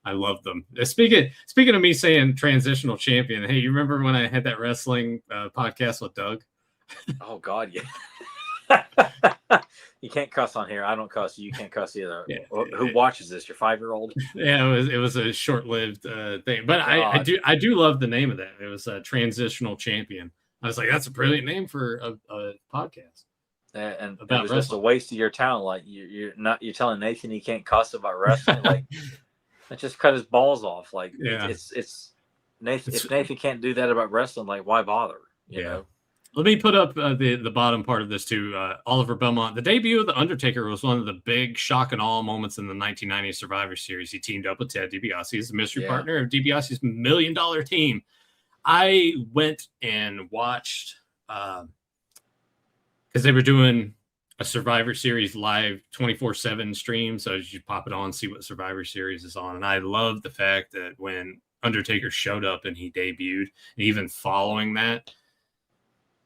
I loved them. Speaking of me saying transitional champion, hey, you remember when I had that wrestling podcast with Doug? Oh God, yeah. You can't cuss on here. I don't cuss. You can't cuss either. Yeah. Who watches this? Your 5-year-old? Yeah, it was a short-lived thing, but I do love the name of that. It was a transitional champion. I was like, that's a brilliant name for a podcast. And about it was just a waste of your talent. Like you're telling Nathan he can't cuss about wrestling. Like that just cut his balls off. Like it's Nathan. If Nathan can't do that about wrestling, like why bother? You know. Let me put up the bottom part of this too. Oliver Belmont. The debut of The Undertaker was one of the big shock and awe moments in the 1990 Survivor Series. He teamed up with Ted DiBiase as the mystery partner of DiBiase's $1 million team. I went and watched because they were doing a Survivor Series live 24/7 stream. So you pop it on, see what Survivor Series is on. And I love the fact that when Undertaker showed up and he debuted, and even following that,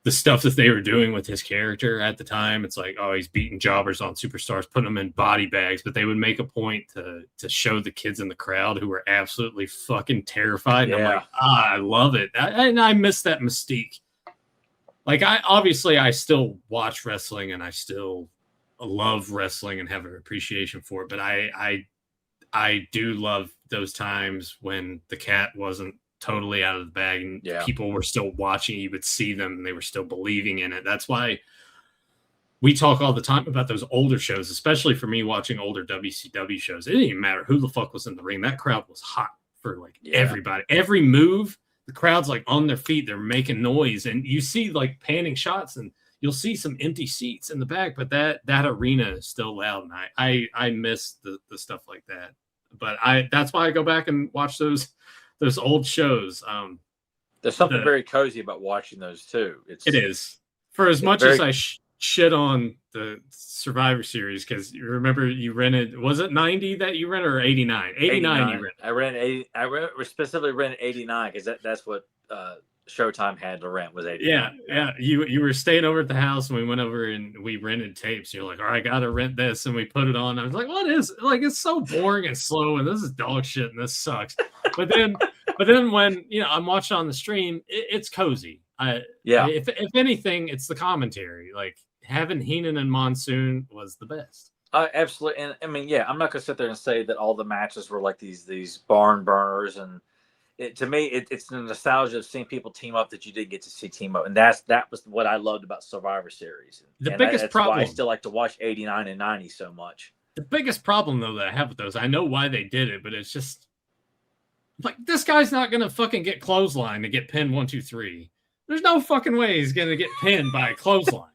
the stuff that they were doing with his character at the time, it's like, oh, he's beating jobbers on superstars, putting them in body bags, but they would make a point to show the kids in the crowd who were absolutely fucking terrified. And I'm like, I love it. And I miss that mystique. Like, I still watch wrestling and I still love wrestling and have an appreciation for it, but I do love those times when the cat wasn't totally out of the bag and people were still watching. You would see them and they were still believing in it. That's why we talk all the time about those older shows, especially for me watching older WCW shows. It didn't even matter who the fuck was in the ring. That crowd was hot for like everybody. Every move, the crowd's like on their feet. They're making noise. And you see like panning shots and you'll see some empty seats in the back, but that arena is still loud. And I miss the stuff like that. But that's why I go back and watch those old shows. There's something very cozy about watching those too. It is. For as much as I shit on the Survivor Series, because you remember you rented, was it 90 that you rented or 89? 89 you rented. I specifically rented 89 because that's what Showtime had to rent was 89. Yeah. You were staying over at the house and we went over and we rented tapes. You're like, all right, I gotta rent this, and we put it on. I was like, what is like? It's so boring and slow, and this is dog shit, and this sucks. But then when I'm watching on the stream, it's cozy. If anything, it's the commentary. Like having Heenan and Monsoon was the best. Absolutely, and I mean, I'm not gonna sit there and say that all the matches were like these barn burners and. To me, it's the nostalgia of seeing people team up that you didn't get to see team up, and that was what I loved about Survivor Series. That's problem, why I still like to watch 89 and 90 so much. The biggest problem, though, that I have with those, I know why they did it, but it's just like this guy's not gonna fucking get clothesline to get pinned 1, 2, 3. There's no fucking way he's gonna get pinned by a clothesline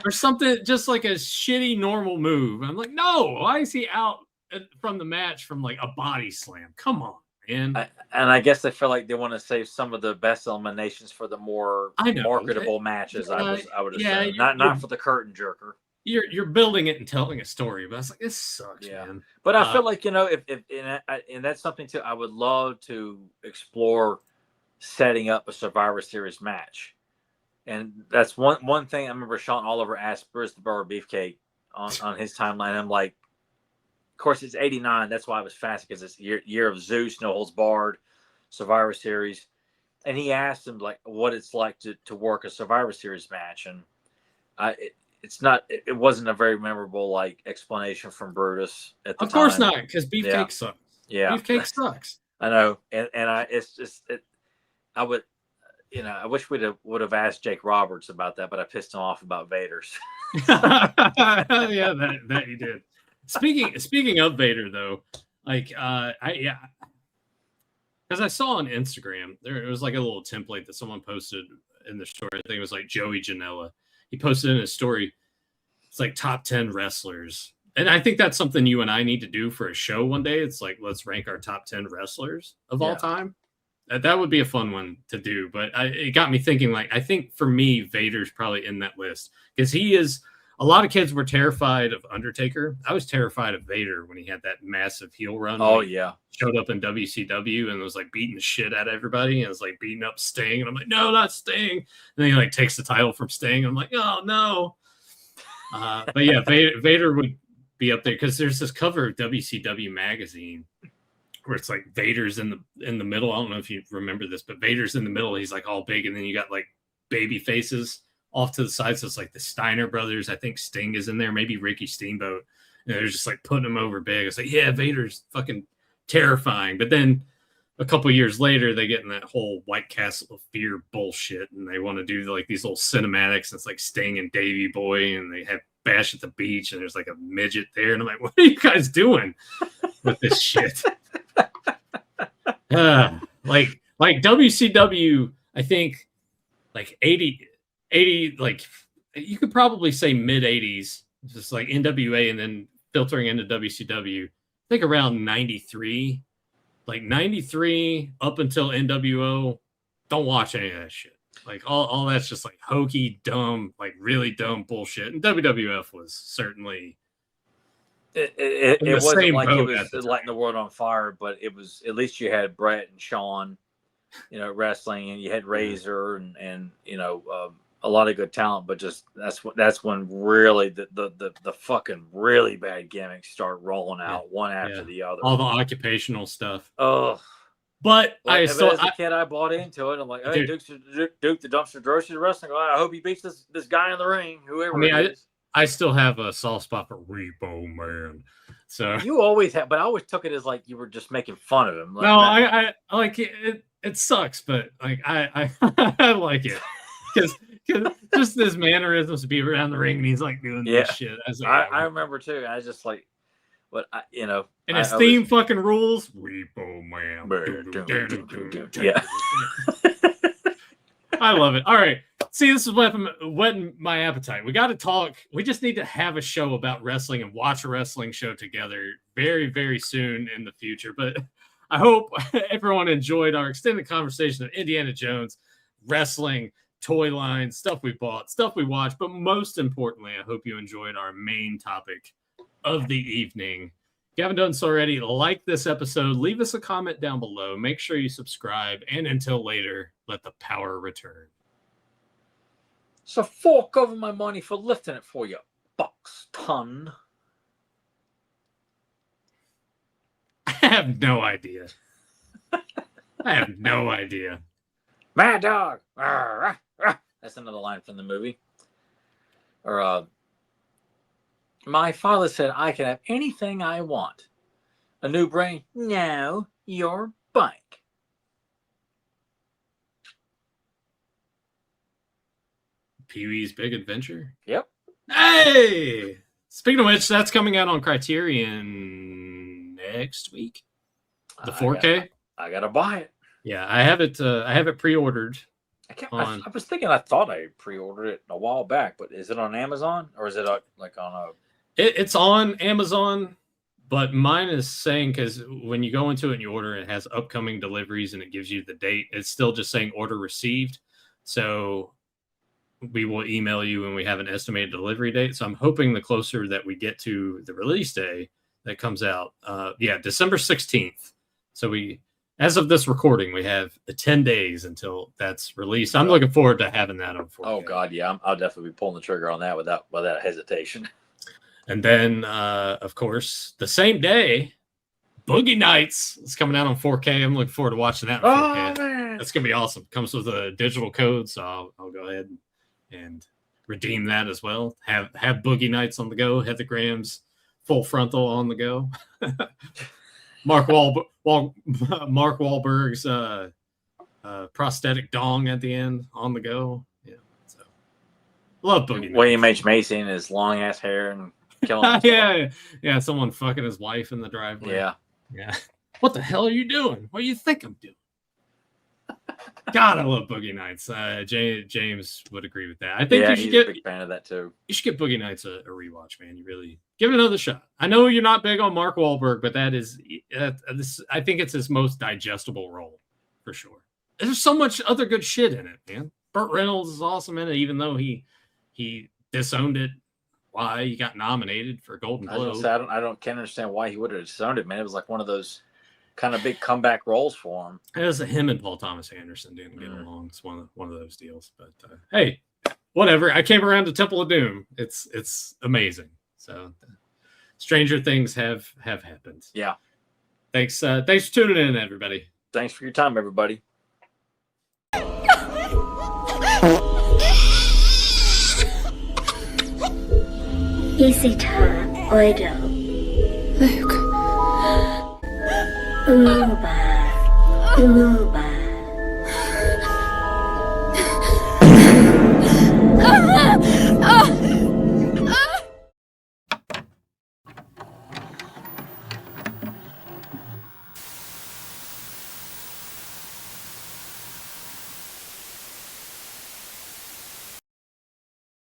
or something, just like a shitty normal move. I'm like, no, why is he out from the match from like a body slam? Come on. And I guess they feel like they want to save some of the best eliminations for the more marketable matches. I would assume not for the curtain jerker. You're building it and telling a story, but it's like this sucks, man. But I feel like and that's something too. I would love to explore setting up a Survivor Series match, and that's one thing I remember. Sean Oliver asked Bruce the Burger Beefcake on his timeline. I'm like. Of course, it's 89. That's why I was fast because it's year of Zeus, No Holds Barred, Survivor Series, and he asked him like what it's like to work a Survivor Series match, and it wasn't a very memorable like explanation from Brutus at the time. Of course not, because Beefcake sucks. Yeah, Beefcake sucks. I know, and I would, I wish would have asked Jake Roberts about that, but I pissed him off about Vader's. Yeah, that you did. Speaking of Vader, though, like because I saw on Instagram there it was like a little template that someone posted in the story. I think it was like Joey Janela. He posted in his story. It's like top 10 wrestlers, and I think that's something you and I need to do for a show one day. It's like let's rank our top 10 wrestlers of all time. That would be a fun one to do. But it got me thinking. Like I think for me, Vader's probably in that list because he is a lot of kids were terrified of Undertaker. I was terrified of Vader when he had that massive heel run. Oh yeah, showed up in WCW and was like beating the shit out of everybody and was like beating up Sting. And I'm like, no, not Sting. And then he like takes the title from Sting. And I'm like, oh no. But yeah, Vader would be up there because there's this cover of WCW magazine where it's like Vader's in the middle. I don't know if you remember this, but Vader's in the middle. He's like all big, and then you got like baby faces off to the side. So it's like the Steiner brothers. I think Sting is in there, maybe Ricky Steamboat. And they're just like putting him over big. It's like, yeah, Vader's fucking terrifying. But then a couple years later, they get in that whole White Castle of Fear bullshit, and they want to do like these little cinematics. It's like Sting and Davey Boy, and they have Bash at the Beach, and there's like a midget there, and I'm like, what are you guys doing with this shit? Like WCW, I think like 80, like you could probably say mid 80s, just like NWA, and then filtering into WCW. I think around 93, like 93 up until NWO, don't watch any of that shit. Like all that's just like hokey, dumb, like really dumb bullshit. And WWF was certainly it wasn't like it was lighting the world on fire, but it was, at least you had Brett and Sean, wrestling, and you had Razor and a lot of good talent. But just that's when really the fucking really bad gimmicks start rolling out one after the other. All the occupational stuff. Oh. But as a kid, I bought into it. I'm like, hey, Duke the Dumpster Drosy wrestling. I hope he beats this guy in the ring, whoever it is. I still have a soft spot for Repo Man. So you always have, but I always took it as like you were just making fun of him. Like, no, I like it. It sucks, but like I I like it because just his mannerisms to be around the ring, and he's like doing this shit. I remember too. I was just like, but and his theme fucking rules. Repo Man. Yeah. I love it. All right. See, this is whetting my appetite. We got to talk. We just need to have a show about wrestling and watch a wrestling show together very, very soon in the future. But I hope everyone enjoyed our extended conversation of Indiana Jones, wrestling, toy lines, stuff we bought, stuff we watched. But most importantly, I hope you enjoyed our main topic of the evening. If you haven't done so already, like this episode, leave us a comment down below. Make sure you subscribe. And until later, let the power return. So fork over my money for lifting it for you, box ton. I have no idea. I have no idea. Mad dog. That's another line from the movie. Or my father said I can have anything I want. A new brain? No, your bike. Pee-wee's Big Adventure? Yep. Hey! Speaking of which, that's coming out on Criterion next week. The 4K. I gotta buy it. Yeah, I have it pre-ordered. I was thinking I thought I pre-ordered it a while back, but is it on Amazon or is it like on a? It's on Amazon, but mine is saying, because when you go into it and you order, it has upcoming deliveries and it gives you the date. It's still just saying order received. So we will email you when we have an estimated delivery date. So I'm hoping the closer that we get to the release day that comes out, December 16th. So as of this recording, we have 10 days until that's released. I'm looking forward to having that on 4K. Oh God, yeah, I'll definitely be pulling the trigger on that without hesitation. And then, of course, the same day, Boogie Nights is coming out on 4K. I'm looking forward to watching that on 4K. Man. That's gonna be awesome. Comes with a digital code, so I'll go ahead and redeem that as well. Have Boogie Nights on the go. Heather Graham's Full Frontal on the go. Mark Wahlberg's prosthetic dong at the end on the go. Yeah, so love Boogie Nights. William H. Macy and his long ass hair and killing. yeah. Someone fucking his wife in the driveway. Yeah. What the hell are you doing? What do you think I'm doing? God, I love Boogie Nights. James would agree with that. I think you should he's a big fan of that too. You should get Boogie Nights a rewatch, man. You really give it another shot. I know you're not big on Mark Wahlberg, but I think it's his most digestible role for sure. There's so much other good shit in it, man. Burt Reynolds is awesome in it, even though he disowned it why he got nominated for Golden Globe. Can't understand why he would have disowned it, man. It was like one of those kind of big comeback roles for him. It was him and Paul Thomas Anderson didn't get along. It's one of those deals. But hey, whatever. I came around to Temple of Doom. It's amazing. So stranger things have happened. Yeah. Thanks for tuning in, everybody. Thanks for your time, everybody. Isita Oido. Luke. Umuba.